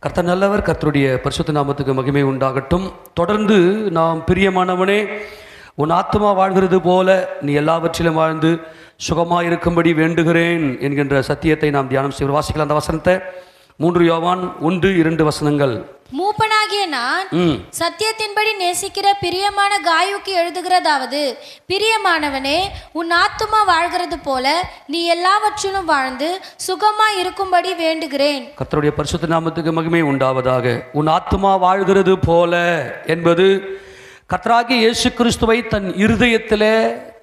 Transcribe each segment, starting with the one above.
கர்த்தர் நல்லவர். கர்த்தருடைய பரிசுத்த நாமத்துக்கு மகிமை உண்டாகட்டும். தொடர்ந்து நாம் பிரியமானவனே, உன் ஆத்மா வாழ்கிறது போல நீ எல்லாவற்றிலும் வாழ்ந்து சுகமாக இருக்கும்படி வேண்டுகிறேன் என்கின்ற சத்தியத்தை நாம் தியானம் செய்வோம். வாசிக்கலாம் அந்த வசனத்தை. 3 யோவான் 1-2 வசனங்கள். மூப்பனாகிய நான் சத்தியத்தின்படி நேசிக்கிற பிரியமான காயுக்கு எழுதுகிறதாவது, பிரியமானவனே, உன் ஆத்துமா வாழ்கிறது போல நீ எல்லாவற்றிலும் வாழ்ந்து சுகமாய் இருக்கும்படி வேண்டுகிறேன். கர்த்தருடைய பரிசுத்த நாமத்துக்கு மகிமை உண்டாவதாக. உன் ஆத்துமா வாழ்கிறது போல என்பது கர்த்தராகிய இயேசு கிறிஸ்துவை தன் இருதயத்திலே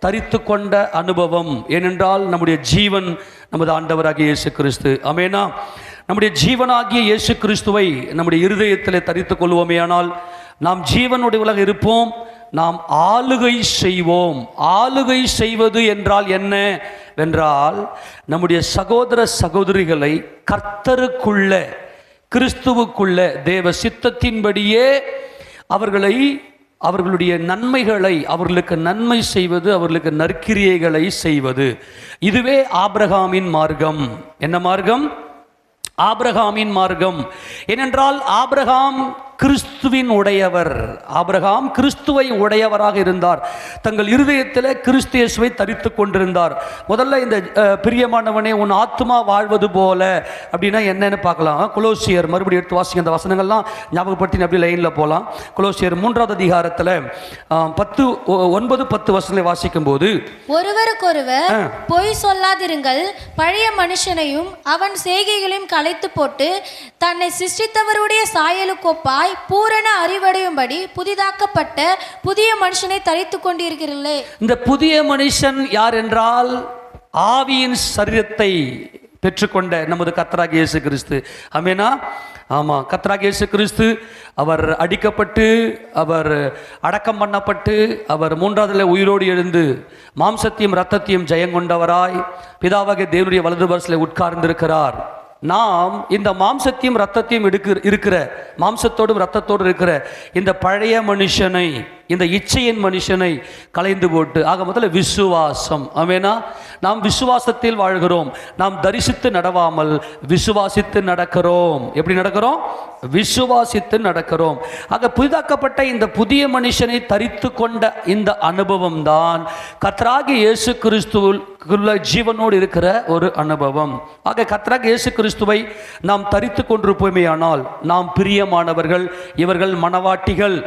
தரித்து கொண்ட அனுபவம். ஏனென்றால் நம்முடைய ஜீவன் நமது ஆண்டவராகிய இயேசு கிறிஸ்து. ஆமெனா. நம்முடைய ஜீவனாகிய இயேசு கிறிஸ்துவை நம்முடைய இருதயத்தில் தரித்து கொள்வோமேயானால் நாம் ஜீவனுடையவர்களாக இருப்போம். நாம் ஆளுகை செய்வோம். ஆளுகை செய்வது என்றால் என்ன வென்றால், நம்முடைய சகோதர சகோதரிகளை கர்த்தருக்குள்ள, கிறிஸ்துவுக்குள்ள தேவ சித்தத்தின்படியே அவர்களுடைய நன்மைகளை, அவர்களுக்கு நன்மை செய்வது, அவர்களுக்கு நற்கிரியைகளை செய்வது. இதுவே ஆபிரகாமின் மார்க்கம். என்ன மார்க்கம்? ஆபிரகாமின் மார்க்கம். ஏனென்றால் ஆபிரகாம் கிறிஸ்துவின் உடையவர். ஆபிரகாம் கிறிஸ்துவை உடையவராக இருந்தார். தங்கள் இருதயத்தில் கிறிஸ்து இயேசுவை தரித்து கொண்டிருந்தார். முதல்ல இந்த பிரியமானவனே உன் ஆத்மா வாழ்வது போல அப்படின்னா என்னன்னு பார்க்கலாம். கொலோசியர், மறுபடியும் எடுத்து வாசிங்க அந்த வசனங்கள்லாம் ஞாபகப்படுத்தி அப்படி லைனில் போகலாம். கொலோசியர் 3வது அதிகாரத்தில் 9-10 வசனங்களை வாசிக்கும் போது, ஒருவருக்கொருவர் பொய் சொல்லாதிருங்கள், பழைய மனுஷனையும் அவன் செய்கைகளையும் களைத்து போட்டு தன்னை சிருஷ்டித்தவருடைய சாயலுக்கொப்பாய் பூரண அறிவடையும்படி புதிதாக்கப்பட்ட புதிய மனுஷனை தரித்து கொண்டிருக்கிறீர்களே. இந்த புதிய மனுஷன் யார் என்றால், ஆவியின் சரீரத்தை பெற்றுக்கொண்ட நமது கர்த்தராகிய இயேசு கிறிஸ்து. ஆமெனா. ஆமா, கர்த்தராகிய இயேசு கிறிஸ்து அவர் அடிக்கப்பட்டு, அவர் அடக்கம் பண்ணப்பட்டு, அவர் 3வது உயிரோடு எழுந்து மாம்சத்தையும் இரத்தத்தையும் ஜெயங்கொண்டவராய் பிதாவாகிய தேவனுடைய வலது பரிசிலே உட்கார்ந்திருக்கிறார். நாம் இந்த மாம்சத்தையும் இரத்தத்தையும் இருக்கிற, மாம்சத்தோடும் இரத்தத்தோடு இருக்கிற இந்த பழைய மனுஷனை, இந்த இச்சையின் மனுஷனை களைந்து போட்டு, ஆக முதல்ல விசுவாசம். ஆமெனா. நாம் விசுவாசத்தில் வாழ்கிறோம். நாம் தரிசித்து நடவாமல் விசுவாசித்து நடக்கிறோம். எப்படி நடக்கிறோம்? விசுவாசித்து நடக்கிறோம். ஆக புதிதாக்கப்பட்ட இந்த புதிய மனுஷனை தரித்து கொண்ட இந்த அனுபவம் தான் கர்த்தராகிய இயேசு கிறிஸ்துவுக்குள்ள ஜீவனோடு இருக்கிற ஒரு அனுபவம். ஆக கர்த்தராகிய இயேசு கிறிஸ்துவை நாம் தரித்து கொண்டிருப்போமேயானால் நாம் பிரியமானவர்கள். இவர்கள் மனவாட்டிகள்.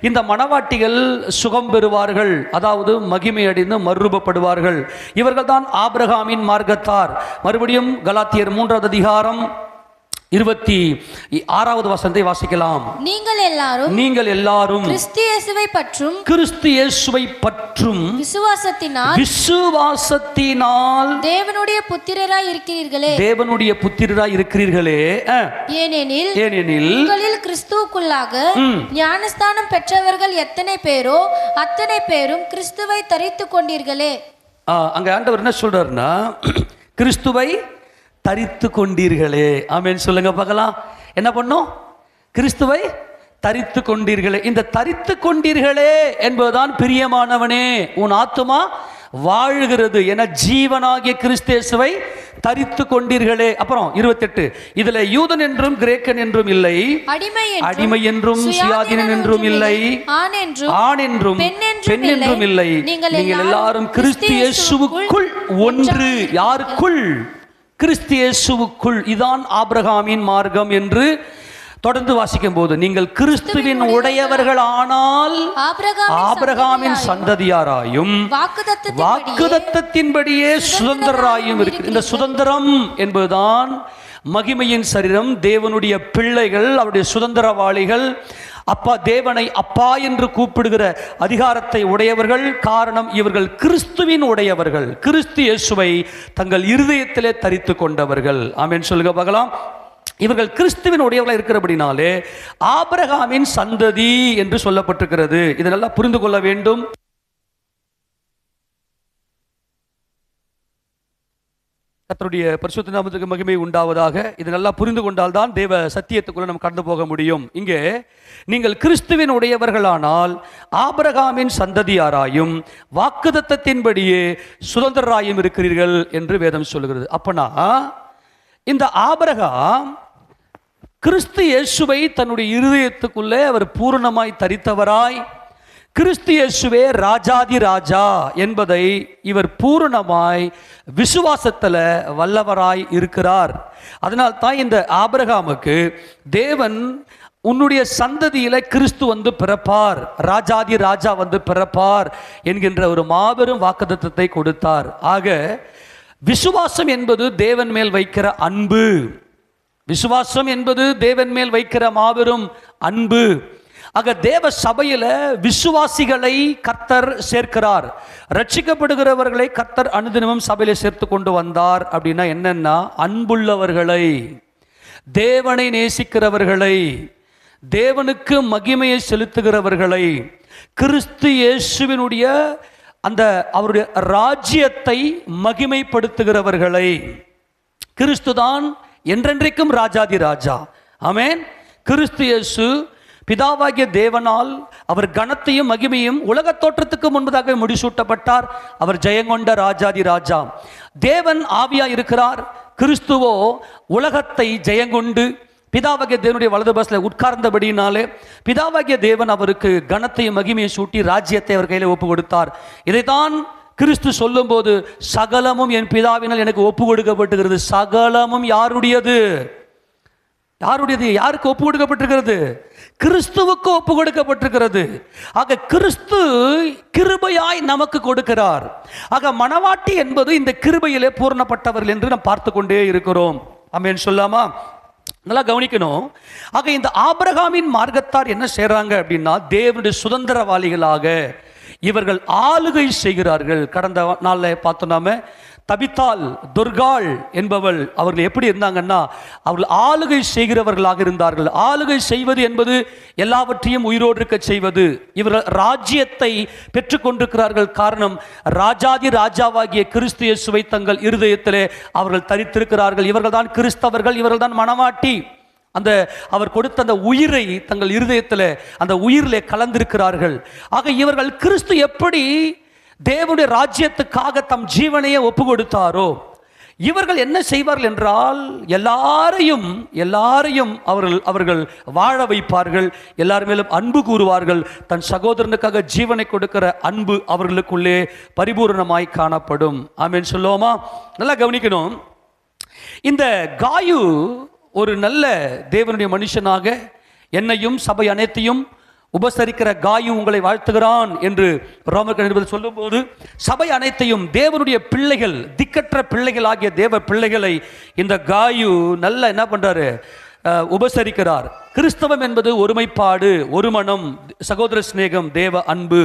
இந்த மனவாட்டிகள் சுகம் பெறுவார்கள், அதாவது மகிமை அடைந்து மறுரூபப்படுவார்கள். இவர்கள் தான் ஆபிரகாமின் மார்க்கத்தார். மறுபடியும் கலாத்தியர் 3வது அதிகாரம் 26வது வசனத்தை வாசிக்கலாம். நீங்கள் எல்லாரும் கிறிஸ்து இயேசுவை பற்றும் விசுவாசத்தினால் தேவனுடைய புத்திரராய் இருக்கிறீர்களே. ஏனெனில் உங்களில் கிறிஸ்துவுக்குள்ளாக ஞானஸ்தானம் பெற்றவர்கள் எத்தனை பேரோ அத்தனை பேரும் கிறிஸ்துவை தரித்து கொண்டீர்களே. அங்க ஆண்டவர் என்ன சொல்றாருன்னா, கிறிஸ்துவை தரித்து கொண்டீர்களே. ஆமென் சொல்லுங்க பார்க்கலாம். என்ன பண்ணும்? கிறிஸ்துவை தரித்து கொண்டீர்களே. இந்த தரித்து கொண்டீர்களே என்பதுதான் பிரியமானவனே உன் ஆத்துமா வாழ்கிறது என ஜீவனாகிய கிறிஸ்தேசுவை தரித்து கொண்டீர்களே. அப்புறம் 28, இதுல யூதன் என்றும் கிரேக்கன் என்றும் இல்லை, அடிமை என்றும் சுயாதீனன் என்றும் இல்லை, ஆண் என்றும் பெண் என்றும் இல்லை, நீங்கள் எல்லாரும் கிறிஸ்து இயேசுவுக்குள் ஒன்று. யாருக்குள்? கிறிஸ்து இயேசுவுக்குள். இதான் ஆபிரகாமின் மார்க்கம் என்று தொடர்ந்து வாசிக்கும் போது, நீங்கள் கிறிஸ்துவின் உடையவர்கள் ஆனால் ஆபிரகாமின் சந்ததியாராயும் வாக்குதத்தத்தின்படியே சுதந்திரராயும் இருக்கு. இந்த சுதந்திரம் என்பதுதான் மகிமையின் சரீரம், தேவனுடைய பிள்ளைகள், அவருடைய சுதந்திரவாளிகள். அப்பா, தேவனை அப்பா என்று கூப்பிடுகிற அதிகாரத்தை உடையவர்கள். காரணம், இவர்கள் கிறிஸ்துவின் உடையவர்கள், கிறிஸ்து இயேசுவை தங்கள் இருதயத்திலே தரித்து கொண்டவர்கள். ஆமென் சொல்லுங்க பார்க்கலாம். இவர்கள் கிறிஸ்துவின் உடையவர்களாக இருக்கிறபடினாலே ஆபிரகாமின் சந்ததி என்று சொல்லப்பட்டிருக்கிறது. இதெல்லாம் புரிந்து கொள்ள வேண்டும். கர்த்தருடைய பரிசுத்த நாமத்துக்கு மகிமை உண்டாவதாக. இது நல்லா புரிந்து கொண்டால்தான் தேவ சத்தியத்துக்குள்ள நம்ம கடந்து போக முடியும். இங்கே நீங்கள் கிறிஸ்துவின் உடையவர்களானால் ஆபிரகாமின் சந்ததியாராயும் வாக்குதத்தத்தின்படியே சுதந்திரராயும் இருக்கிறீர்கள் என்று வேதம் சொல்லுகிறது. அப்பனா இந்த ஆபிரகாம் கிறிஸ்து இயேசுவை தன்னுடைய இருதயத்துக்குள்ளே அவர் பூரணமாய் தரித்தவராய், கிறிஸ்து இயேசுவே ராஜாதி ராஜா என்பதை இவர் பூரணமாய் விசுவாசத்தில் வல்லவராய் இருக்கிறார். அதனால் தான் இந்த ஆபிரகாமுக்கு தேவன் உன்னுடைய சந்ததியில கிறிஸ்து வந்து பிறப்பார், ராஜாதி ராஜா வந்து பிறப்பார் என்கின்ற ஒரு மாபெரும் வாக்குத்தத்தத்தை கொடுத்தார். ஆக விசுவாசம் என்பது தேவன் மேல் வைக்கிற அன்பு. விசுவாசம் என்பது தேவன் மேல் வைக்கிற மாபெரும் அன்பு. ஆக தேவ சபையில விசுவாசிகளை கர்த்தர் சேர்க்கிறார். ரட்சிக்கப்படுகிறவர்களை கர்த்தர் அனுதினமும் சபையில சேர்த்து கொண்டு வந்தார். அப்படின்னா என்னன்னா, அன்புள்ளவர்களை, தேவனை நேசிக்கிறவர்களை, தேவனுக்கு மகிமையை செலுத்துகிறவர்களை, கிறிஸ்து இயேசுவினுடைய அந்த அவருடைய ராஜ்யத்தை மகிமைப்படுத்துகிறவர்களை. கிறிஸ்துதான் என்றென்றைக்கும் ராஜாதி ராஜா. ஆமென். கிறிஸ்து இயேசு பிதாவாகிய தேவனால் அவர் கனத்தையும் மகிமையும் உலக தோற்றத்துக்கு முன்பதாக முடிசூட்டப்பட்டார். அவர் ஜெயங்கொண்ட ராஜாதி ராஜா. தேவன் ஆவியா இருக்கிறார். கிறிஸ்துவோ உலகத்தை ஜெயங்கொண்டு பிதாவாகிய தேவனுடைய வலது பஸ்ல உட்கார்ந்தபடினாலே பிதாவாகிய தேவன் அவருக்கு கனத்தையும் மகிமையை சூட்டி ராஜ்யத்தை அவர் கையில் ஒப்பு கொடுத்தார். இதைத்தான் கிறிஸ்து சொல்லும் போது, சகலமும் என் பிதாவினால் எனக்கு ஒப்பு கொடுக்கப்பட்டிருக்கிறது. சகலமும் யாருடையது? யாருடையது? யாருக்கு ஒப்பு கொடுக்கப்பட்டிருக்கிறது? கிறிஸ்துவுக்கு ஒப்பு கொடுக்கப்பட்டிருக்கிறது. ஆக கிறிஸ்து கிருபையாய் நமக்கு கொடுக்கிறார். ஆக மணவாட்டி என்பது இந்த கிருபையிலே பூரணப்பட்டவர்கள் என்று நாம் பார்த்து கொண்டே இருக்கிறோம். ஆமென் சொல்லாமா? நல்லா கவனிக்கணும். ஆக இந்த ஆபிரகாமின் மார்க்கத்தார் என்ன செய்றாங்க அப்படின்னா, தேவனுடைய சுதந்திரவாளிகளாக இவர்கள் ஆளுகை செய்கிறார்கள். கடந்த நாளில் பார்த்தோம் நாம, தபித்தால் துர்காள் என்பவள் அவர்கள் எப்படி இருந்தாங்கன்னா, அவர்கள் ஆளுகை செய்கிறவர்களாக இருந்தார்கள். ஆளுகை செய்வது என்பது எல்லாவற்றையும் உயிரோடு இருக்க செய்வது. இவர்கள் ராஜ்யத்தை பெற்றுக்கொண்டிருக்கிறார்கள். காரணம், ராஜாதி ராஜாவாகிய கிறிஸ்து இயேசுவை தங்கள் இருதயத்திலே அவர்கள் தரித்திருக்கிறார்கள். இவர்கள் தான் கிறிஸ்தவர்கள், இவர்கள் தான் மணவாட்டி. அந்த அவர் கொடுத்த அந்த உயிரை தங்கள் இருதயத்தில் அந்த உயிரிலே கலந்திருக்கிறார்கள். ஆக இவர்கள் கிறிஸ்து எப்படி தேவனுடைய ராஜ்யத்துக்காக தம் ஜீவனையே ஒப்பு கொடுத்தாரோ, இவர்கள் என்ன செய்வார்கள் என்றால், எல்லாரையும் அவர்கள் வாழ வைப்பார்கள். எல்லார் மேலும் அன்பு கூறுவார்கள். தன் சகோதரனுக்காக ஜீவனை கொடுக்கிற அன்பு அவர்களுக்குள்ளே பரிபூர்ணமாய் காணப்படும். ஆமென் சொல்லுவோமா? நல்லா கவனிக்கணும். இந்த காயு ஒரு நல்ல தேவனுடைய மனுஷனாக, என்னையும் சபை அனைத்தையும் உபசரிக்கிற காயு உங்களை வாழ்த்துகிறான் என்று ரோமர்கள் சொல்லும்போது, சபை அனைத்தையும் தேவனுடைய பிள்ளைகள், திக்கற்ற பிள்ளைகள் ஆகிய தேவ பிள்ளைகளை இந்த காயு நல்ல என்ன பண்றாரு? உபசரிக்கிறார். கிறிஸ்தவம் என்பது ஒருமைப்பாடு, ஒரு மனம், சகோதர சிநேகம், தேவ அன்பு.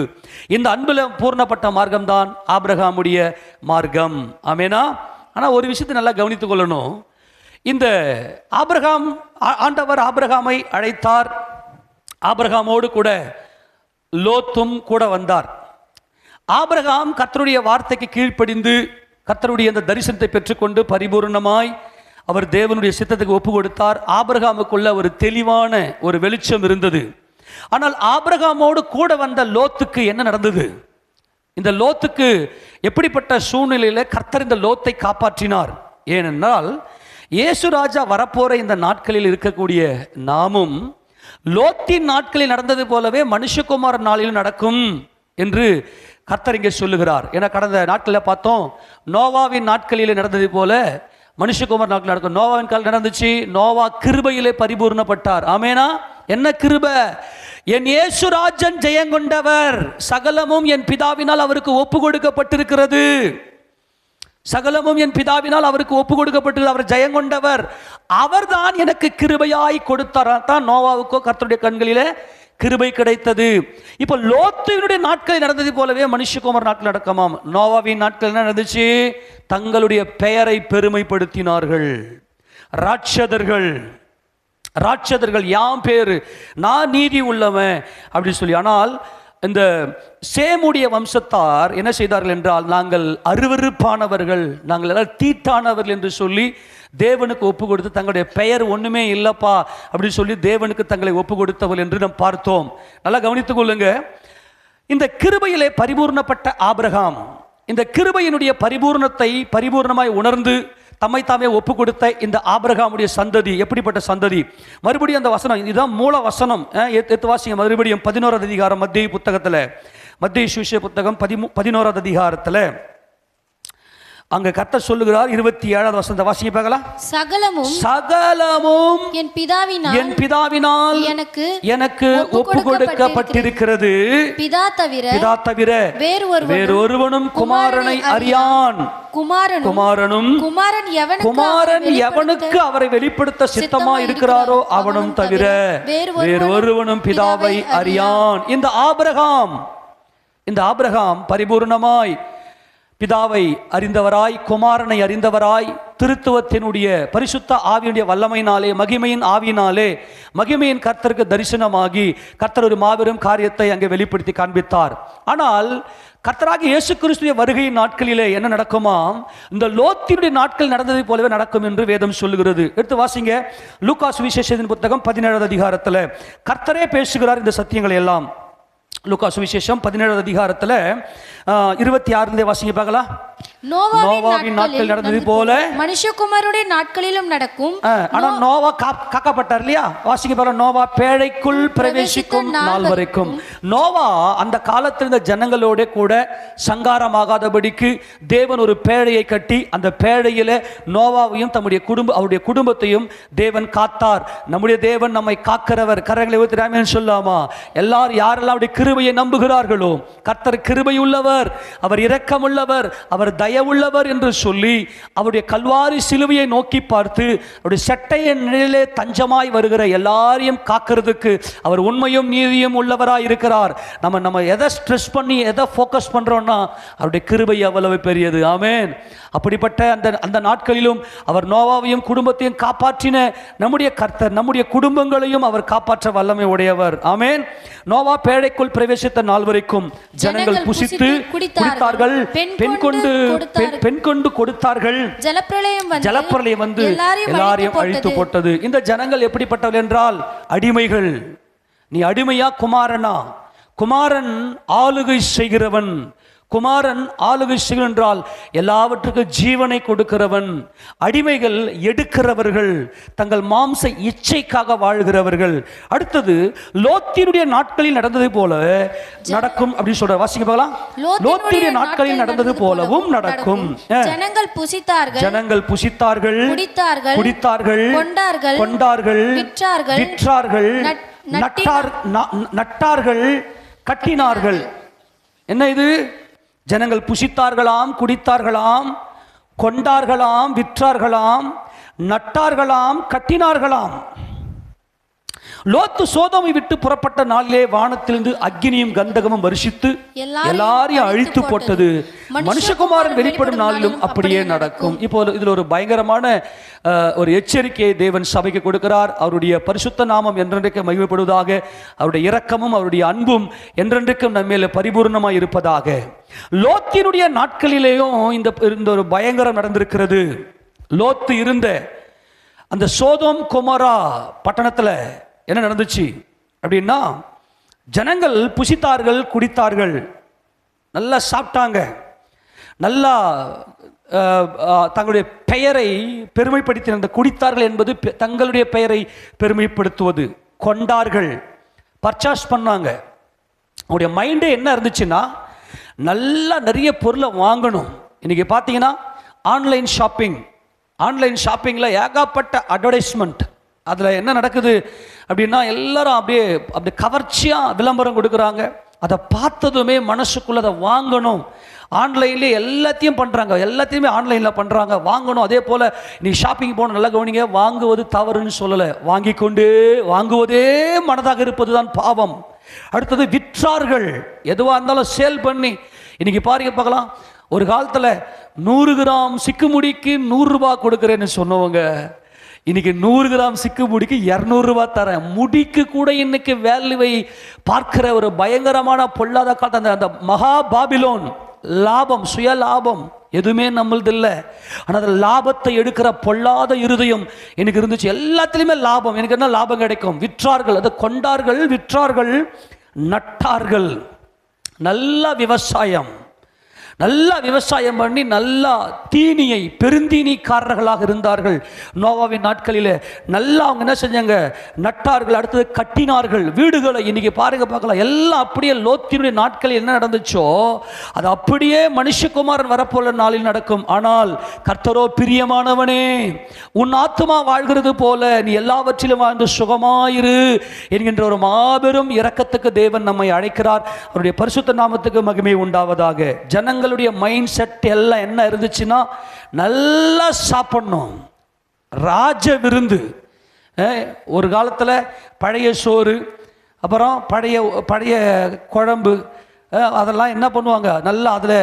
இந்த அன்புல பூர்ணப்பட்ட மார்க்கம் தான் ஆபிரகாமுடைய மார்க்கம். ஆமேனா? ஆனால் ஒரு விஷயத்தை நல்லா கவனித்துக் கொள்ளணும். இந்த ஆபிரகாம், ஆண்டவர் ஆபிரகாமை அழைத்தார். ஆபிரகாமோடு கூட லோத்தும் கூட வந்தார். ஆபிரகாம் கர்த்தருடைய வார்த்தைக்கு கீழ்ப்படிந்து கர்த்தருடைய அந்த தரிசனத்தை பெற்றுக்கொண்டு பரிபூர்ணமாய் அவர் தேவனுடைய சித்தத்துக்கு ஒப்பு கொடுத்தார். ஆபிரகாமுக்குள்ள ஒரு தெளிவான ஒரு வெளிச்சம் இருந்தது. ஆனால் ஆபிரகாமோடு கூட வந்த லோத்துக்கு என்ன நடந்தது? இந்த லோத்துக்கு எப்படிப்பட்ட சூழ்நிலையில கர்த்தர் இந்த லோத்தை காப்பாற்றினார்? ஏனென்றால் இயேசு ராஜா வரப்போற இந்த நாட்களில் இருக்கக்கூடிய நாமும் லோத்தின் நாட்களில் நடந்தது போலவே மனுஷகுமார் நாளில் நடக்கும் என்று கர்த்தர் இங்கே சொல்லுகிறார். ஏன்னா கடந்த நாட்களில் பார்த்தோம், நோவாவின் நாட்களில் நடந்தது போல மனுஷகுமார் நாட்கள் நடக்கும். நோவாவின் காலம் நடந்துச்சு. நோவா கிருபையிலே பரிபூர்ணப்பட்டார். ஆமேனா? என்ன கிருபை? என் இயேசுராஜன் ஜெயங்கொண்டவர், சகலமும் என் பிதாவினால் அவருக்கு ஒப்பு கொடுக்கப்பட்டிருக்கிறது. சகலமும் என் பிதாவினால் அவருக்கு ஒப்பு கொடுக்கப்பட்டது. அவர் ஜெயங்கொண்டவர். அவர்தான் எனக்கு கிருபையாய் கொடுத்தார். தான் நோவாவுக்கோ கர்த்தருடைய கண்களிலே கிருபை கிடைத்தது. இப்போ லோத்துவினுடைய நாட்களில் நடந்தது போலவே மனுஷகுமார் நாட்கள் நடக்குமாம். நோவாவின் நாட்கள் என்ன நடந்துச்சு? தங்களுடைய பெயரை பெருமைப்படுத்தினார்கள். ராட்சதர்கள் யாம் பேரு, நான் நீதி உள்ளவன் அப்படின்னு சொல்லி. ஆனால் இந்த சேமுடைய வம்சத்தார் என்ன செய்தார்கள் என்றால், நாங்கள் அருவருப்பானவர்கள், நாங்கள் எல்லாம் தீட்டானவர்கள் என்று சொல்லி தேவனுக்கு ஒப்பு கொடுத்து தங்களுடைய பெயர் ஒண்ணுமே இல்லப்பா அப்படின்னு சொல்லி தேவனுக்கு தங்களை ஒப்பு கொடுத்தவர்கள் என்று நாம் பார்த்தோம். நல்லா கவனித்துக் கொள்ளுங்க. இந்த கிருபையிலே பரிபூர்ணப்பட்ட ஆபிரகாம் இந்த கிருபையினுடைய பரிபூர்ணத்தை பரிபூர்ணமாய் உணர்ந்து தம்மை தாமே ஒப்பு கொடுத்த இந்த ஆபிரகாமுடைய சந்ததி எப்படிப்பட்ட சந்ததி? மறுபடியும் அந்த வசனம், இதுதான் மூல வசனம். எடுத்து வாசிங்க மறுபடியும் 11வது அதிகாரம் மத்தேயு புத்தகத்தில், மத்தேயு சுவிசேஷ புத்தகம் 11வது அதிகாரத்தில் அங்க கர்த்தர் சொல்லுகிறார். 27வது வசனத்தை வாசிங்க பார்க்கலாம். சகலமும் என் பிதாவினால் எனக்கு ஒப்பு கொடுக்கப்பட்டிருக்கிறது. பிதா தவிர வேறு ஒருவனும் குமாரனை அறியான். குமாரன் எவனுக்கு அவரை வெளிப்படுத்த சித்தமா இருக்கிறாரோ அவனும் தவிர வேறு ஒருவனும் பிதாவை அறியான். இந்த ஆபிரகாம் பரிபூர்ணமாய் பிதாவை அறிந்தவராய், குமாரனை அறிந்தவராய், திருத்துவத்தினுடைய பரிசுத்த ஆவியுடைய வல்லமையினாலே, மகிமையின் ஆவியினாலே, மகிமையின் கர்த்தருக்கு தரிசனமாகி கர்த்தர் ஒரு மாபெரும் காரியத்தை அங்கே வெளிப்படுத்தி காண்பித்தார். ஆனால் கர்த்தராகிய இயேசு கிறிஸ்துவின் வருகையின் நாட்களிலே என்ன நடக்குமா? இந்த லோத்தினுடைய நாட்கள் நடந்ததை போலவே நடக்கும் என்று வேதம் சொல்லுகிறது. எடுத்து வாசிங்க லூக்கா சுவிசேஷத்தின் புத்தகம் 17வது அதிகாரத்தில் கர்த்தரே பேசுகிறார் இந்த சத்தியங்களை எல்லாம். லூக்கா சுவிசேஷம் 17வது அதிகாரத்தில் 26 வாசிங்க பார்க்கலாம். நோவாவின் நாட்கள் நடந்தது போல மனுஷகுமாரனுடைய நாட்களிலும் நடக்கும். ஆனா நோவா காக்கப்பட்டார் இல்லையா? வாசிங்க பாருங்க. நோவா பேழைக்குள் பிரவேசிக்கும் நாள் வரைக்கும். நோவா அந்த காலத்தில் இருந்த ஜனங்களோட கூட சங்காரமாகாதபடிக்கு தேவன் ஒரு பேழையை கட்டி அந்த பேழையில நோவாவையும் அவருடைய குடும்பத்தையும் தேவன் காத்தார். நம்முடைய தேவன் நம்மை காக்கிறவர். கரங்களை ஊத்திராமே சொல்லாமா? எல்லாரும் யாரெல்லாம் அவருடைய கிருபையை நம்புகிறார்களோ, கர்த்தர் கிருபை உள்ளவர், அவர் இரக்கமுள்ளவர், அவர் தயவுள்ளவர் என்று சொல்லி அவருடைய கல்வாரி சிலுவையை நோக்கி பார்த்து அவருடைய சட்டையின் நிழலிலே தஞ்சமாய் வருகிற எல்லாரையும் காக்கிறதுக்கு அவர் உண்மையும் நீதியும் உள்ளவராய் இருக்கிறார். நம்ம எதை ஸ்ட்ரெஸ் பண்ணி எதை ஃபோக்கஸ் பண்றோம்னா அவருடைய கிருபை அவ்வளவு பெரியது. ஆமென். அப்படிப்பட்ட அந்த நாட்களிலும் அவர் நோவாவையும் குடும்பத்தையும் காப்பாற்றின நம்முடைய கர்த்தர் நம்முடைய குடும்பங்களையும் அவர் காப்பாற்ற வல்லமை உடையவர். ஆமென். நோவா பேழைக்குள் பிரவேசித்த நாள் வரைக்கும் ஜனங்கள் புசித்து குடித்தார்கள், பெண் கொண்டு கொடுத்தார்கள். ஜலப்பிரளயம் வந்து எல்லாரையும் அழித்து போட்டது. இந்த ஜனங்கள் எப்படிப்பட்டவர்கள் என்றால் அடிமைகள். நீ அடிமையா குமாரனா? குமாரன் ஆளுகை செய்கிறவன். குமாரன் ஆளுகை செய்கிறவன் என்றால் எல்லாவற்றுக்கும் ஜீவனை கொடுக்கிறவன். அடிமைகள் எடுக்கிறவர்கள், தங்கள் மாம்ச இச்சைக்காக வாழ்கிறவர்கள். அடுத்தது லோத்தினுடைய நாட்களில் நடந்தது போல நடக்கும் அப்படின்னு சொல்ற. வாசிக்க பார்க்கலாம். லோத்தினுடைய நாட்களில் நடந்தது போலவும் நடக்கும். ஜனங்கள் புசித்தார்கள், குடித்தார்கள், கொண்டார்கள், விற்றார்கள், நட்டார்கள், கட்டினார்கள். என்ன இது? ஜனங்கள் புசித்தார்களாம், குடித்தார்களாம், கொண்டார்களாம், விற்றார்களாம், நட்டார்களாம், கட்டினார்களாம். லோத்து சோதோமை விட்டு புறப்பட்ட நாளிலே வானத்திலிருந்து அக்கினியும் கந்தகமும் வருஷித்து எல்லாரையும் அழித்து போட்டது. மனுஷகுமாரன் வெளிப்படும் நாளிலும் அப்படியே நடக்கும். இப்போ இதுல ஒரு பயங்கரமான ஒரு எச்சரிக்கையை தேவன் சபைக்கு கொடுக்கிறார். அவருடைய பரிசுத்த நாமம் என்றென்றைக்கு மகிமைப்படுவதாக, அவருடைய இரக்கமும் அவருடைய அன்பும் என்றென்றைக்கும் நம்மேல பரிபூர்ணமாய் இருப்பதாக. லோத்தினுடைய நாட்களிலேயும் இந்த ஒரு பயங்கரம் நடந்திருக்கிறது. லோத்து இருந்த அந்த சோதோம் கொமோரா பட்டணத்தில் என்ன நடந்துச்சு அப்படின்னா, ஜனங்கள் புசித்தார்கள், குடித்தார்கள், நல்லா சாப்பிட்டாங்க, நல்லா தங்களுடைய பெயரை பெருமைப்படுத்தின. அந்த குடித்தார்கள் என்பது தங்களுடைய பெயரை பெருமைப்படுத்துவது. கொண்டார்கள், பர்ச்சேஸ் பண்ணாங்க. அவருடைய மைண்டே என்ன இருந்துச்சுன்னா, நல்லா நிறைய பொருளை வாங்கணும். இன்னைக்கு பார்த்தீங்கன்னா ஆன்லைன் ஷாப்பிங்கில் ஏகப்பட்ட அட்வர்டைஸ்மெண்ட். அதில் என்ன நடக்குது அப்படின்னா, எல்லாரும் அப்படியே கவர்ச்சியாக விளம்பரம் கொடுக்குறாங்க. அதை பார்த்ததுமே மனசுக்குள்ள அதை வாங்கணும். ஆன்லைன்லேயே எல்லாத்தையும் பண்ணுறாங்க, எல்லாத்தையுமே ஆன்லைனில் பண்ணுறாங்க, வாங்கணும். அதே போல் நீ ஷாப்பிங் போன நல்லா கவனிங்க, வாங்குவது தவறுன்னு சொல்லலை, வாங்குவதே மனதாக இருப்பது தான் பாவம். அடுத்தது விற்றார்கள். எதுவாக இருந்தாலும் சேல் பண்ணி, இன்னைக்கு பாருங்க பார்க்கலாம். ஒரு காலத்தில் 100 கிராம் சிக்குமுடிக்கு 100 ரூபாய் கொடுக்குறேன்னு சொன்னவங்க இன்னைக்கு 100 கிராம் சிக்கு முடிக்கு 200 ரூபாய் தரேன். முடிக்கு கூட இன்னைக்கு வேல்யூவை பார்க்கிற ஒரு பயங்கரமான பொல்லாத காலத்து அந்த மகா பாபிலோன். லாபம், சுய லாபம் எதுவுமே நம்மளது இல்லை. ஆனால் அந்த லாபத்தை எடுக்கிற பொல்லாத இருதயம் எனக்கு இருந்துச்சு. எல்லாத்துலேயுமே லாபம். எனக்கு என்ன லாபம் கிடைக்கும்? விற்றார்கள், அதை கொண்டார்கள், விற்றார்கள், நட்டார்கள். நல்ல விவசாயம், நல்லா விவசாயம் பண்ணி நல்லா தீனியை பெருந்தீனிக்காரர்களாக இருந்தார்கள் நோவாவின் நாட்களில். நல்லா அவங்க என்ன செஞ்சாங்க, நட்டார்கள், அடுத்தது கட்டினார்கள் வீடுகளை. இன்னைக்கு பாருங்க பார்க்கலாம், எல்லாம் அப்படியே லோத்தினுடைய நாட்களில் என்ன நடந்துச்சோ அது அப்படியே மனுஷகுமாரன் வரப்போல நாளில் நடக்கும். ஆனால் கர்த்தரோ பிரியமானவனே, உன் ஆத்துமா வாழ்கிறது போல நீ எல்லாவற்றிலும் வாழ்ந்து சுகமாயிரு என்கின்ற ஒரு மாபெரும் இரக்கத்துக்கு தேவன் நம்மை அழைக்கிறார். அவருடைய பரிசுத்த நாமத்துக்கு மகிமை உண்டாவதாக. ஜனங்களுடைய மைண்ட் செட் எல்லாம் என்ன இருந்துச்சுன்னா, நல்லா சாப்பிடணும், ராஜ விருந்து. ஒரு காலத்தில் பழைய சோறு, அப்புறம் பழைய குழம்பு, அதெல்லாம் என்ன பண்ணுவாங்க, நல்லா அதில்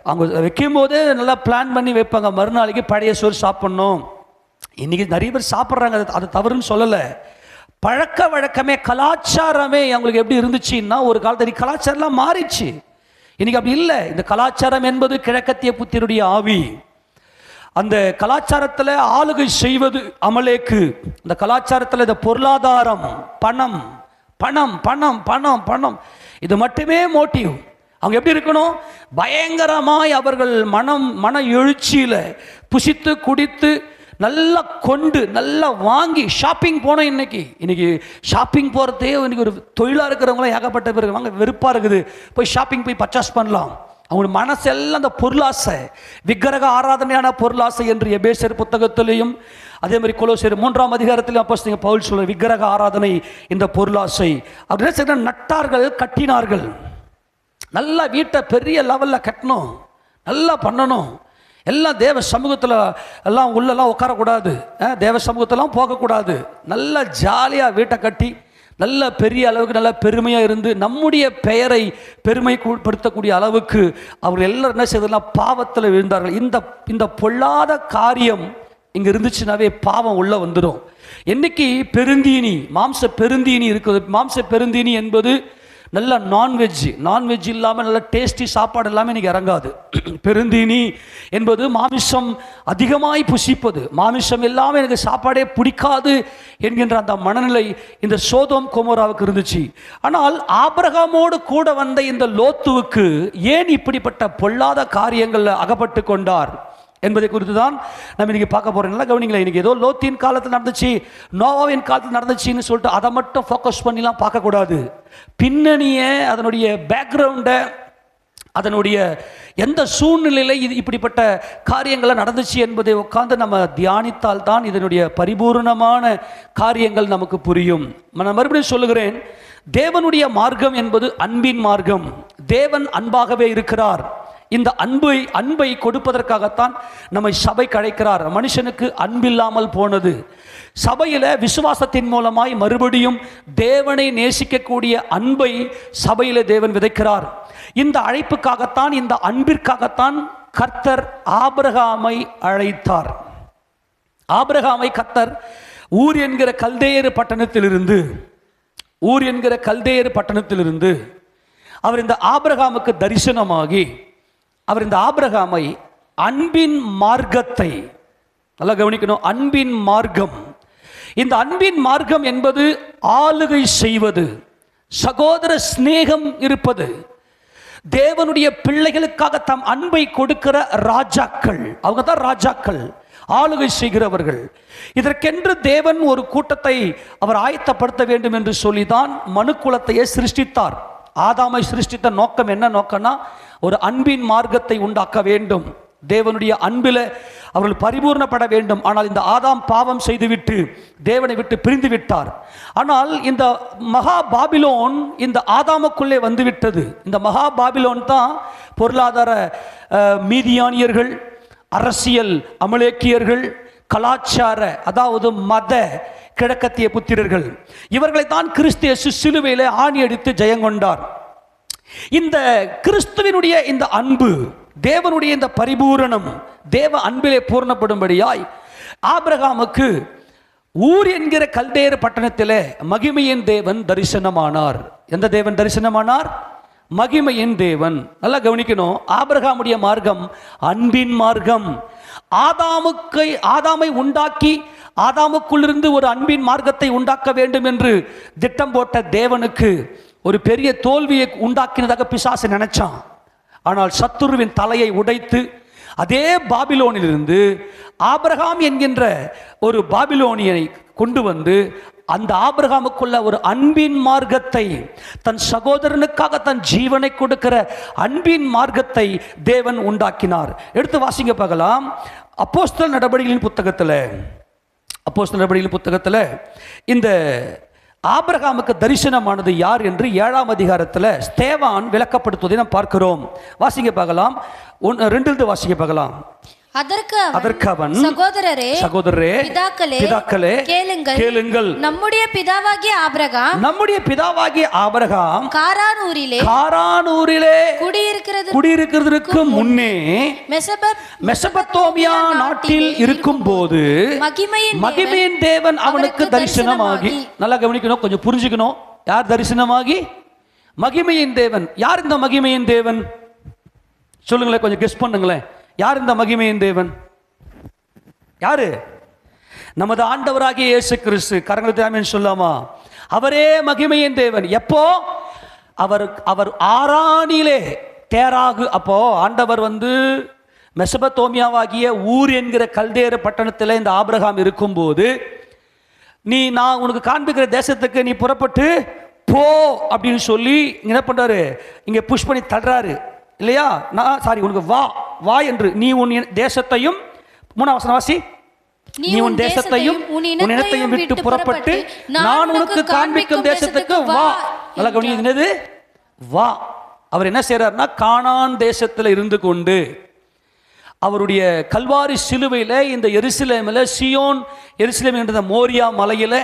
அவங்க வைக்கும் போதே நல்லா பிளான் பண்ணி வைப்பாங்க, மறுநாளைக்கு பழைய சோறு சாப்பிட்ணும். இன்றைக்கி நிறைய பேர் சாப்பிட்றாங்க, அது தவறுன்னு சொல்லலை. பழக்க வழக்கமே கலாச்சாரமே அவங்களுக்கு எப்படி இருந்துச்சுன்னா, ஒரு காலத்தில் கலாச்சாரம்லாம் மாறிச்சு, இன்னைக்கு அப்படி இல்லை. இந்த கலாச்சாரம் என்பது கிழக்கத்திய புத்திரனுடைய ஆவி. அந்த கலாச்சாரத்தில் ஆளுகை செய்வது அமலேக்கு. இந்த கலாச்சாரத்தில் இந்த பொருளாதாரம், பணம் பணம் பணம் பணம் பணம், இது மட்டுமே மோட்டிவ். அவங்க எப்படி இருக்கணும், பயங்கரமாய் அவர்கள் மன எழுச்சியில் புசித்து குடித்து நல்லா கொண்டு நல்லா வாங்கி ஷாப்பிங் போனோம். இன்னைக்கு ஷாப்பிங் போகிறதே இன்னைக்கு ஒரு தொழிலாக இருக்கிறவங்களாம் ஏகப்பட்ட பேர் வாங்க, வெறுப்பாக இருக்குது. போய் ஷாப்பிங் போய் பர்ச்சேஸ் பண்ணலாம். அவங்களுக்கு மனசெல்லாம் அந்த பொருளாசை, விக்கிரக ஆராதனையான பொருளாசை என்று எபேசியர் புத்தகத்திலையும் அதே மாதிரி கொலோசியர் 3ஆம் அதிகாரத்திலும் அப்போஸ்தலன் பவுல் சொல்ற விக்கிரக ஆராதனை இந்த பொருளாசை. அப்படின்னு சொல்ற நட்டார்கள், கட்டினார்கள். நல்லா வீட்டை பெரிய லெவலில் கட்டணும், நல்லா பண்ணணும். எல்லாம் தேவ சமூகத்தில் எல்லாம் உள்ளெல்லாம் உட்காரக்கூடாது, தேவ சமூகத்தெல்லாம் போகக்கூடாது. நல்லா ஜாலியாக வீட்டை கட்டி நல்ல பெரிய அளவுக்கு நல்ல பெருமையாக இருந்து நம்முடைய பெயரை பெருமைப்படுத்தக்கூடிய அளவுக்கு அவர்கள் எல்லாரும் என்ன செய்தலாம், பாவத்தில் விழுந்தார்கள். இந்த பொல்லாத காரியம் இங்கே இருந்துச்சுனாவே பாவம் உள்ளே வந்துடும். என்னைக்கு பெருந்தீனி, மாம்ச பெருந்தீனி இருக்குது. மாம்ச பெருந்தீனி என்பது நல்ல நான்வெஜ் இல்லாமல் நல்ல டேஸ்டி சாப்பாடு எல்லாமே இன்றைக்கி இறங்காது. பெருந்தீனி என்பது மாமிசம் அதிகமாய் புசிப்பது, மாமிசம் இல்லாமல் எனக்கு சாப்பாடே பிடிக்காது என்கின்ற அந்த மனநிலை இந்த சோதோம் கொமோராவுக்கு இருந்துச்சு. ஆனால் ஆபிரகாமோடு கூட வந்த இந்த லோத்துவுக்கு ஏன் இப்படிப்பட்ட பொல்லாத காரியங்களில் அகப்பட்டு கொண்டார் என்பதை குறித்து தான் நம்ம இன்னைக்கு பார்க்க போகிறோம். நல்லா கவனிங்களேன். இன்னைக்கு ஏதோ லோத்தின் காலத்தில் நடந்துச்சு, நோவாவின் காலத்தில் நடந்துச்சுன்னு சொல்லிட்டு அதை மட்டும் ஃபோக்கஸ் பண்ணிலாம் பார்க்கக்கூடாது. பின்னணியை, அதனுடைய பேக்ரவுண்டை, அதனுடைய எந்த சூழ்நிலையில் இது இப்படிப்பட்ட காரியங்கள் நடந்துச்சு என்பதை உட்கார்ந்து நம்ம தியானித்தால் தான் இதனுடைய பரிபூர்ணமான காரியங்கள் நமக்கு புரியும். நான் மறுபடியும் சொல்லுகிறேன், தேவனுடைய மார்க்கம் என்பது அன்பின் மார்க்கம். தேவன் அன்பாகவே இருக்கிறார். இந்த அன்பை கொடுப்பதற்காகத்தான் நம்மை சபைக்கு அழைக்கிறார். மனுஷனுக்கு அன்பில்லாமல் போனது. சபையில் விசுவாசத்தின் மூலமாய் மறுபடியும் தேவனை நேசிக்கக்கூடிய அன்பை சபையில் தேவன் விதைக்கிறார். இந்த அழைப்புக்காகத்தான், இந்த அன்பிற்காகத்தான் கர்த்தர் ஆபிரகாமை அழைத்தார். ஆபிரகாமை கர்த்தர் ஊர் என்கிற கல்தேயர் பட்டணத்திலிருந்து அவர் இந்த ஆபிரகாமுக்கு தரிசனமாகி அவர் இந்த ஆபிரகாமை அன்பின் மார்க்கத்தை, நல்லா கவனிக்கணும், அன்பின் மார்க்கம். இந்த அன்பின் மார்க்கம் என்பது ஆளுகை செய்வது, சகோதர சிநேகம் இருப்பது, தேவனுடைய பிள்ளைகளுக்காக தம் அன்பை கொடுக்கிற ராஜாக்கள். அவங்க தான் ராஜாக்கள், ஆளுகை செய்கிறவர்கள். இதற்கென்று தேவன் ஒரு கூட்டத்தை அவர் ஆயத்தப்படுத்த வேண்டும் என்று சொல்லிதான் மனுக்குலத்தையே சிருஷ்டித்தார். ஆதாமை சிருஷ்டித்த நோக்கம் என்ன நோக்கம்னா, ஒரு அன்பின் மார்க்கத்தை உண்டாக்க வேண்டும். தேவனுடைய அன்பில் அவர்கள் பரிபூர்ணப்பட வேண்டும். ஆனால் இந்த ஆதாம் பாவம் செய்துவிட்டு தேவனை விட்டு பிரிந்து விட்டார். ஆனால் இந்த மகா பாபிலோன் இந்த ஆதாமுக்குள்ளே வந்துவிட்டது. இந்த மகா பாபிலோன் தான் பொருளாதார மீதியானியர்கள், அரசியல் அமலேக்கியர்கள், கலாச்சார அதாவது மத கிழக்கத்திய புத்திரர்கள். இவர்களை தான் கிறிஸ்து இயேசு சிலுவையிலே ஆணி அடித்து ஜெயங்கொண்டார். இந்த கிறிஸ்துவினுடைய இந்த அன்பு, தேவனுடைய இந்த பரிபூரணம், தேவ அன்பிலே பூர்ணப்படும்படியாய் ஆபிரகாமுக்கு ஊர் என்கிற கல்தேயர் பட்டணத்திலே மகிமையின் தேவன் தரிசனமானார். எந்த தேவன் தரிசனமானார்? மகிமையின் தேவன். நல்லா கவனிக்கணும், ஆபிரகாமுடைய மார்க்கம் அன்பின் மார்க்கம். ஆதாமை உண்டாக்கி ஆதாமுக்குள்ளிருந்து ஒரு அன்பின் மார்க்கத்தை உண்டாக்க வேண்டும் என்று திட்டம் போட்ட தேவனுக்கு ஒரு பெரிய தோல்வியை உண்டாக்கினதாக பிசாசு நினைச்சான். ஆனால் சத்துருவின் தலையை உடைத்து அதே பாபிலோனிலிருந்து ஆபிரகாம் என்கின்ற ஒரு பாபிலோனியனை கொண்டு வந்து அந்த ஆபிரகாமுக்குள்ள ஒரு அன்பின் மார்க்கத்தை, தன் சகோதரனுக்காக தன் ஜீவனை கொடுக்கிற அன்பின் மார்க்கத்தை தேவன் உண்டாக்கினார். எடுத்து வாசிங்க பார்க்கலாம். அப்போஸ்தலர் நடபடிகளின் புத்தகத்தில் இந்த ஆபிரகாமுக்கு தரிசனமானது யார் என்று 7ஆம் அதிகாரத்தில் ஸ்தேவான் விளக்கப்படுத்துவதை நாம் பார்க்கிறோம். வாசிங்க பார்க்கலாம். 2 வாசிங்க பார்க்கலாம். அதற்கு அவன், சகோதரரே, பிதாக்களே, கேளுங்கள். நம்முடைய பிதாவாகிய ஆபிரகாம் காரானூரிலே குடியிருக்கிறதற்கு முன்னே மெசபத்தோமியா நாட்டில் இருக்கும் போது மகிமையின் தேவன் அவனுக்கு தரிசனமாகி, நல்லா கவனிக்கணும், கொஞ்சம் புரிஞ்சுக்கணும். யார் தரிசனமாகி? மகிமையின் தேவன். யார் இந்த மகிமையின் தேவன்? சொல்லுங்களேன், கொஞ்சம் கெஸ் பண்ணுங்களேன். யார் இந்த மகிமையின் தேவன்? யாரு? நமது ஆண்டவராகிய இயேசு கிறிஸ்து. கரங்களை ஆமென் சொல்லாமா? அவரே மகிமையின் தேவன். எப்போ? அவர் ஆரானிலே தேராகு. அப்போ ஆண்டவர் மெசபத்தோமியாவாகிய ஊர் என்கிற கல்தேர பட்டணத்தில் இந்த ஆபிரகாம் இருக்கும்போது, நான் உனக்கு காண்பிக்கிற தேசத்துக்கு நீ புறப்பட்டு போ அப்படின்னு சொல்லி என்ன பண்றாரு? இங்க புஷ் பண்ணி தள்ளுறாரு இல்லையா? உனக்கு வா என்று, நீ உன் தேசத்தையும், 3ஆம் வசனம் வாசி, நீ உன் தேசத்தையும் உன் இனத்தையும் விட்டு புறப்பட்டு நான் உனக்கு காண்பிக்கும் தேசத்துக்கு வா. நல்லா கவனிங்க, வா. அவர் என்ன செய்யறாருன்னா, கானான் தேசத்தில் இருந்து கொண்டு அவருடைய கல்வாரி சிலுவையில், இந்த எருசலேமில், எருசலேம் என்ற மோரியா மலையில்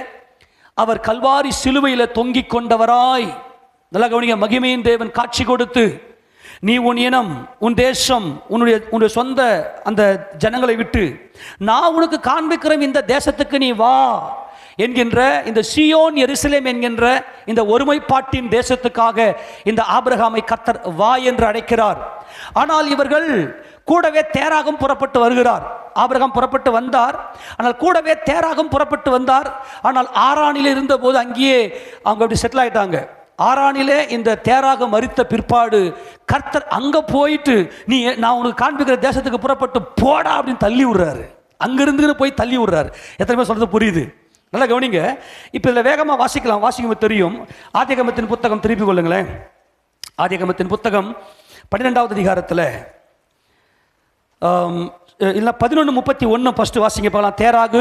அவர் கல்வாரி சிலுவையில் தொங்கிக் கொண்டவராய், நல்லா கவனிங்க, மகிமையின் தேவன் காட்சி கொடுத்து, நீ உன் இனம், உன் தேசம், உன்னுடைய சொந்த அந்த ஜனங்களை விட்டு நான் உனக்கு காண்பிக்கிற இந்த தேசத்துக்கு நீ வா என்கின்ற இந்த சீயோன் எருசலேம் என்கின்ற இந்த ஒருமைப்பாட்டின் தேசத்துக்காக இந்த ஆபிரகாமை கர்த்தர் வா என்று அழைக்கிறார். ஆனால் இவர்கள் கூடவே தேராகும் புறப்பட்டு வருகிறார். ஆபிரகாம் புறப்பட்டு வந்தார், ஆனால் கூடவே தேராகும் புறப்பட்டு வந்தார். ஆனால் ஆரானில் இருந்த போது அங்கேயே அவங்க அப்படி செட்டில் ஆயிட்டாங்க. ஆரானிலே இந்த தேராக மரித்த பிற்பாடு கர்த்தர் அங்க போயிட்டு, நான் உனக்கு காண்பிக்கிற தேசத்துக்கு புறப்பட்டு போடா அப்படின்னு தள்ளி விடுறாரு. அங்கிருந்து போய் தள்ளி விடுறாரு. எத்தனை பேர் சொல்றது புரியுது? நல்லா கவனிங்க. இப்போ இதில் வேகமாக வாசிக்கும் தெரியும். ஆதியாகமத்தின் புத்தகம் திருப்பி கொள்ளுங்களேன். ஆதியாகமத்தின் புத்தகம் 12ஆவது அதிகாரத்தில் இல்ல 11:31 ஃபர்ஸ்ட் வாசிங்க பார்க்கலாம். தேராகு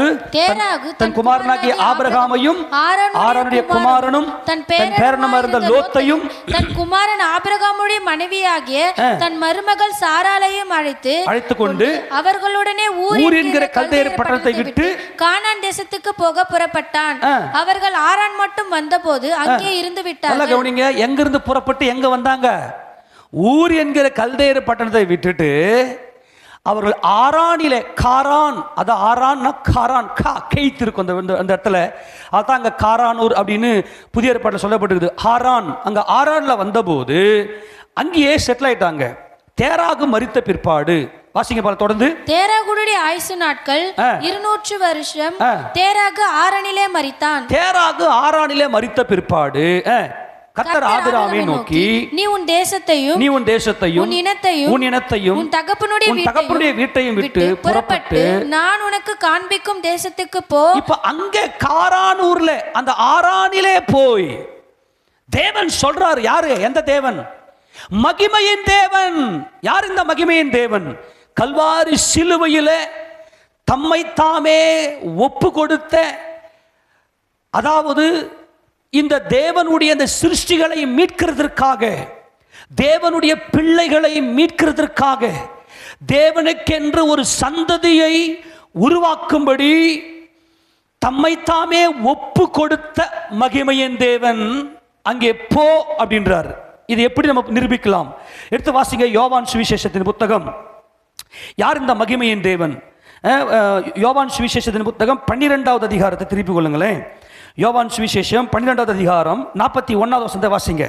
தன் குமாரனாகிய ஆபிரகாமையும் ஆரோனுடைய குமாரனும் தன் பேரனும் இருந்த லோத்தையும் தன் குமாரன் ஆபிரகாமுடைய மனைவியாகிய தன் மருமகள் சாராளையும் அழைத்து கொண்டு அவர்களுடனே ஊர் என்கிற கல்தேர் பட்டணத்தை விட்டு கானான் தேசத்துக்கு போக புறப்பட்டான். அவர்கள் ஆரான் மட்டும் வந்தபோது அங்கே இருந்து விட்டார்கள். நல்லா கவனிங்க, எங்க இருந்து புறப்பட்டு எங்க வந்தாங்க? ஊர் என்கிற கல்தேர் பட்டணத்தை விட்டுட்டு அவர்கள் ஆரானிலே, காரான், அது ஆரான்னா காரான், கேய்த்து இருக்கும் அந்த இடத்துல. அதான் அங்கே காரானூர் அப்படின்னு புதிய ஏற்பாட்டில் சொல்லப்பட்டிருக்குது. ஆரான், அங்கே ஆரானில் வந்தபோது அங்கேயே செட்டில் ஆயிட்டாங்க. தேராகு மரித்த பிற்பாடு வாசிங்க பாருங்க தொடர்ந்து. தேராகுடைய ஆயுசு நாட்கள் 200 வருஷம். தேராகு ஆரானிலே மரித்தான். தேராகு ஆரானிலே மரித்த பிற்பாடு கர்த்தர் ஆபிரகாமை நோக்கி, நீ உன் தேசத்தையும் உன் இனத்தையும் உன் தகப்பனுடைய வீட்டையும் விட்டு புறப்பட்டு நான் உனக்கு காண்பிக்கும் தேசத்துக்கு போ. இப்ப அங்க காரானூர்ல அந்த ஆரானிலே போய் தேவன் சொல்றார். யாரு? எந்த தேவன்? மகிமையின் தேவன். யார் இந்த மகிமையின் தேவன்? கல்வாரி சிலுவையிலே தம்மை தாமே ஒப்பு கொடுத்த, அதாவது இந்த தேவனுடைய இந்த சிருஷ்டிகளை மீட்கிறதற்காக, தேவனுடைய பிள்ளைகளை மீட்கிறதற்காக, தேவனுக்கென்று ஒரு சந்ததியை உருவாக்கும்படி தம்மை தாமே ஒப்பு கொடுத்த மகிமையின் தேவன் அங்கே போ அப்படின்றார். இது எப்படி நம்ம நிரூபிக்கலாம்? எடுத்து வாசிங்க யோவான் சுவிசேஷத்தின் புத்தகம். யார் இந்த மகிமையின் தேவன்? யோவான் சுவிசேஷத்தின் புத்தகம் 12ஆவது அதிகாரத்தை திருப்பி கொள்ளுங்களேன். யோவான் சுவிசேஷம் 12ஆவது அதிகாரம் 41வது வசனத்தை வாசிங்க.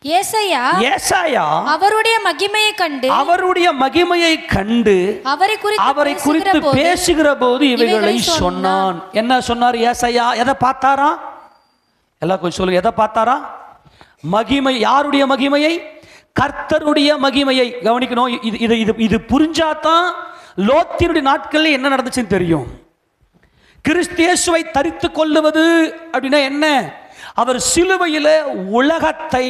ஏசாயா அவருடைய மகிமையை கண்டு அவரை குறித்து பேசுகிற போது இவைகளை சொன்னான். என்ன சொன்னார் ஏசாயா? எதை பார்த்தாரா? எல்லாம் கொஞ்சம் சொல்லுங்க, எதை பார்த்தாரா? மகிமை. யாருடைய மகிமையை? கர்த்தருடைய மகிமையை கவனிக்கணும். இது இது இது இது புரிஞ்சாதான் லோத்தினுடைய நாட்களில் என்ன நடந்துச்சுன்னு தெரியும். கிறிஸ்து இயேசுவை தரித்து கொள்ளுவது அப்படின்னா என்ன? அவர் சிலுவையில் உலகத்தை,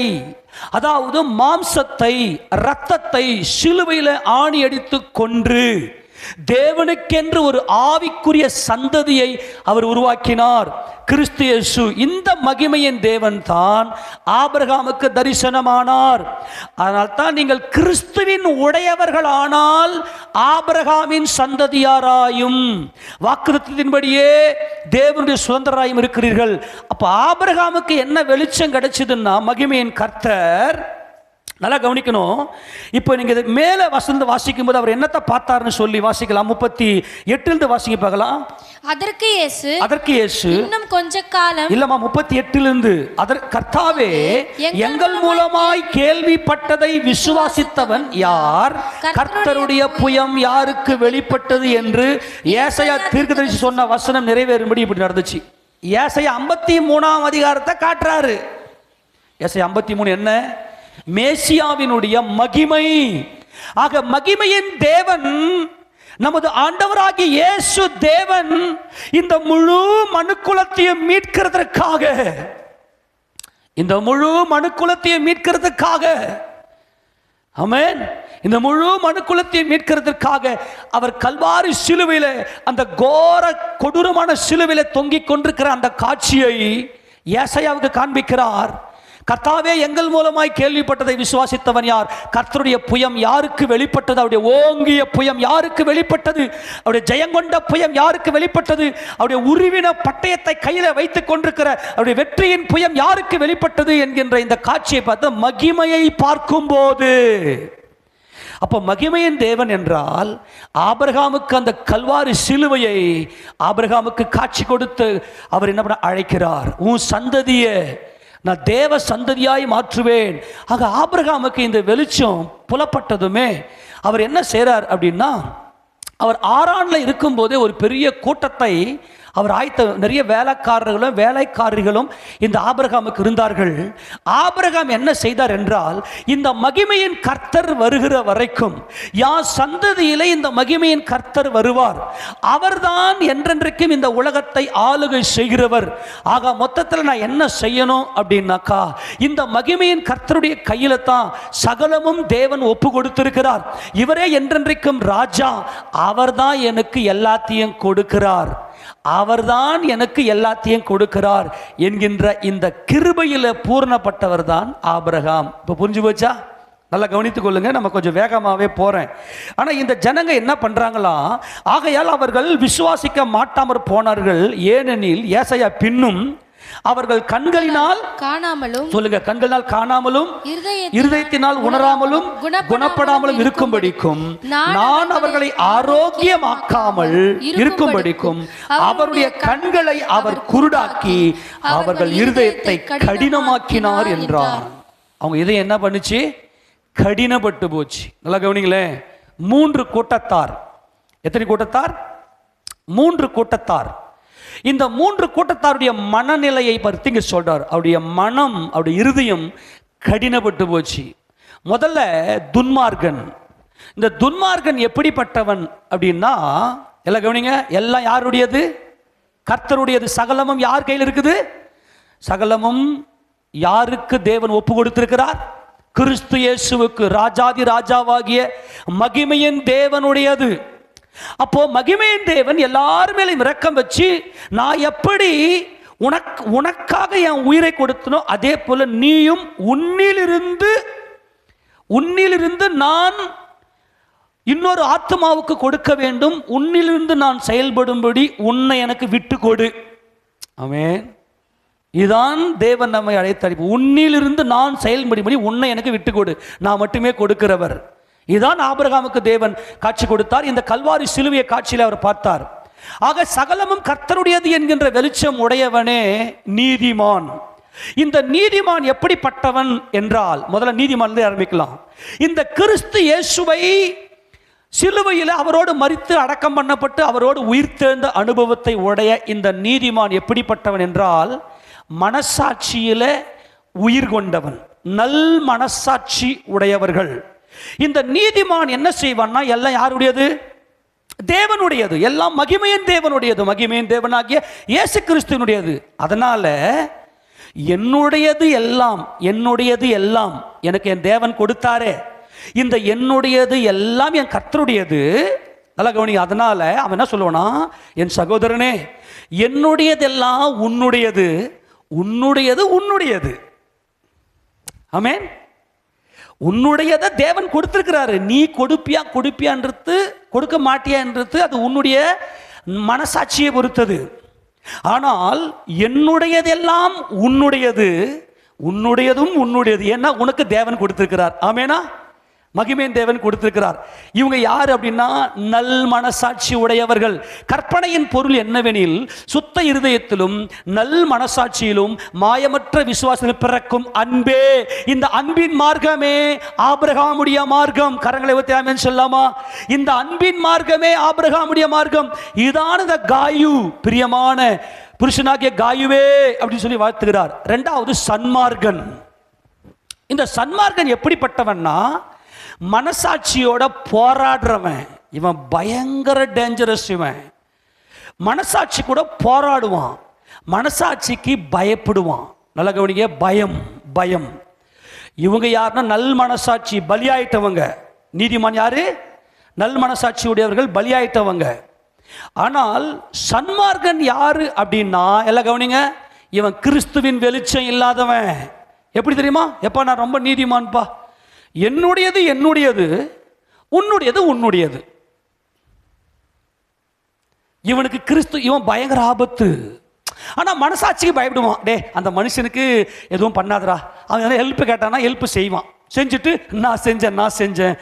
அதாவது மாம்சத்தை, இரத்தத்தை சிலுவையில் ஆணி அடித்து கொன்று தேவனுக்கென்று ஒரு ஆவிக்குரிய சந்ததியை அவர் உருவாக்கினார். கிறிஸ்து இயேசு இந்த மகிமையின் தேவன் தான் ஆபிரகாமுக்கு தரிசனமானார். அதனால் தான் நீங்கள் கிறிஸ்துவின் உடையவர்கள் ஆனால் ஆபிரகாமின் சந்ததியாராயும் வாக்குத்தத்தின்படியே தேவனுடைய சுதந்திரராயும் இருக்கிறீர்கள். அப்ப ஆபிரகாமுக்கு என்ன வெளிச்சம் கிடைச்சதுன்னா மகிமையின் கர்த்தர். நல்லா கவனிக்கணும். இப்போ நீங்க மேலே வசந்த வாசிக்கும் போது அவர் என்னத்தை பார்த்தாருன்னு சொல்லி வாசிக்கலாம். 38 வாசிக்க பார்க்கலாம். அதற்கு இயேசு இன்னும் கொஞ்ச காலம் இல்லம்மா 38 கர்த்தாவே எங்கள் மூலமாய் கேள்விப்பட்டதை விசுவாசித்தவன் யார்? கர்த்தருடைய புயம் யாருக்கு வெளிப்பட்டது என்று ஏசாயா தீர்க்கதரிசி சொன்ன வசனம் நிறைவேறும்படி இப்படி நடந்துச்சு. ஏசாயா 53 அதிகாரத்தை காட்டுறாரு. ஏசாயா 53 என்ன? மேசியாவினுடைய மகிமை. ஆக மகிமையின் தேவன் நமது ஆண்டவராகிய இயேசு தேவன் இந்த முழு மனுக்குலத்தையும் மீட்கிறதற்காக, இந்த முழு மனுக்குலத்தையும் மீட்கிறதுக்காக, ஆமென், இந்த முழு மனுக்குலத்தையும் மீட்கிறதுக்காக அவர் கல்வாரி சிலுவையில், அந்த கோர கொடூரமான சிலுவையில் தொங்கிக் கொண்டிருக்கிற அந்த காட்சியை ஏசாயாவுக்கு காண்பிக்கிறார். கர்த்தாவே எங்கள் மூலமாய் கேள்விப்பட்டதை விசுவாசித்தவன் யார்? கர்த்தருடைய புயம் யாருக்கு வெளிப்பட்டது? அவருடைய ஓங்கிய புயம் யாருக்கு வெளிப்பட்டது? அவருடைய ஜெயங்கொண்ட புயம் யாருக்கு வெளிப்பட்டது? அவருடைய உருவின பட்டயத்தை கையில் வைத்துக் கொண்டிருக்கிற அவருடைய வெற்றியின் புயம் யாருக்கு வெளிப்பட்டது என்கின்ற இந்த காட்சியை பார்த்து மகிமையை பார்க்கும்போது, அப்போ மகிமையின் தேவன் என்றால் ஆபிரகாமுக்கு அந்த கல்வாரி சிலுவையை ஆபிரகாமுக்கு காட்சி கொடுத்து அவர் என்ன பண்ண அழைக்கிறார்? உன் சந்ததியை நான் தேவ சந்ததியாய் மாற்றுவேன். ஆக ஆபிரகாமுக்கு இந்த வெளிச்சம் புலப்பட்டதுமே அவர் என்ன செய்றார் அப்படின்னா, அவர் ஆரான்ல இருக்கும்போதே ஒரு பெரிய கூட்டத்தை அவர் நிறைய வேலைக்காரர்களும் இந்த ஆபிரகாமுக்கு இருந்தார்கள். ஆபிரகாம் என்ன செய்தார் என்றால், இந்த மகிமையின் கர்த்தர் வருகிற வரைக்கும் யார் சந்ததியிலே இந்த மகிமையின் கர்த்தர் வருவார், அவர்தான் என்றென்றைக்கும் இந்த உலகத்தை ஆளுகை செய்கிறவர். ஆக மொத்தத்தில் நான் என்ன செய்யணும் அப்படின்னாக்கா, இந்த மகிமையின் கர்த்தருடைய கையில தான் சகலமும் தேவன் ஒப்பு கொடுத்திருக்கிறார். இவரே என்றென்றைக்கும் ராஜா, அவர்தான் எனக்கு எல்லாத்தையும் கொடுக்கிறார், அவர்தான் எனக்கு எல்லாத்தையும் கொடுக்கிறார் என்கின்ற இந்த கிருபையில பூரணப்பட்டவர் தான் ஆபிரகாம். இப்போ புரிஞ்சு போச்சா? நல்லா கவனித்துக் கொள்ளுங்க. நம்ம கொஞ்சம் வேகமாகவே போறேன். ஆனால் இந்த ஜனங்க என்ன பண்றாங்களா, ஆகையால் அவர்கள் விசுவாசிக்க மாட்டாமற் போனார்கள். ஏனெனில் ஏசாயா பின்னும் அவர்கள் கண்களினால் காணாமலும், சொல்லுங்க, கண்களினால் காணாமலும் இருதயத்தினால் உணராமலும் குணப்படாமலும் இருக்கும்படிக்கும் நான் அவர்களை ஆரோக்கியமாக்காமல் இருக்கும்படிக்கும் அவருடைய கண்களை அவர் குருடாக்கி அவர்கள் இருதயத்தை கடினமாக்கினார் என்றார். அவங்க இதயம் என்ன பண்ணுச்சு? கடினப்பட்டு போச்சு. நல்லா கவனிங்களேன். 3 கூட்டத்தார். எத்தனை கூட்டத்தார்? 3 கூட்டத்தார். இந்த 3 கூட்டத்தாருடைய மனநிலையை பற்றி இங்க சொல்றார். அவருடைய மனம், அவருடைய இருதயம் கடினப்பட்டு போச்சு. முதல்ல துன்மார்கன். இந்த துன்மார்கன் எப்படிப்பட்டவன் அப்படின்னா, எல்லாம் கவனிங்க, எல்லாம் யாருடையது? கர்த்தருடையது. சகலமும் யார் கையில் இருக்குது? சகலமும் யாருக்கு தேவன் ஒப்பு கொடுத்திருக்கிறார்? கிறிஸ்து இயேசுவுக்கு, ராஜாதி ராஜாவாகிய மகிமையின் தேவனுடையது. அப்போ மகிமையின் தேவன் எல்லாரும் மேலும் இரக்கம் வச்சு, நான் எப்படி உனக்காக என் உயிரை கொடுத்தனோ அதே போல நீயும் உன்னிலிருந்து நான் இன்னொரு ஆத்மாவுக்கு கொடுக்க வேண்டும், உன்னிலிருந்து நான் செயல்படும்படி உன்னை எனக்கு விட்டு கொடு. ஆமென். இதுதான் தேவன் நம்மை அழைத்த, உன்னிலிருந்து நான் செயல்படும்படி உன்னை எனக்கு விட்டு கொடு, நான் மட்டுமே கொடுக்கிறவர். இதுதான் ஆபிரகாமுக்கு தேவன் காட்சி கொடுத்தார். இந்த கல்வாரி சிலுவையை காட்சியில் அவர் பார்த்தார். ஆக சகலமும் கர்த்தருடையது என்கின்ற வெளிச்சம் உடையவனே நீதிமான். இந்த நீதிமான் எப்படிப்பட்டவன் என்றால், முதல்ல நீதிமான் ஆரம்பிக்கலாம். இந்த கிறிஸ்து இயேசுவை சிலுவையில் அவரோடு மரித்து அடக்கம் பண்ணப்பட்டு அவரோடு உயிர்த்தெழுந்த அனுபவத்தை உடைய இந்த நீதிமான் எப்படிப்பட்டவன் என்றால், மனசாட்சியில உயிர் கொண்டவன். நல் மனசாட்சி உடையவர்கள். இந்த நீதிமான் என்ன செய்வான்னா, எல்லாம் யாருடையது? தேவனுடையது. எல்லாம் மகிமையின் தேவனுடையது, மகிமையின் தேவனாகிய இயேசு கிறிஸ்துவினுடையது. அதனால என்னுடையது எல்லாம், என்னுடையது எல்லாம் எனக்கு என் தேவன் கொடுத்தாரே, இந்த என்னுடையது எல்லாம் என் கர்த்தருடையது. நல்லா கவனிங்க. அதனால அவன் என்ன சொல்லுவானா, என் சகோதரனே, என்னுடையதெல்லாம் உன்னுடையது, உன்னுடையது உன்னுடையது. ஆமென். உன்னுடையதை தேவன் கொடுத்திருக்கிறாரு. நீ கொடுப்பியான்றது கொடுக்க மாட்டியான்றது அது உன்னுடைய மனசாட்சியை பொறுத்தது. ஆனால் என்னுடையதெல்லாம் உன்னுடையது, உன்னுடையதும் உன்னுடையது. ஏன்னா உனக்கு தேவன் கொடுத்திருக்கிறார். ஆமேனா? மகிமையின் தேவன் கொடுத்திருக்கிறார். இவங்க யார் அப்படின்னா, நல் மனசாட்சி உடையவர்கள். கற்பனையின் பொருள் என்னவெனில், சுத்த இருதயத்திலும் நல் மனசாட்சியிலும் மாயமற்ற விசுவாசத்தில் பிறக்கும் அன்பே. இந்த அன்பின் மார்க்கமே ஆபிரகாமுடைய மார்க்கம். கரங்களை ஊத்தி ஆமென் சொல்லாமா? இந்த அன்பின் மார்க்கமே ஆபிரகாமுடைய மார்க்கம். இதான் இந்த காயு, பிரியமான புருஷனாகிய காயுவே அப்படின்னு சொல்லி வாழ்த்துகிறார். இரண்டாவது சன்மார்க்கன். இந்த சன்மார்க்கன் எப்படிப்பட்டவன்னா, மனசாட்சியோட போராடுறவன். இவன் பயங்கர டேஞ்சரஸ். இவன் மனசாட்சி கூட போராடுவான், மனசாட்சிக்கு பயப்படுவான். நல்ல கவனிங்க, பயம் பயம். இவங்க யாருன்னா நல் மனசாட்சி பலியாயிட்டவங்க. நீதிமான் யாரு? நல் மனசாட்சி உடையவர்கள், பலியாயிட்டவங்க. ஆனால் சன்மார்க்கன் யாரு அப்படின்னா, எல்லாம் கவனிங்க, இவன் கிறிஸ்துவின் வெளிச்சம் இல்லாதவன். எப்படி தெரியுமா? எப்பா நான் ரொம்ப நீதிமான்பா, என்னுடையது என்னுடையது, உன்னுடையது உன்னுடையது. இவனுக்கு கிறிஸ்து, இவன் பயங்கர ஆபத்து. ஆனால் மனசாட்சிக்கு பயப்படுவான். டே அந்த மனுஷனுக்கு எதுவும் பண்ணாதரா, அவன் ஹெல்ப் கேட்டானா ஹெல்ப் செய்வான். செஞ்சுட்டு நான் செஞ்சேன்.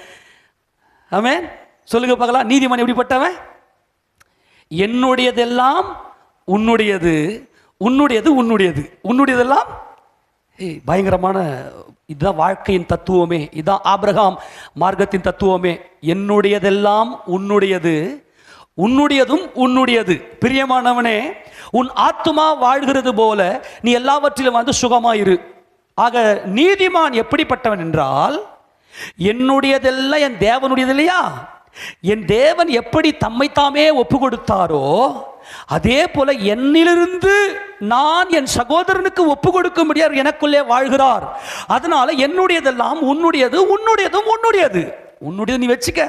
ஆமென் சொல்லுங்க பார்க்கலாம். நீதிமான் எப்படிப்பட்டவன்? என்னுடையதெல்லாம் உன்னுடையது, உன்னுடையது உன்னுடையது, உன்னுடையதெல்லாம். பயங்கரமான, இதுதான் வாழ்க்கையின் தத்துவமே, இதுதான் ஆபிரகாம் மார்க்கத்தின் தத்துவமே. என்னுடையதெல்லாம் உன்னுடையது, உன்னுடையதும் உன்னுடையது. பிரியமானவனே, உன் ஆத்துமா வாழ்கிறது போல நீ எல்லாவற்றிலும் வந்து சுகமாயிரு. ஆக நீதிமான் எப்படிப்பட்டவன் என்றால், என்னுடையதெல்லாம் என் தேவனுடையது இல்லையா? என் தேவன் எப்படி தம்மை தாமே ஒப்பு கொடுத்தாரோ, அதே போல என்னிலிருந்து நான் என் சகோதரனுக்கு ஒப்பு கொடுக்க முடியாது, எனக்குள்ளே வாழ்கிறார். அதனால என்னுடையதெல்லாம் உன்னுடையது, உன்னுடையதும் உன்னுடையது. உன்னுடையது நீ வச்சுக்க.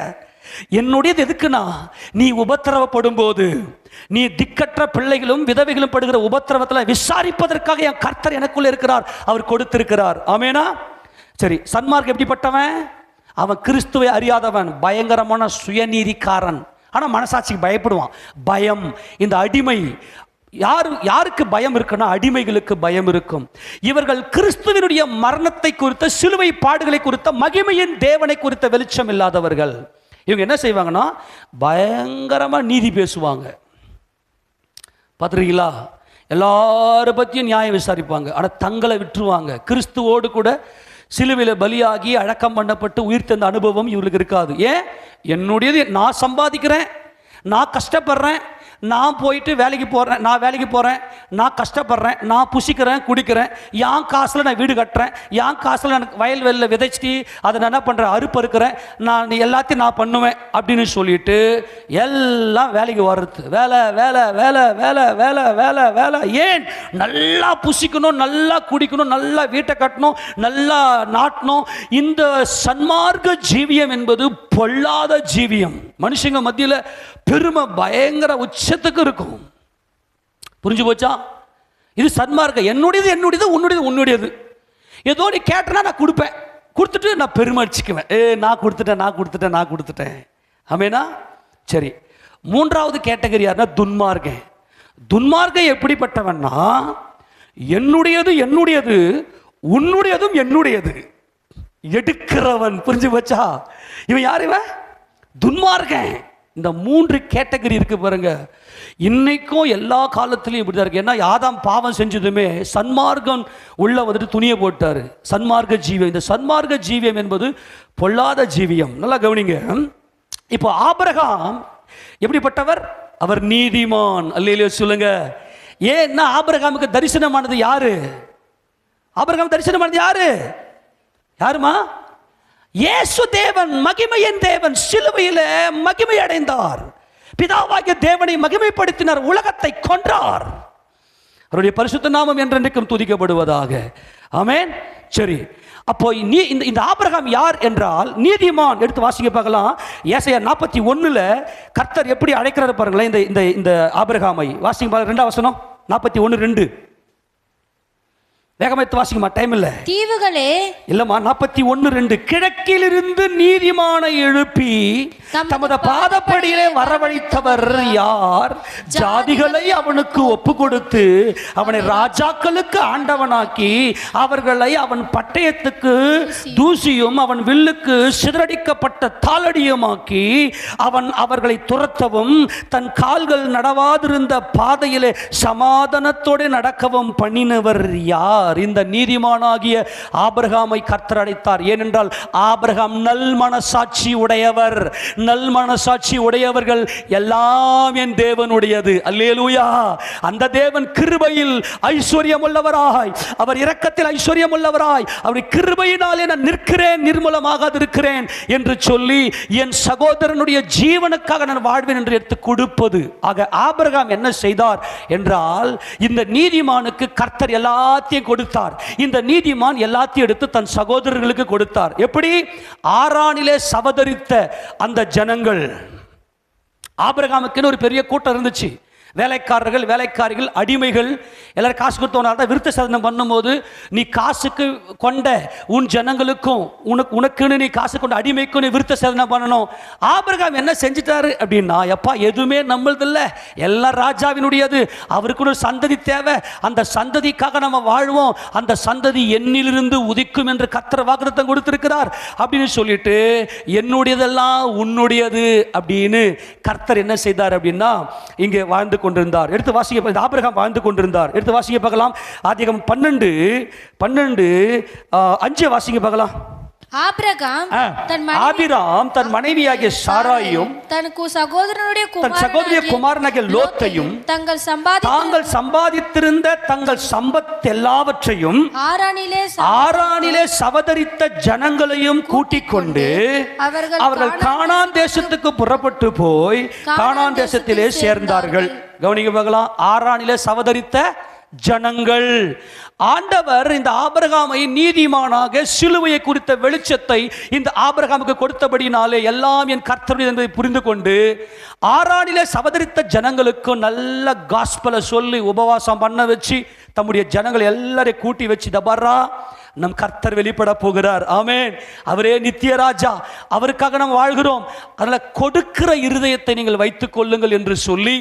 என்னுடையது எதுக்குன்னா, நீ உபத்திரவப்படும் போது, நீ திக்கற்ற பிள்ளைகளும் விதவைகளும் படுகிற உபத்திரவத்தில் விசாரிப்பதற்காக என் கர்த்தர் எனக்குள்ளே இருக்கிறார், அவர் கொடுத்திருக்கிறார். ஆமேனா? சரி, சன்மார்க் எப்படிப்பட்டவன்? அவன் கிறிஸ்துவை அறியாதவன், பயங்கரமான சுயநீதிக்காரன். ஆனால் மனசாட்சிக்கு பயப்படுவான். பயம், இந்த அடிமை. யாருக்கு பயம் இருக்குன்னா, அடிமைகளுக்கு பயம் இருக்கும். இவர்கள் கிறிஸ்துவினுடைய மரணத்தை குறித்த, சிலுவை பாடுகளை குறித்த, மகிமையின் தேவனை குறித்த வெளிச்சம் இல்லாதவர்கள். இவங்க என்ன செய்வாங்கன்னா, பயங்கரமாக நீதி பேசுவாங்க. பார்த்துருக்கீங்களா? எல்லாரை பற்றியும் நியாயம் விசாரிப்பாங்க. ஆனால் தங்களை விட்டுருவாங்க. கிறிஸ்துவோடு கூட சிலுவையில் பலியாகி அடக்கம் பண்ணப்பட்டு உயிர் தந்த அனுபவம் இவர்களுக்கு இருக்காது. ஏன்? என்னுடையது நான் சம்பாதிக்கிறேன், நான் கஷ்டப்படுறேன், நான் போயிட்டு வேலைக்கு போகிறேன், நான் கஷ்டப்படுறேன், நான் புசிக்கிறேன் குடிக்கிறேன், என் காசில் நான் வீடு கட்டுறேன், என் காசில் எனக்கு வயல்வெளியில் விதைச்சிட்டு அதை நான் என்ன பண்ணுறேன், அறுப்பறுக்கிறேன், நான் எல்லாத்தையும் நான் பண்ணுவேன் அப்படின்னு சொல்லிட்டு எல்லாம் வேலைக்கு வர்றது. வேலை வேலை வேலை வேலை வேலை வேலை வேலை. ஏன்? நல்லா புசிக்கணும், நல்லா குடிக்கணும், நல்லா வீட்டை கட்டணும், நல்லா நாட்டணும். இந்த சன்மார்க்க ஜீவியம் என்பது பொல்லாத ஜீவியம். மனுஷங்க மத்தியில் பெருமை பயங்கர உச்சத்துக்கு இருக்கும். புரிஞ்சு போச்சா? இது சன்மார்க்கம். என்னுடையது என்னுடையது, உன்னுடையது உன்னுடையது. ஏதோ நீ கேட்டனா நான் கொடுப்பேன், கொடுத்துட்டு நான் பெருமை அடிச்சுக்குவேன். நான் கொடுத்துட்டேன். ஆமேனா? சரி, மூன்றாவது கேட்டகரி யாருன்னா துன்மார்க்கன். துன்மார்க்கன் எப்படிப்பட்டவன்னா, என்னுடையது என்னுடையது, உன்னுடையதும் என்னுடையது எடுக்கிறவன். புரிஞ்சு போச்சா? இவன் யார்? இவன் துன்மார்க்கன். இந்த மூன்று கேட்டகரி இருக்கு பாருங்க. இன்னைக்கும் எல்லா காலத்திலையும் இப்படிதான் இருக்கு. ஏன்னா ஆதாம் பாவம் செஞ்சதுமே சன்மார்க்கம் உள்ள வந்துட்டு துணியை போட்டாரு. சன்மார்க்க ஜீவியம். இந்த சன்மார்க்க ஜீவியம் என்பது பொல்லாத ஜீவியம். நல்லா கவனிங்க. இப்போ ஆபிரகாம் எப்படிப்பட்டவர்? அவர் நீதிமான். அல்லேலூயா சொல்லுங்க. ஏன்னா ஆபிரகாமுக்கு தரிசனமானது யாரு? ஆபிரகாம் தரிசனமானது யாரு? யாருமா? இயேசு தேவன், மகிமையின் தேவன் சிலுவையில மகிமை அடைந்தார். பிதாவாகிய தேவனை மகிமைப்படுத்தினார், உலகத்தை கொன்றார். அவருடைய பரிசுத்த நாமம் என்றென்றைக்கும் துதிக்கப்படுவதாக. ஆமென். சரி, அப்போ இந்த ஆபிரகாம் யார் என்றால் நீதிமான். எடுத்து வாசிக்க பார்க்கலாம். ஏசாயா 41ல கர்த்தர் எப்படி அழைக்கிறார் பாருங்களேன். இந்த ஆபிரகாமை வாசிங்க பாருங்க. 2ஆம் வசனம் 41:2. வேகமாய்த்து வாசிக்குமா, டைம் இல்ல. தீவுகளே, இல்லம்மா, 41:2. கிழக்கிலிருந்து நீதிமானை எழுப்பி தமது பாதப்படியிலே வரவழைத்தவர் யார்? ஜாதிகளை அவனுக்கு ஒப்பு கொடுத்து அவனை ராஜாக்களுக்கு ஆண்டவனாக்கி அவர்களை அவன் பட்டயத்துக்கு தூசியும் அவன் வில்லுக்கு சிதறடிக்கப்பட்ட தாளடியுமாக்கி அவன் அவர்களை துரத்தவும் தன் கால்கள் நடவாதிருந்த பாதையிலே சமாதானத்தோடு நடக்கவும் பண்ணினவர் யார்? இந்த நீதிமானாகிய ஆபிரகாமை கர்த்தர் அழைத்தார். ஏனென்றால் ஆபிரகாம் நல் மனசாட்சி உடையவர். நல் மனசாட்சி உடையவர்கள் எல்லாம் என் தேவனுடையது. அல்லேலூயா. அந்த தேவன் கிருபையில் ஐஸ்வர்யம் உள்ளவராய், அவர் இரக்கத்தில் ஐஸ்வர்யம் உள்ளவராய், அவருடைய கிருபையினாலே நான் நிற்கிறேன், நிர்மூலமாக இருக்கிறேன் என்று சொல்லி என் சகோதரனுடைய ஜீவனுக்காக நான் வாழ்வேன் என்று எடுத்து கொடுப்பது. ஆக ஆபிரகாம் என்ன செய்தார் என்றால், இந்த நீதிமானுக்கு கர்த்தர் எல்லாத்தையும் கொடுத்தார். இந்த நீதிமான் எல்லாத்தையும் எடுத்து தன் சகோதரர்களுக்கு கொடுத்தார். எப்படி? ஆரானிலே சவதரித்த அந்த ஜனங்கள். ஆபிரகாமுக்கு ஒரு பெரிய கூட்டம் இருந்துச்சு. வேலைக்காரர்கள், வேலைக்காரிகள், அடிமைகள் எல்லாரும் காசு கொடுத்தவனால தான் விருத்த சேதனம் பண்ணும்போது நீ காசுக்கு கொண்ட உன் ஜனங்களுக்கும் உனக்குன்னு நீ காசு கொண்ட அடிமைக்கும் நீ விருத்த சேதனம் பண்ணணும். ஆபிரகாம் என்ன செஞ்சிட்டாரு அப்படின்னா, எப்பா எதுவுமே நம்மளது இல்லை, எல்லாம் ராஜாவினுடையது, அவருக்குன்னு சந்ததி தேவை, அந்த சந்ததிக்காக நம்ம வாழ்வோம், அந்த சந்ததி என்னிலிருந்து உதிக்கும் என்று கர்த்தர் வாக்குத்தத்தம் கொடுத்திருக்கிறார் அப்படின்னு சொல்லிட்டு என்னுடையதெல்லாம் உன்னுடையது அப்படின்னு கர்த்தர் என்ன செய்தார் அப்படின்னா இங்கே வாழ்ந்து கொண்டிருந்தார். எடுத்து வாசிக்க, ஆபிரகாம் வாழ்ந்து கொண்டிருந்தார். எடுத்து வாசிக்க பார்க்கலாம். ஆதியாகமம் 12:5 வாசிக்க பார்க்கலாம். ஆபிரகாம் தன் மனைவியாகிய சாராயும் தன் சகோதரனுடைய குமாரனாகிய லோத்தையும் தாங்கள் சம்பாதித்திருந்த தங்கள் சம்பத் எல்லாவற்றையும் ஆரானிலே சவதரித்த ஜனங்களையும் கூட்டிக் கொண்டு அவர்கள் கானான் தேசத்துக்கு புறப்பட்டு போய் கானான் தேசத்திலே சேர்ந்தார்கள். கவனிக்க பார்க்கலாம். ஆரானிலே சவதரித்த ஜனங்கள். ஆண்டவர் இந்த ஆபிரகாமை நீதிமானாக சிலுவையை குறித்த வெளிச்சத்தை இந்த ஆபிரகாமுக்கு கொடுத்தபடினாலே எல்லாம் என் கர்த்தருடைய என்பதை புரிந்து கொண்டு ஆரானிலே சவதரித்த ஜனங்களுக்கு நல்ல காஸ்பலை சொல்லி உபவாசம் பண்ண வச்சு தம்முடைய ஜனங்கள் எல்லாரையும் கூட்டி வச்சு, தபரா நம் கர்த்தர் வெளிப்பட போகிறார். ஆமென். அவரே நித்திய ராஜா, அவருக்காக நாம் வாழ்கிறோம், அதனால கொடுக்கிற இருதயத்தை நீங்கள் வைத்துக் கொள்ளுங்கள் என்று சொல்லி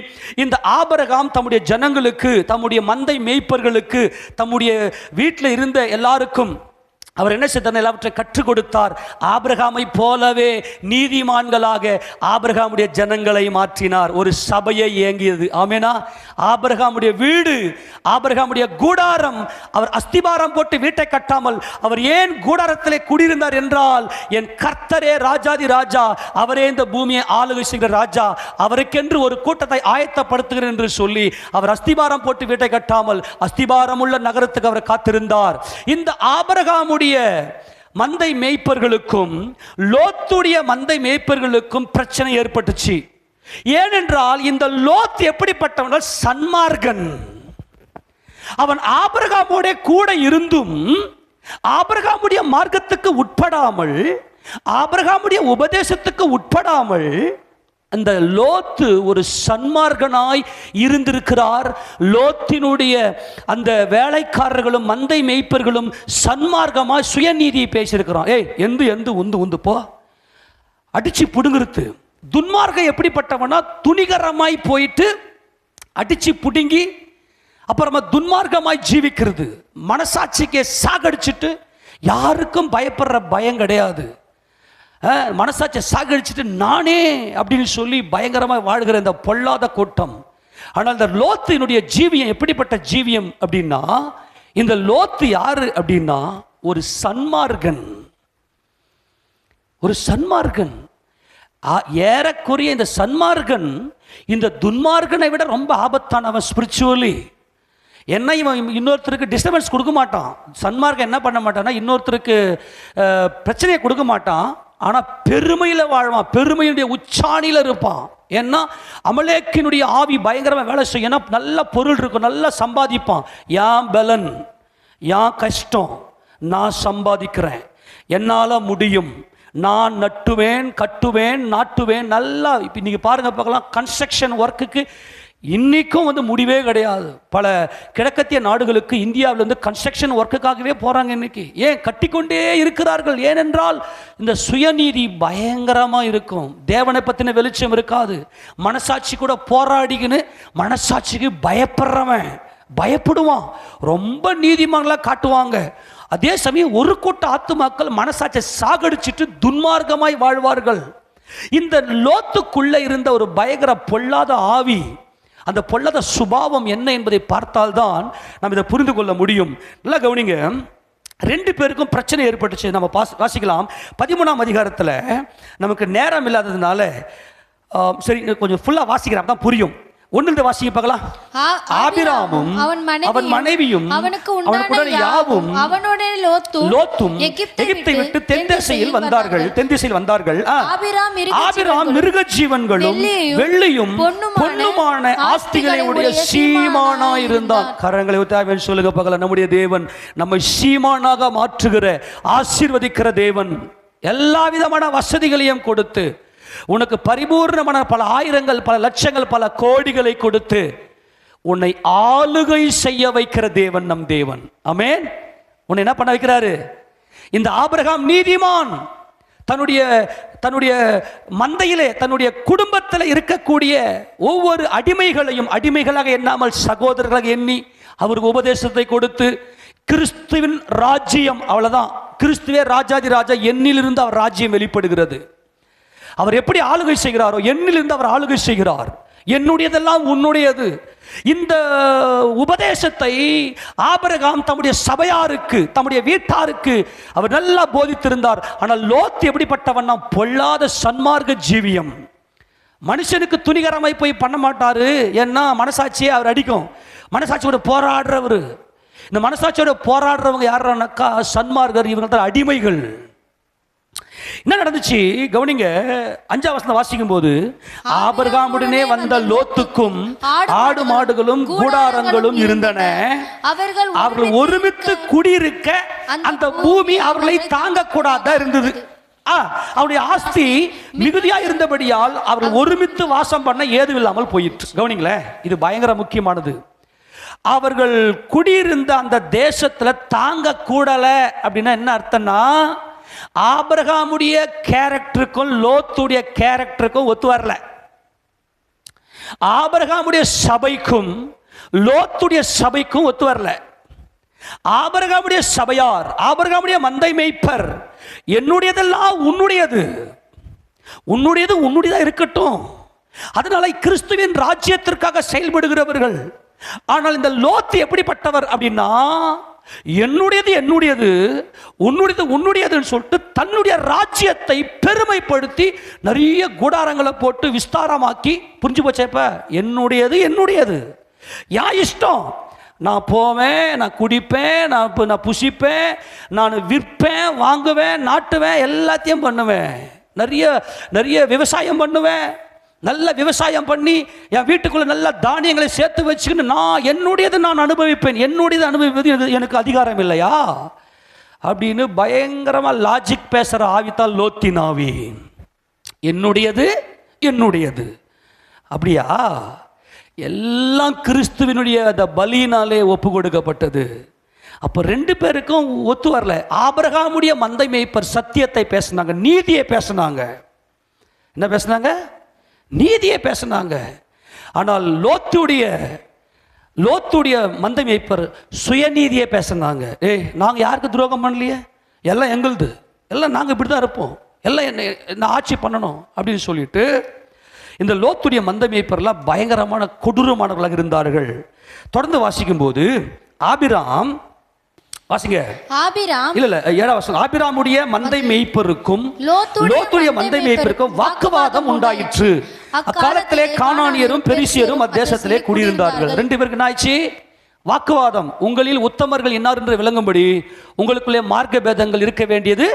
இந்த ஆபிரகாம் தம்முடைய ஜனங்களுக்கு, தம்முடைய மந்தை மேய்ப்பர்களுக்கு, தம்முடைய வீட்டில் இருந்த எல்லாருக்கும் அவர் என்ன செய்தார்? எல்லாவற்றை கற்றுக் கொடுத்தார். ஆபிரகாமை போலவே நீதிமான்களாக ஆபிரகாமுடைய ஜனங்களை மாற்றினார். ஒரு சபையை இயங்கியது. ஆமெனா. ஆபிரகாமுடைய வீடு, ஆபிரகாமுடைய கூடாரம், அவர் அஸ்திபாரம் போட்டு வீட்டை கட்டாமல் அவர் ஏன் கூடாரத்திலே குடியிருந்தார் என்றால், என் கர்த்தரே ராஜாதி ராஜா, அவரே இந்த பூமியை ஆளுகை செய்கிற ராஜா, அவருக்கென்று ஒரு கூட்டத்தை ஆயத்தப்படுத்துகிறேன் என்று சொல்லி அவர் அஸ்திபாரம் போட்டு வீட்டை கட்டாமல் அஸ்திபாரம் உள்ள நகரத்துக்கு அவர் காத்திருந்தார். இந்த ஆபிரகாமுடைய மந்தை மேய்ப்பர்களுக்கும் லோத்துடைய மந்தை மேய்ப்பர்களுக்கும் பிரச்சனை ஏற்பட்டுச்சு. ஏனென்றால் இந்த லோத் எப்படிப்பட்டவன்? சன்மார்கன். அவன் ஆபிரகாமோட கூட இருந்தும் ஆபிரகாமுடைய மார்க்கத்துக்கு உட்படாமல், ஆபிரகாமுடைய உபதேசத்துக்கு உட்படாமல் அந்த லோத்து ஒரு சன்மார்கனாய் இருந்திருக்கிறார். லோத்தினுடைய அந்த வேலைக்காரர்களும் மந்தை மேய்ப்பர்களும் சன்மார்க்கமாய் சுயநீதியை பேசியிருக்கிறான். எந்து உந்து போ, அடிச்சு புடுங்குறது. துன்மார்க்கம் எப்படிப்பட்டவனா? துணிகரமாய் போயிட்டு அடிச்சு புடுங்கி அப்புறமா துன்மார்க்கமாய் ஜீவிக்கிறது. மனசாட்சிக்கே சாகடிச்சிட்டு யாருக்கும் பயப்படுற பயம் கிடையாது. மனசாட்சியை சாகடிச்சிட்டு நானே அப்படின்னு சொல்லி பயங்கரமாக வாழ்கிற இந்த பொல்லாத கூட்டம். ஆனால் இந்த லோத்தினுடைய ஜீவியம் எப்படிப்பட்ட ஜீவியம் அப்படின்னா, இந்த லோத்து யாரு அப்படின்னா ஒரு சன்மார்கன். ஒரு சன்மார்கன். ஏறக்குறைய இந்த சன்மார்கன் இந்த துன்மார்கனை விட ரொம்ப ஆபத்தானவன் ஸ்பிரிச்சுவலி. என்ன இவன் இன்னொருத்தருக்கு டிஸ்டர்பன்ஸ் கொடுக்க மாட்டான். சன்மார்க்கம் என்ன பண்ண மாட்டான்னா இன்னொருத்தருக்கு பிரச்சனையை கொடுக்க மாட்டான். ஆனால் பெருமையில் வாழ்வான், பெருமையுடைய உச்சாணியில் இருப்பான். ஏன்னா அமலேக்கினுடைய ஆவி பயங்கரமாக வேலை செய்யும். ஏன்னா நல்ல பொருள் இருக்கும், நல்லா சம்பாதிப்பான். ஏன் பலன், ஏன் கஷ்டம், நான் சம்பாதிக்கிறேன், என்னால் முடியும், நான் நட்டுவேன், கட்டுவேன், நாட்டுவேன். நல்லா இப்போ நீங்கள் பாருங்கள் பார்க்கலாம், கன்ஸ்ட்ரக்ஷன் ஒர்க்குக்கு இன்றைக்கும் முடிவே கிடையாது. பல கிழக்கத்திய நாடுகளுக்கு இந்தியாவிலேருந்து கன்ஸ்ட்ரக்ஷன் ஒர்க்குக்காகவே போகிறாங்க இன்றைக்கி. ஏன் கட்டிக்கொண்டே இருக்கிறார்கள்? ஏனென்றால் இந்த சுயநீதி பயங்கரமாக இருக்கும், தேவனை பற்றின வெளிச்சம் இருக்காது. மனசாட்சி கூட போராடிக்கின்னு மனசாட்சிக்கு பயப்படுறவன் பயப்படுவான், ரொம்ப நீதிமான்களாக காட்டுவாங்க. அதே சமயம் ஒரு கூட்ட ஆத்துமாக்கள் மனசாட்சியை சாகடிச்சிட்டு துன்மார்க்கமாய் வாழ்வார்கள். இந்த லோத்துக்குள்ளே இருந்த ஒரு பயங்கர பொல்லாத ஆவி, அந்த பொல்லாத சுபாவம் என்ன என்பதை பார்த்தால்தான் நம்ம இதை புரிந்து கொள்ள முடியும். நல்லா கவனிங்க, 2 பேருக்கும் பிரச்சனை ஏற்பட்டுச்சு. நம்ம வாசிக்கலாம் 13ஆம் அதிகாரத்தில். நமக்கு நேரம் இல்லாததுனால சரி கொஞ்சம் ஃபுல்லாக வாசிக்கிறேன், அப்பதான் புரியும். 1 வாசிக்க பார்க்கலாம். ஆபிராமும் அவன் மனைவியும் அவனுக்குடன் யாவும் லோத்தும் எகிப்தை விட்டு தென்திசையில் வந்தார்கள். ஆபிராம் மிருக ஜீவன்களும் வெள்ளியும் பொன்னுமான ஆஸ்திகளை உடைய சீமானாய் இருந்தான். கரங்களை உத்தாவேன் சொல்லுங்க பார்க்கலாம். நம்முடைய தேவன் நம்மை சீமானாக மாற்றுகிற ஆசீர்வதிக்கிற தேவன். எல்லா விதமான வசதிகளையும் கொடுத்து உனக்கு பரிபூர்ணமான பல ஆயிரங்கள், பல லட்சங்கள், பல கோடிகளை கொடுத்து உன்னை ஆளுகை செய்ய வைக்கிற தேவன் நம் தேவன். ஆமென். உன்னை என்ன பண்ண வைக்கிறாரு? இந்த ஆபிரகாம் நீதிமான் தன்னுடைய மந்தையிலே, தன்னுடைய குடும்பத்தில் இருக்கக்கூடிய ஒவ்வொரு அடிமைகளையும் அடிமைகளாக எண்ணாமல் சகோதரர்களாக எண்ணி அவருக்கு உபதேசத்தை கொடுத்து கிறிஸ்துவின் ராஜ்யம், அவ்வளவுதான், கிறிஸ்துவே ராஜாதி ராஜா, எண்ணிலிருந்து அவர் ராஜ்யம் வெளிப்படுகிறது. அவர் எப்படி ஆளுகை செய்கிறாரோ எண்ணிலிருந்து அவர் ஆளுகை செய்கிறார். என்னுடையதெல்லாம் உன்னுடையது. இந்த உபதேசத்தை ஆபிரகாம் தம்முடைய சபையாருக்கு, தம்முடைய வீட்டாருக்கு அவர் நல்லா போதித்திருந்தார். ஆனால் லோத் எப்படிப்பட்டவன்னா பொல்லாத சன்மார்க்க ஜீவியம். மனுஷனுக்கு துணிகரமாய் போய் பண்ண மாட்டாரு, ஏன்னா மனசாட்சியே அவர் அடிக்கும். மனசாட்சியோட போராடுறவர். இந்த மனசாட்சியோட போராடுறவங்க யாருன்னாக்கா சன்மார்க்கர், இவங்க தான் அடிமைகள். என்ன நடந்துச்சு கவனிங்க. 5ஆம் வசனம் வாசிக்கும் போது, ஆபிரகாமுடனே வந்த லோத்துக்கும் ஆடு மாடுகளும் கூடாரங்களும் இருந்தன. அவர்கள் ஒருமித்து குடியிருக்க அந்த பூமி அவர்களை தாங்க கூடாதா இருந்தது. அவருடைய ஆஸ்தி மிகுதியா இருந்தபடியால் அவர்கள் ஒருமித்து வாசம் பண்ண ஏதும் இல்லாமல் போயிற்று. கவனிங்களேன், இது பயங்கர முக்கியமானது. அவர்கள் குடியிருந்த அந்த தேசத்துல தாங்க கூடல அப்படின்னா என்ன அர்த்தம்னா, ஆபிரகாமுடைய கேரக்டருக்கும் லோத்துடைய கேரக்டருக்கும் ஒத்து வரல. ஆபிரகாமுடைய சபைக்கும் லோத்துடைய சபைக்கும் ஒத்து வரல. ஆபிரகாமுடைய சபையார், ஆபிரகாமுடைய மந்தை மேய்ப்பர், என்னுடையதெல்லாம் உன்னுடையது, உன்னுடையது உன்னுடையதா இருக்கட்டும், அதனால கிறிஸ்துவின் ராஜ்யத்திற்காக செயல்படுகிறவர்கள். ஆனால் இந்த லோத்து எப்படிப்பட்டவர் அப்படின்னா, என்னுடையது என்னுடையது, உன்னுடையது உன்னுடையதுன்னு சொல்லிட்டு தன்னுடைய ராஜ்யத்தை பெருமைப்படுத்தி நிறைய கூடாரங்களை போட்டு விஸ்தாரமாக்கி, புரிஞ்சு போச்சே, இப்ப என்னுடையது என்னுடையது, யா இஷ்டம், நான் போவேன், நான் குடிப்பேன், நான் புசிப்பேன், நான் விற்பேன், வாங்குவேன், நாட்டுவேன், எல்லாத்தையும் பண்ணுவேன், நிறைய நிறைய விவசாயம் பண்ணுவேன், நல்ல விவசாயம் பண்ணி என் வீட்டுக்குள்ள நல்ல தானியங்களை சேர்த்து வச்சுக்கின்னு நான் என்னுடையது நான் அனுபவிப்பேன், என்னுடையது அனுபவிப்பது எனக்கு அதிகாரம் இல்லையா அப்படின்னு பயங்கரமா லாஜிக் பேசுற ஆவித்தால் லோத்தின் ஆவி. என்னுடையது என்னுடையது அப்படியா? எல்லாம் கிறிஸ்துவினுடைய அந்த பலியினாலே ஒப்பு கொடுக்கப்பட்டது. அப்போ 2 பேருக்கும் ஒத்து வரல. ஆபிரகாமுடைய மந்தை மேய்ப்பர் சத்தியத்தை பேசினாங்க, நீதியை பேசினாங்க. என்ன பேசினாங்க? நீதியை பேசினாங்க. ஆனால் லோத்துடைய மந்தை மேய்ப்பர் சுயநீதியை பேசினாங்க. நாங்கள் யாருக்கு துரோகம் பண்ணலையே, எல்லாம் எங்களுது, எல்லாம் நாங்கள் இப்படி தான் இருப்போம், எல்லாம் என்ன ஆட்சி பண்ணணும் அப்படின்னு சொல்லிட்டு இந்த லோத்துடைய மந்தை மேய்ப்பர்லாம் பயங்கரமான கொடூரமானவர்களாக இருந்தார்கள். தொடர்ந்து வாசிக்கும் போது ஆபிராம், வாசிங்க, ஆபிராம் இல்ல 7ஆம் வசனம், ஆபிராமுடைய மந்தை மேய்ப்பருக்கும் லோத்துடைய மந்தை மேய்ப்பருக்கும் வாக்குவாதம் உண்டாயிற்று. அக்காலத்திலே கானானியரும் பெரிசியரும் அத்தேசத்திலே குடியிருந்தார்கள். 2 பேருக்கு என்ன ஆயிடுச்சு? வாக்குவாதம், உங்களில் உத்தமர்கள் இன்னார் என்று விளங்கும்படி உங்களுக்குள்ளே மார்க்க பேதங்கள் இருக்க வேண்டியது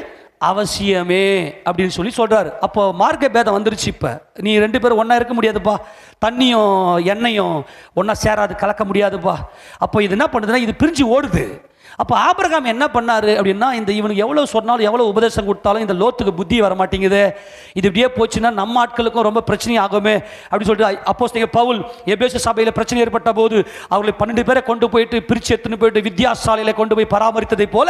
அவசியமே அப்படின்னு சொல்லி சொல்றாரு. அப்போ மார்க்க பேதம் வந்துருச்சு. இப்போ நீ 2 பேரும் ஒன்றா இருக்க முடியாதுப்பா, தண்ணியும் எண்ணெயும் ஒன்றா சேராது, கலக்க முடியாதுப்பா. அப்போ இது என்ன பண்ணுதுன்னா இது பிரிஞ்சு ஓடுது. அப்போ ஆபிரகாம் என்ன பண்ணாரு அப்படின்னா, இந்த இவனுக்கு எவ்வளோ சொன்னாலும் எவ்வளோ உபதேசம் கொடுத்தாலும் இந்த லோத்துக்கு புத்தி வர மாட்டேங்குது, இது இப்படியே போச்சுன்னா நம்ம ஆட்களுக்கும் ரொம்ப பிரச்சனை ஆகுமே அப்படின்னு சொல்லிட்டு அப்போஸ்தலர் பவுல் எபேசு சபையில் பிரச்சனை ஏற்பட்ட போது அவர்களை 12 பேரை கொண்டு போயிட்டு பிரித்து எடுத்துன்னு போயிட்டு வித்தியாசாலையில கொண்டு போய் பராமரித்ததை போல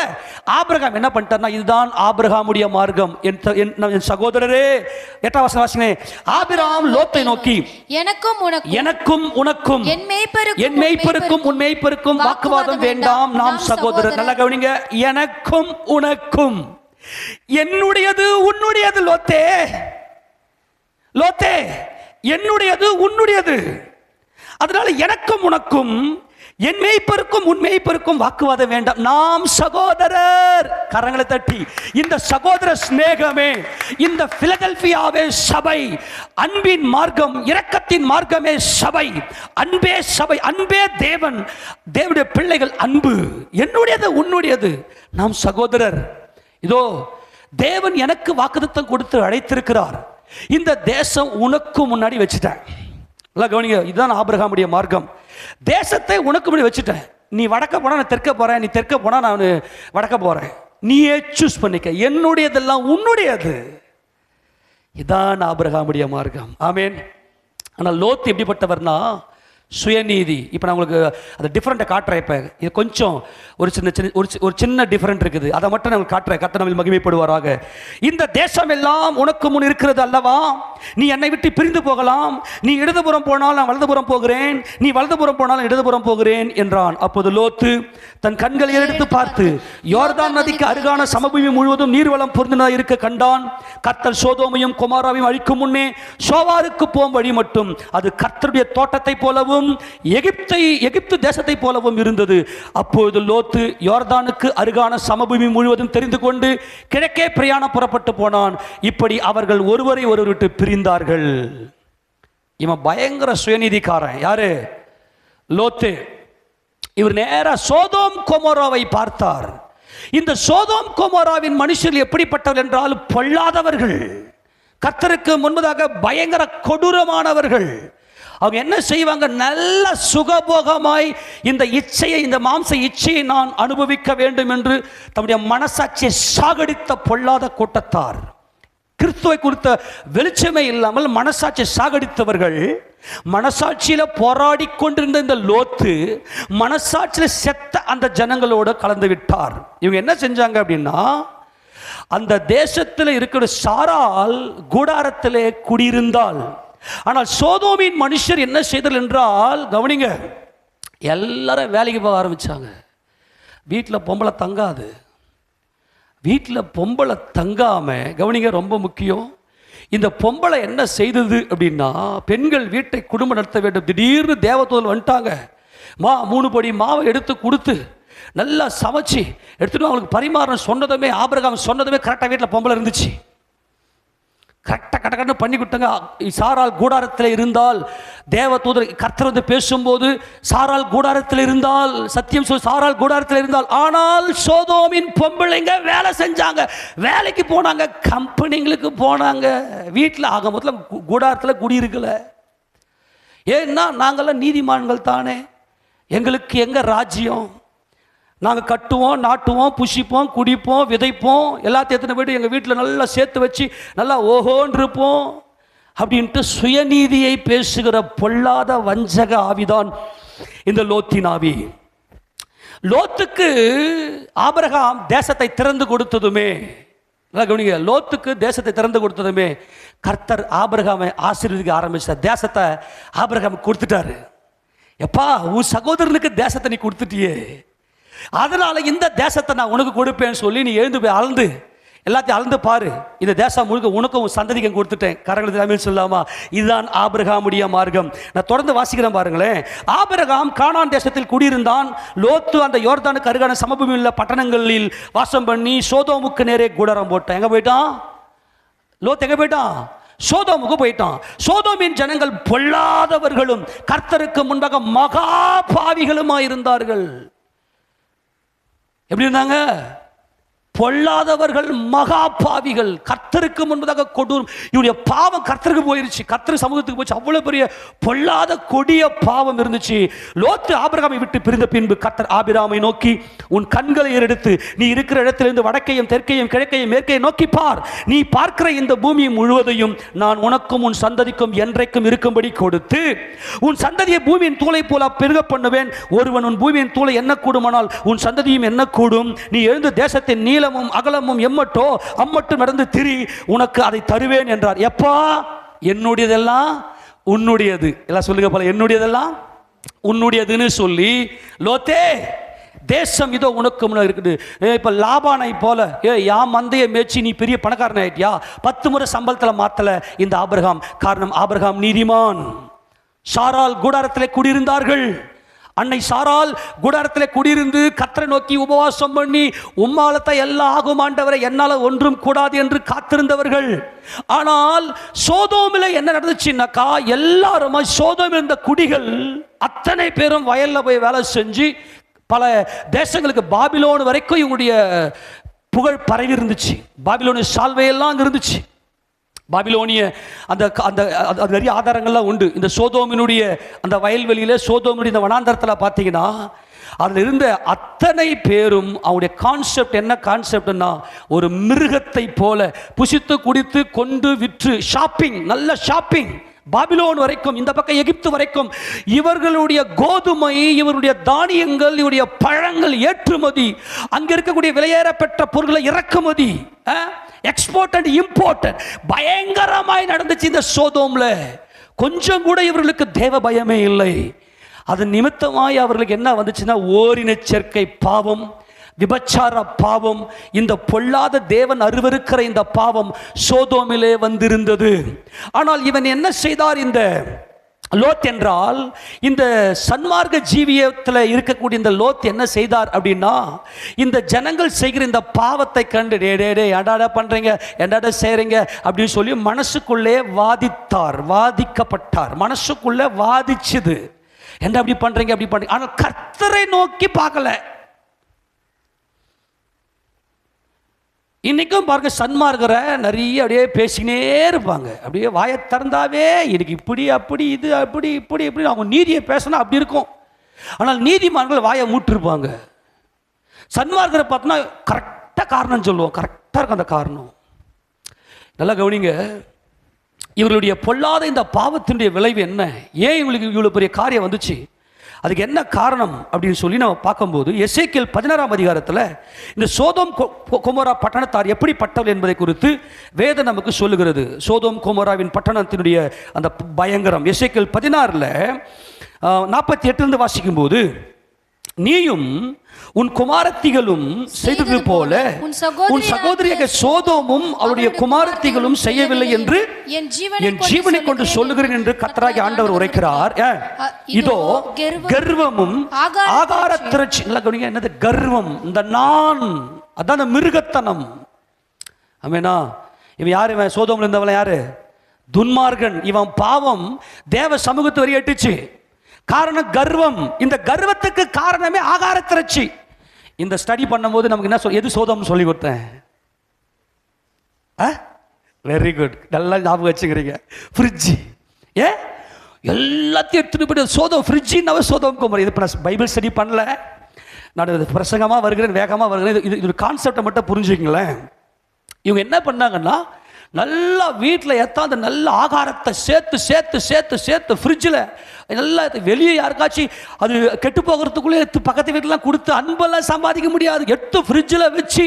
ஆபிரகாம் என்ன பண்ணிட்டார்னா, இதுதான் ஆபிரகாமுடைய மார்க்கம். என் சகோதரரே, 8ஆம் வசனம் வாசிங்க. ஆபிரகாம் லோத்தை நோக்கி, எனக்கும் உனக்கும் என் மேய்ப்பருக்கும் உன் மேய்ப்பருக்கும் வாக்குவாதம் வேண்டாம், நாம் சகோதரர். நல்லா கவனிங்க, எனக்கும் உனக்கும், என்னுடையது உன்னுடையது. லோத்தே, லோத்தே, என்னுடையது உன்னுடையது. அதனால எனக்கும் உனக்கும் என் மேய்ப்பருக்கும் உன் மேய்ப்பருக்கும் வாக்குவாதம் வேண்டாம், நாம் சகோதரர். கரங்களை தட்டி இந்த சகோதர சிநேகமே, இந்த பிலடெல்பியாவே சபை, அன்பின் மார்க்கம், இரக்கத்தின் மார்க்கமே சபை, அன்பே சபை, அன்பே தேவன், தேவனுடைய பிள்ளைகள் அன்பு, என்னுடையது உன்னுடையது, நாம் சகோதரர். இதோ தேவன் எனக்கு வாக்குத்தத்தம் கொடுத்து அழைத்திருக்கிறார், இந்த தேசம் உனக்கு முன்னாடி வச்சுட்டேன். கவனிங்க, இதுதான் ஆபிரகாமுடைய மார்க்கம். தேசத்தை உனக்கு முன்னாடி வச்சுட்டேன். நீ வடக்க போனா நான் தெற்க போறேன், நீ தெற்க போனா நான் வடக்க போறேன், நீயே சூஸ் பண்ணிக்க, என்னுடையதெல்லாம் உன்னுடையது. இதான் ஆபிரகாமுடைய மார்க்கம். ஆமேன். ஆனால் லோத் எப்படிப்பட்டவர்னா சுயநீதி. இப்போ நான் உங்களுக்கு அந்த டிஃப்ரெண்ட்டை காட்டுறேன். இப்போ இது கொஞ்சம் ஒரு சின்ன டிஃப்ரெண்ட் இருக்குது, அதை மட்டும் நான் காட்டுறேன். கர்த்தர் நம்மில் மகிமைப்படுவாராக. இந்த தேசம் எல்லாம் உனக்கு முன் இருக்கிறது அல்லவா, நீ என்னை விட்டு பிரிந்து போகலாம், நீ இடதுபுறம் போனால் நான் வலதுபுறம் போகிறேன், நீ வலதுபுறம் போனால் இடதுபுறம் போகிறேன் என்றான். அப்போது லோத்து தன் கண்களை எடுத்து பார்த்து யோர்தான் நதிக்கு அருகான சமபூமி முழுவதும் நீர்வளம் பொருந்தினா இருக்க கண்டான். கர்த்தர் சோதோமையும் கொமாராவையும் அழிக்கும் முன்னே சோவாருக்கு போகும் வழி மட்டும் அது கர்த்தருடைய தோட்டத்தை போலவும் எகிப்து தேசத்தை போலவும் இருந்தது. அப்பொழுது லோத்து யோர்தானுக்கு அருகான சமபூமி முழுவதும் தெரிந்து கொண்டு கிழக்கே பிரயாணம் புறப்பட்டு போனான். இப்படி அவர்கள் ஒருவரை ஒருவர் விட்டு பிரிந்தார்கள். இவன் பயங்கர சுயநீதிக்காரன். யாரு? லோத்து. இவர் நேரா சோதோம் கொமோராவை பார்த்தார். இந்த சோதோம் கொமோராவின் மனுஷர்கள் எப்படிப்பட்டவர்கள் என்றால் பொல்லாதவர்கள், கர்த்தருக்கு முன்பதாக பயங்கர கொடூரமானவர்கள். அவங்க என்ன செய்வாங்க, நல்ல சுகபோகமாய் இந்த இச்சையை, இந்த மாம்ச இச்சையை நான் அனுபவிக்க வேண்டும் என்று தம்முடைய மனசாட்சியை சாகடித்த பொல்லாத கூட்டத்தார். கிறிஸ்துவை குறித்த வெளிச்சமே இல்லாமல் மனசாட்சியை சாகடித்தவர்கள். மனசாட்சியில போராடி கொண்டிருந்த இந்த லோத்து மனசாட்சியில செத்த அந்த ஜனங்களோடு கலந்து விட்டார். இவங்க என்ன செஞ்சாங்க அப்படின்னா, அந்த தேசத்தில் இருக்கிற சாரால் கூடாரத்திலே குடியிருந்தால், ஆனால் சோதோமின் மனுஷர் என்ன செய்தார்கள் என்றால், கவனிங்க, எல்லாரும் வேலைக்கு போக ஆரம்பிச்சாங்க. வீட்டில் பொம்பளை தங்காது. வீட்டில் பொம்பளை தங்காம, கவனிங்க, ரொம்ப முக்கியம், இந்த பொம்பளை என்ன செய்தது அப்படின்னா, பெண்கள் வீட்டை குடும்பம் நடத்த வேண்டும். திடீர்னு தேவதூதர்கள் வந்துட்டாங்க. 3 படி மாவை எடுத்து கொடுத்து நல்லா சமைச்சு எடுத்துட்டு அவங்களுக்கு பரிமாறணும் சொன்னதுமே, ஆபிரகாம் சொன்னதுமே கரெக்டாக வீட்டில் பொம்பளை இருந்துச்சு. கரெக்டாக கடற்கன்னு பண்ணி கொடுத்தாங்க. சாரால் கூடாரத்தில் இருந்தால், தேவதூதர் கர்த்தர் வந்து பேசும்போது சாரால் கூடாரத்தில் இருந்தால், சத்தியம் சொல், சாரால் கூடாரத்தில் இருந்தால். ஆனால் சோதோமின் பொம்பளைங்க வேலை செஞ்சாங்க, வேலைக்கு போனாங்க, கம்பெனிங்களுக்கு போனாங்க. வீட்டில் ஆக மொத்தம் கூடாரத்தில் குடியிருக்கல. ஏன்னா நாங்கள்லாம் நீதிமான்கள் தானே, எங்களுக்கு எங்க ராஜ்யம், நாங்கள் கட்டுவோம், நாட்டுவோம், புஷிப்போம், குடிப்போம், விதைப்போம், எல்லாத்தையும் எடுத்துன்னு போய்ட்டு எங்கள் வீட்டில் நல்லா சேர்த்து வச்சு நல்லா ஓஹோன்னு இருப்போம் அப்படின்ட்டு சுயநீதியை பேசுகிற பொல்லாத வஞ்சக ஆவிதான் இந்த லோத்தின் ஆவி. லோத்துக்கு ஆபிரகாம் தேசத்தை திறந்து கொடுத்ததுமே, கவனிங்க, லோத்துக்கு தேசத்தை திறந்து கொடுத்ததுமே கர்த்தர் ஆபிரகாமை ஆசீர்வதிக்க ஆரம்பிச்சார். தேசத்தை ஆபிரகாம் கொடுத்துட்டாரு. எப்பா, உன் சகோதரனுக்கு தேசத்தை நீ கொடுத்துட்டியே, அதனால இந்த தேசத்தை நான் உனக்கு கொடுப்பேன்னு சொல்லி நீ எழுந்து போய் அளந்து எல்லாத்தையும் அளந்து பாரு, இந்த தேசம் முழுக்க உனக்கும் சந்ததிக்கும் கொடுத்துட்டேன். கரங்களை சொல்லாமா? இதுதான் ஆபிரகாமுடைய மார்க்கம். நான் தொடர்ந்து வாசிக்கிறேன் பாருங்களேன். ஆபிரகாம் கானான் தேசத்தில் குடியிருந்தான். லோத்து அந்த யோர்தானுக்கு அருகான சமபூமியில் உள்ள பட்டணங்களில் வாசம் பண்ணி சோதோமுக்கு நேரே கூடாரம் போட்டான். எங்க போயிட்டான்? லோத்து எங்க போயிட்டான்? சோதோமுக்கு போயிட்டான். சோதோமின் ஜனங்கள் பொல்லாதவர்களும் கர்த்தருக்கு முன்பாக மகா பாவிகளுமா இருந்தார்கள். எப்படி இருந்தாங்க? பொல்லாதவர்கள், மகா பாவிகள், கர்த்தருக்கு முன்பதாக கொடூரம். இவருடைய பாவம் கர்த்தருக்கு போயிருச்சு, கர்த்தர் சமூகத்துக்கு போச்சு. அவ்வளவு பெரிய பொல்லாத கொடிய பாவம் இருந்துச்சு. லோத்து ஆபிரகாமை விட்டு பிரிந்த பின்பு கர்த்தர் ஆபிரகாமை நோக்கி, உன் கண்களை ஏறெடுத்து நீ இருக்கிற இடத்திலிருந்து வடக்கையும் தெற்கையும் கிழக்கையும் மேற்கையும் நோக்கி பார். நீ பார்க்கிற இந்த பூமி முழுவதையும் நான் உனக்கும் உன் சந்ததிக்கும் என்றைக்கும் இருக்கும்படி கொடுத்து உன் சந்ததியை பூமியின் தூளை போல பெருக பண்ணுவேன். ஒருவன் உன் பூமியின் தூளை என்ன கூடுமானால் உன் சந்ததியும் என்ன கூடும். நீ எழுந்து தேசத்தின் நீளமும் அகலமும் எம்மட்டோ அம்மட்டும் நடந்து திரி, உனக்கு அதை தருவேன் என்றார். எப்பா? என்னுடையதெல்லாம் உன்னுடையது. எல்லாம் சொல்லுங்க போல, என்னுடையதெல்லாம் உன்னுடையதுன்னு சொல்லி, லோத்தே தேசம் இதோ உனக்கு முன்னாடி இருக்குது. இப்போ லாபானை போல யா மந்தையை மேய்ச்சி நீ பெரிய பணக்காரன் ஆயிட்டியா? 10 முறை சம்பளத்தில் மாத்தல இந்த ஆபிரகாம். காரணம், ஆபிரகாம் நீதிமான். சாரால் கூடாரத்தில் குடியிருந்தார்கள். அன்னை சாரால் கூடாரத்தில் குடியிருந்து கர்த்தரை நோக்கி உபவாசம் பண்ணி, உம்மாலத்தான் எல்லாம் ஆகும் ஆண்டவரை, என்னால் ஒன்றும் கூடாது என்று காத்திருந்தவர்கள். ஆனால் சோதோமில் என்ன நடந்துச்சுன்னாக்கா, எல்லாரும் சோதோமில் இருந்த குடிகள் அத்தனை பேரும் வயலில் போய் வேலை செஞ்சு பல தேசங்களுக்கு, பாபிலோன் வரைக்கும் இவங்களுடைய புகழ் பரவி இருந்துச்சு. பாபிலோனிய சால்வையெல்லாம் அங்கே இருந்துச்சு. பாபிலோனிய அந்த அந்த நிறைய ஆதாரங்கள்லாம் உண்டு. இந்த சோதோமினுடைய அந்த வயல்வெளியில், சோதோமினுடைய இந்த வனாந்தரத்தில் பார்த்தீங்கன்னா, அதில் இருந்த அத்தனை பேரும் அவங்களுடைய கான்செப்ட் என்ன கான்செப்ட்னா, ஒரு மிருகத்தை போல புசித்து குடித்து கொண்டு விற்று ஷாப்பிங், நல்ல ஷாப்பிங். பாபிலோன் வரைக்கும், இந்த பக்கம் எகிப்து வரைக்கும் இவர்களுடைய கோதுமை, இவருடைய தானியங்கள், இவருடைய பழங்கள் ஏற்றுமதி, அங்கே இருக்கக்கூடிய விலையேறப்பெற்ற பொருட்களை இறக்குமதி, எக்ஸ்போர்ட் அண்ட் இம்போர்ட் பயங்கரமாய் நடந்துச்சு இந்த சோதோம்ல. கொஞ்சம் கூட இவர்களுக்கு தேவ பயமே இல்லை. அது நிமித்தமாய் அவர்களுக்கு என்ன வந்துச்சுன்னா, ஓரின சேர்க்கை பாவம், விபச்சார பாவம், இந்த பொல்லாத தேவன் அருவருக்கிற இந்த பாவம் சோதோமிலே வந்திருந்தது. ஆனால் இவன் என்ன செய்தார் இந்த லோத் என்றால், இந்த சன்மார்க்க ஜீவியத்தில் இருக்கக்கூடிய இந்த லோத் என்ன செய்தார் அப்படின்னா, இந்த ஜனங்கள் செய்கிற இந்த பாவத்தை கண்டு, டே எடாடா பண்றீங்க, எடாடா செய்றீங்க அப்படின்னு சொல்லி மனசுக்குள்ளே வாதித்தார், வாதிக்கப்பட்டார். மனசுக்குள்ளே வாதிச்சுது, என்ன அப்படி பண்றீங்க அப்படி பண்றீங்க. ஆனால் கர்த்தரை நோக்கி பார்க்கல. இன்னைக்கும் பாருங்க, சன்மார்க்கிற நிறைய அப்படியே பேசினே இருப்பாங்க. அப்படியே வாயை திறந்தாவே எனக்கு இப்படி அப்படி இது அப்படி இப்படி இப்படி, அவங்க நீதியை பேசினா அப்படி இருக்கும். ஆனால் நீதிமான்கள் வாயை மூட்டிருப்பாங்க. சன்மார்க்கிற பார்த்தோன்னா கரெக்டாக காரணம் சொல்லுவோம், கரெக்டாக இருக்கும் அந்த காரணம். நல்லா கவனிங்க, இவர்களுடைய பொல்லாத இந்த பாவத்தினுடைய விளைவு என்ன, ஏன் இவங்களுக்கு இவ்வளோ பெரிய காரியம் வந்துச்சு, அதுக்கு என்ன காரணம் அப்படின்னு சொல்லி நம்ம பார்க்கும்போது, எசேக்கியேல் 16ஆம் அதிகாரத்தில் இந்த சோதோம் கொமோரா பட்டணத்தார் எப்படிப்பட்டவர்கள் என்பதை குறித்து வேதம் நமக்கு சொல்லுகிறது. சோதோம் கொமோராவின் பட்டணத்தினுடைய அந்த பயங்கரம் எசேக்கியேல் 16ல் 48 வாசிக்கும்போது, நீயும் உன் குமாரத்திகளும் செய்தது போல உன் சகோதரியாக சோதோமும் அவருடைய குமாரத்திகளும் செய்யவில்லை என்று என் ஜீவனை கொண்டு சொல்லுகிறேன் என்று கர்த்தராகிய ஆண்டவர் உரைக்கிறார். இதோ கர்வமும் ஆகார திரட்சி. என்னது கர்வம்? இந்த நான், அதான் அந்த மிருகத்தனம். ஆமெனா? இவன் யாரு? இவன் சோதோம்ல இருந்தவன் யாரு? துன்மார்கன். இவன் பாவம் தேவ சமூகத்தை வரை எட்டுச்சு. காரணம் கர்வம். இந்த கர்வத்துக்கு காரணமே ஆகார திரட்சி. இந்த ஸ்டடி பண்ணும்போது நமக்கு என்ன எது சோதம் சொல்லி கொடுத்தேன்? வெரி குட், நல்லா ஞாபகம் வச்சுக்கிறீங்க. ஃப்ரிட்ஜ். எல்லாத்தையும் எடுத்துட்டு போய்ட்டு சோதம், ஃப்ரிட்ஜின்னாவே சோதம் குமார். இது இப்போ நான் பைபிள் ஸ்டடி பண்ணல, நான் பிரசங்கமாக வருகிறேன், வேகமாக வருகிறேன். இது கான்செப்டை மட்டும் புரிஞ்சுக்கிங்களேன். இவங்க என்ன பண்ணாங்கன்னா, நல்லா வீட்டில் எத்தாந்த நல்ல ஆகாரத்தை சேர்த்து சேர்த்து சேர்த்து சேர்த்து ஃப்ரிட்ஜில் நல்லா வெளியே யாருக்காச்சும் அது கெட்டு போகிறதுக்குள்ளே எடுத்து பக்கத்து வீட்டிலாம் கொடுத்து அன்பெல்லாம் சம்பாதிக்க முடியாது. எடுத்து ஃப்ரிட்ஜில் வச்சு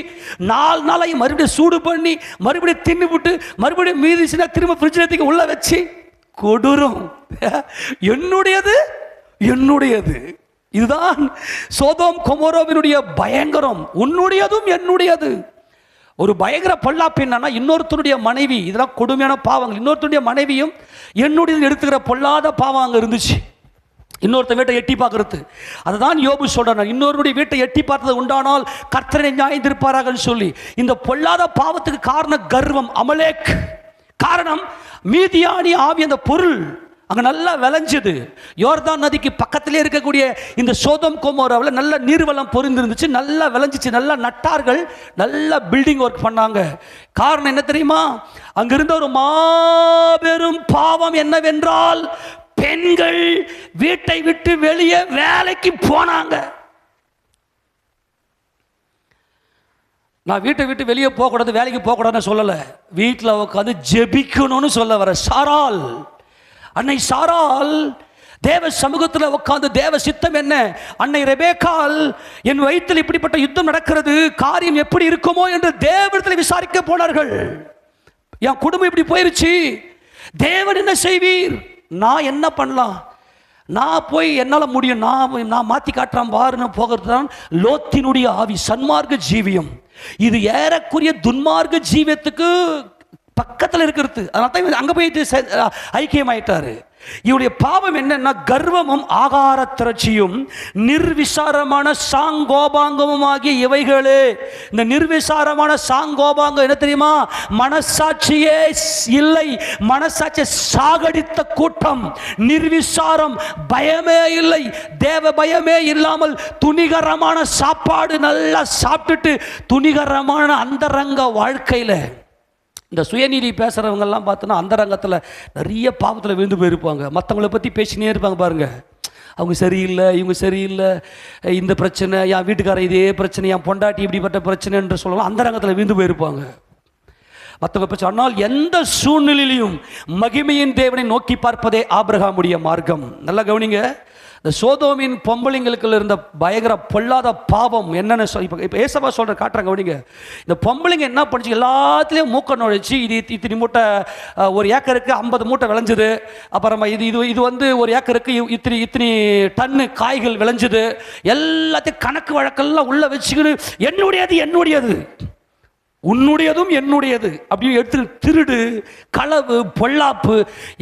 4 நாளையும் மறுபடியும் சூடு பண்ணி மறுபடியும் தின்னு விட்டு மறுபடியும் மீதிச்சுன்னா திரும்ப ஃப்ரிட்ஜில் எடுத்து உள்ளே வச்சு கொடூரம். என்னுடையது என்னுடையது. இதுதான் சோதோம் கொமோராவினுடைய பயங்கரம். உன்னுடையதும் என்னுடையது. ஒரு பயங்கர பொல்லாப்பு என்னன்னா, இன்னொருத்தருடைய மனைவி, இதெல்லாம் கொடுமையான பாவங்கள். இன்னொருத்தருடைய மனைவியும் என்னுடைய எடுத்துக்கிற பொல்லாத பாவம் அங்கே இருந்துச்சு. இன்னொருத்த வீட்டை எட்டி பார்க்கறது. அதுதான் யோபு சொல்றார், இன்னொருடைய வீட்டை எட்டி பார்த்தது உண்டானால் கர்த்தரை நியாயந்திருப்பார்கள் சொல்லி. இந்த பொல்லாத பாவத்துக்கு காரணம் கர்வம். அமலேக் காரணம், மீதியானி ஆவி அந்த பொருள் அங்கே நல்லா விளைஞ்சது. யோர்தான் நதிக்கு பக்கத்திலே இருக்கக்கூடிய இந்த சோதோம் கொமோராவில் நல்ல நீர்வளம் பொருந்திருந்துச்சு, நல்லா விளைஞ்சிச்சு, நல்லா நட்டார்கள், நல்லா பில்டிங் ஒர்க் பண்ணாங்க. காரணம் என்ன தெரியுமா? அங்கிருந்த ஒரு மாபெரும் பாவம் என்னவென்றால், பெண்கள் வீட்டை விட்டு வெளியே வேலைக்கு போனாங்க. நான் வீட்டை விட்டு வெளியே போகக்கூடாது, வேலைக்கு போகக்கூடாதுன்னு சொல்லலை, வீட்டில் உட்காந்து ஜெபிக்கணும்னு சொல்ல வர. சாராள், அன்னை சாராள் தேவ சமூகத்தில் உட்கார்ந்து தேவ சித்தம் என்ன, அன்னை ரெபேக்காள் என் வயிற்றில் இப்படிப்பட்ட யுத்தம் நடக்கிறது, காரியம் எப்படி இருக்குமோ என்று தேவனிடத்தில் விசாரிக்க போனார்கள். என் குடும்பம் இப்படி போயிருச்சு, தேவன் என்ன செய்வீர், நான் என்ன பண்ணலாம், நான் போய் என்னால் முடியும், நான் மாற்றி காட்டுறான் பாருன்னு போகிறது தான் லோத்தினுடைய ஆவி. சன்மார்க்க ஜீவியம் இது ஏறக்குரிய துன்மார்க்க ஜீவியத்துக்கு பக்கத்தில் இருக்கிறது. அதனால தான் அங்கே போயிட்டு ஐக்கியமாயிட்டாரு. இவருடைய பாவம் என்னன்னா, கர்வமும் ஆகார திரட்சியும் நிர்விசாரமான சாங்கோபாங்கமும் ஆகிய இவைகளே. இந்த நிர்விசாரமான சாங்கோபாங்கம் என்ன தெரியுமா? மனசாட்சியே இல்லை, மனசாட்சியை சாகடித்த கூட்டம். நிர்விசாரம், பயமே இல்லை, தேவ பயமே இல்லாமல் துணிகரமான சாப்பாடு நல்லா சாப்பிட்டுட்டு துணிகரமான அந்தரங்க வாழ்க்கையில் இந்த சுயநீதி பேசுகிறவங்கெல்லாம் பார்த்தோன்னா அந்தரங்கத்தில் நிறைய பாவத்தில் விழுந்து போயிருப்பாங்க. மற்றவங்கள பற்றி பேசினே இருப்பாங்க பாருங்க, அவங்க சரியில்லை, இவங்க சரியில்லை, இந்த பிரச்சனை, என் வீட்டுக்காரன் இதே பிரச்சனை, என் பொண்டாட்டி இப்படிப்பட்ட பிரச்சனை என்று சொல்லலாம். அந்தரங்கத்தில் விழுந்து போயிருப்பாங்க மற்றவங்க பிரச்சனை. ஆனால் எந்த சூழ்நிலையிலும் மகிமையின் தேவனை நோக்கி பார்ப்பதே ஆபிரகாமுடைய மார்க்கம். நல்லா கவனிங்க, இந்த சோதோமின் பொம்பளைங்களுக்குள்ள இருந்த பயங்கர பொல்லாத பாவம் என்னென்னு இப்போ ஏசப்பா சொல்கிற காட்டுறாங்க. கவனிங்க, இந்த பொம்பளைங்க என்ன பண்ணிச்சு, எல்லாத்துலேயும் மூக்க நுழைச்சி, இது இத்தனை மூட்டை, ஒரு ஏக்கருக்கு 50 மூட்டை விளைஞ்சுது, அப்புறமா இது வந்து ஒரு ஏக்கருக்கு இத்தனை டன்னு காய்கள் விளைஞ்சுது, எல்லாத்தையும் கணக்கு வழக்கெல்லாம் உள்ள வச்சுக்கிட்டு என்னுடையது உன்னுடையதும் என்னுடையது அப்படின்னு எடுத்து திருடு, களவு, பொல்லாப்பு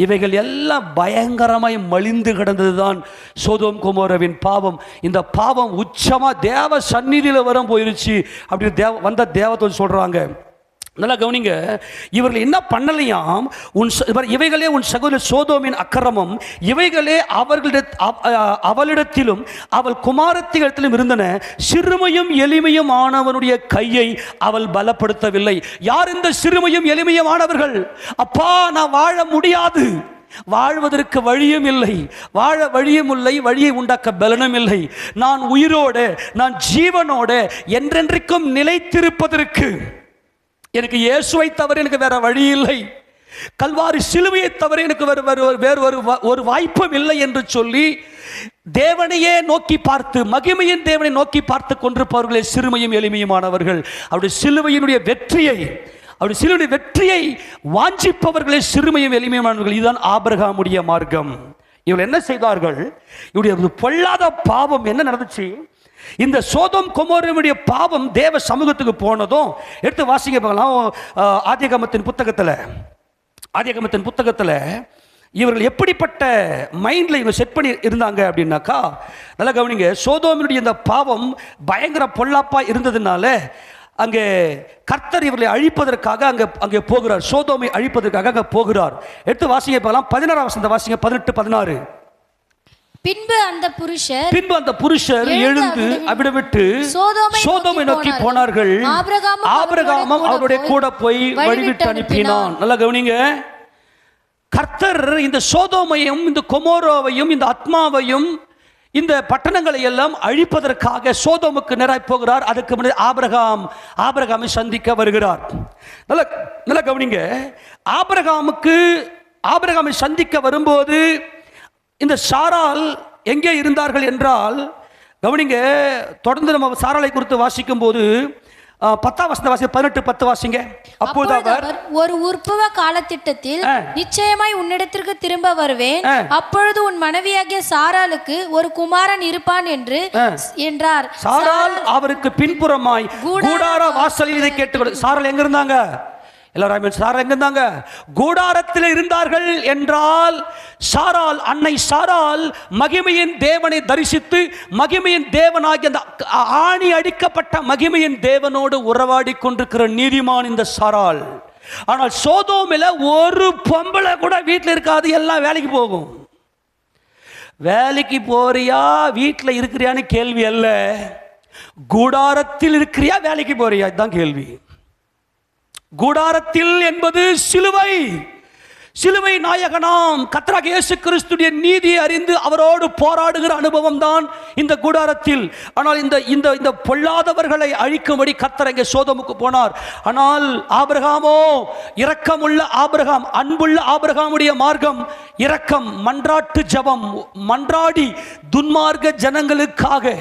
இவைகள் எல்லாம் பயங்கரமாய் மலிந்து கிடந்தது தான் சோதோம் கொமோராவின் பாவம். இந்த பாவம் உச்சமாக தேவ சந்நிதியில் வரும் போயிருச்சு அப்படின்னு வந்த தேவத்தை சொல்கிறாங்க. நல்லா கவனிங்க, இவர்கள் என்ன பண்ணலையாம், இவைகளே உன் சகோதரி சோதோமின் அக்கிரமம், இவைகளே அவளிடத்திலும் அவள் குமாரத்திகளிடத்திலும் இருந்தன, சிறுமையும் எளிமையும் ஆனவனுடைய கையை அவள் பலப்படுத்தவில்லை. யார் இந்த சிறுமையும் எளிமையும் ஆனவர்கள்? அப்பா, நான் வாழ முடியாது, வாழ்வதற்கு வழியும் இல்லை, வாழ வழியும் இல்லை, வழியை உண்டாக்க பலனும் இல்லை, நான் உயிரோடு, நான் ஜீவனோடு என்றென்றைக்கும் நிலைத்திருப்பதற்கு எனக்கு இயேசுவை தவிர எனக்கு வேற வழி இல்லை, கல்வாரி சிலுவையை தவிர எனக்கு வேறு ஒரு வாய்ப்பும் இல்லை என்று சொல்லி தேவனையே நோக்கி பார்த்து, மகிமையின் தேவனை நோக்கி பார்த்து கொண்டிருப்பவர்களே சிறுமையும் எளிமையுமானவர்கள். அவருடைய சிலுவையினுடைய வெற்றியை வாஞ்சிப்பவர்களே சிறுமையும் எளிமையுமானவர்கள். இதுதான் ஆபிரகாமுடைய மார்க்கம். இவர்கள் என்ன செய்தார்கள்? இவருடைய பொல்லாத பாவம் என்ன நடந்துச்சு? இந்த சோதோம் கொமோராவுடைய பாவம் தேவ சமூகத்துக்கு போனதும் எடுத்து வாசிக்க பார்க்கலாம். ஆதியாகமத்தின் புத்தகத்தில் இவர்கள் எப்படிப்பட்ட மைண்டில் இவங்க செட் பண்ணி இருந்தாங்க அப்படின்னாக்கா, நல்லா கவனிங்க, சோதோமினுடைய இந்த பாவம் பயங்கர பொல்லாப்பாக இருந்ததுனால அங்கே கர்த்தர் இவர்களை அழிப்பதற்காக அங்கே போகிறார், சோதோமை அழிப்பதற்காக அங்கே போகிறார். எடுத்து வாசிக்க பார்க்கலாம். 16ஆம் வசனத்தை வாசிங்க, 18-16. பின்பு அந்த புருஷர் எழுந்து அவிட விட்டு சோதோமை நோக்கி போனார்கள். ஆபிரகாமும் அவருடைய கூட போய் வழிவிட்டு அனுப்பினான். நல்லா கவனிங்க, கர்த்தர் இந்த சோதோமையும் இந்த கொமோராவையும் இந்த அத்மாவையும் இந்த பட்டணங்களை எல்லாம் அழிப்பதற்காக சோதோமுக்கு நேராய் போகிறார். அதுக்கு முன்னாடி ஆபிரகாமை சந்திக்க வருகிறார். நல்லா கவனிங்க, ஆபிரகாமை சந்திக்க வரும்போது இந்த சாராள் எங்கே இருந்தார்கள் என்றால், கவனிங்க, தொடர்ந்து நம்ம சாராளை குறித்து வாசிக்கும் போது 10ஆம் வசனத்தை வாசிங்க, 18-10 வாசிங்க. அப்பொழுது அவர், ஒரு உற்பவ காலத்திட்டத்தில் நிச்சயமாய் உன்னிடத்திற்கு திரும்ப வருவேன், அப்பொழுது உன் மனைவியாகிய சாராளுக்கு ஒரு குமாரன் இருப்பான் என்றார். சாராள் அவருக்கு பின்புறமாய் கூடார வாசலில் இதை கேட்டு. சாராள் எங்க இருந்தாங்க? எல்லாரும் சாராள் எங்க இருந்தாங்க? கூடாரத்தில் இருந்தார்கள் என்றால் சாராள், அன்னை சாராள் மகிமையின் தேவனை தரிசித்து மகிமையின் தேவனாகிய அந்த ஆணி அடிக்கப்பட்ட மகிமையின் தேவனோடு உறவாடி கொண்டிருக்கிற நீதிமான் இந்த சாராள். ஆனால் சோதோமில் ஒரு பொம்பளை கூட வீட்டில் இருக்காது, எல்லாம் வேலைக்கு போகும். வேலைக்கு போறியா வீட்டில் இருக்கிறியான்னு கேள்வி அல்ல, கூடாரத்தில் இருக்கிறியா வேலைக்கு போறியா இதுதான் கேள்வி. கூடாரத்தில் என்பது சிலுவை, சிலுவை நாயகனாம் கர்த்தராகிய இயேசு கிறிஸ்துவின் நீதியை அறிந்து அவரோடு போராடுகிற அனுபவம் தான் இந்த கூடாரத்தில். ஆனால் இந்த பொல்லாதவர்களை அழிக்கும்படி கர்த்தர் இங்கே சோதோமுக்கு போனார். ஆனால் ஆபிரகாமோ இரக்கமுள்ள ஆபிரகாம், அன்புள்ள ஆபிரகாமுடைய மார்க்கம் இரக்கம், மன்றாட்டு ஜெபம், மன்றாடி துன்மார்க்க ஜனங்களுக்காக,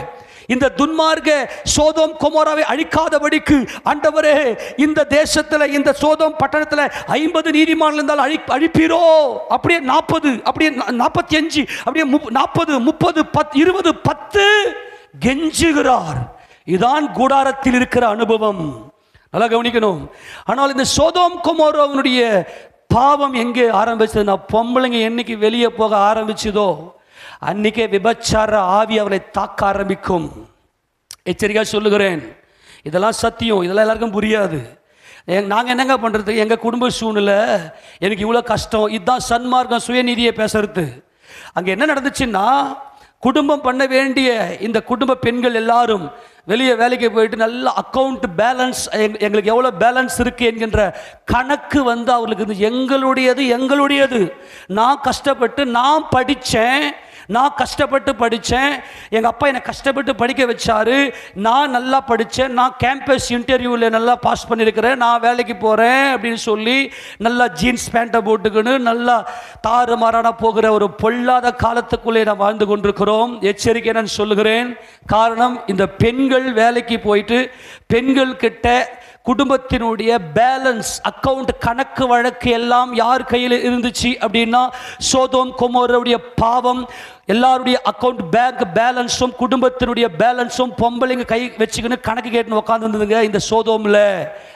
இந்த துன்மார்க்க சோதோம் கொமோராவை அழிக்காதபடிக்கு ஆண்டவரே இந்த தேசத்தில், இந்த சோதோம் பட்டணத்தில் 50 நீதிமான்கள் இருந்தால் அழிப்பீரோ, அப்படியே 40, அப்படியே 45, அப்படியே 40, 30, 20, 10 கெஞ்சுகிறார். இதான் கூடாரத்தில் இருக்கிற அனுபவம். நல்லா கவனிக்கணும். ஆனால் இந்த சோதோம் கொமோராவினுடைய பாவம் எங்கே ஆரம்பிச்சதுன்னா, பொம்பளைங்க என்னைக்கு வெளியே போக ஆரம்பிச்சதோ அன்னைக்கே விபச்சார ஆவி அவளை தாக்க ஆரம்பிக்கும். எச்சரிக்கையாக சொல்லுகிறேன், இதெல்லாம் சத்தியம், இதெல்லாம் எல்லாருக்கும் புரியாது. நாங்கள் என்னங்க பண்ணுறது, எங்கள் குடும்ப சூழ்நிலை எனக்கு இவ்வளோ கஷ்டம், இதுதான் சன்மார்க்கம் சுயநீதியை பேசுறது. அங்கே என்ன நடந்துச்சுன்னா, குடும்பம் பண்ண வேண்டிய இந்த குடும்ப பெண்கள் எல்லாரும் வெளியே வேலைக்கு போயிட்டு நல்ல அக்கௌண்ட் பேலன்ஸ், எங்களுக்கு எவ்வளோ பேலன்ஸ் இருக்குது என்கின்ற கணக்கு வந்து அவர்களுக்கு எங்களுடையது. நான் கஷ்டப்பட்டு நான் படித்தேன், நான் கஷ்டப்பட்டு படித்தேன், எங்கள் அப்பா என்னை கஷ்டப்பட்டு படிக்க வச்சாரு, நான் நல்லா படித்தேன், நான் கேம்பஸ் இன்டர்வியூவில் நல்லா பாஸ் பண்ணியிருக்கிறேன், நான் வேலைக்கு போகிறேன் அப்படின்னு சொல்லி நல்லா ஜீன்ஸ் பேண்ட்டை போட்டுக்கின்னு நல்லா தாறுமாறான போகிற ஒரு பொல்லாத காலத்துக்குள்ளே நான் வாழ்ந்து கொண்டிருக்கிறோம். எச்சரிக்கை நான் சொல்லுகிறேன். காரணம், இந்த பெண்கள் வேலைக்கு போயிட்டு பெண்கள் கிட்ட குடும்பத்தினுடைய பேலன்ஸ், அக்கவுண்ட், கணக்கு வழக்கு எல்லாம் யார் கையில் இருந்துச்சு அப்படின்னா, சோதோம் கொமோராவுடைய பாவம் எல்லாருடைய அக்கவுண்ட் பேங்க் பேலன்ஸும் குடும்பத்தினுடைய பேலன்ஸும் பொம்பளைங்க கை வச்சுக்கின்னு கணக்கு கேட்டுன்னு உட்காந்துருந்ததுங்க இந்த சோதோமில்.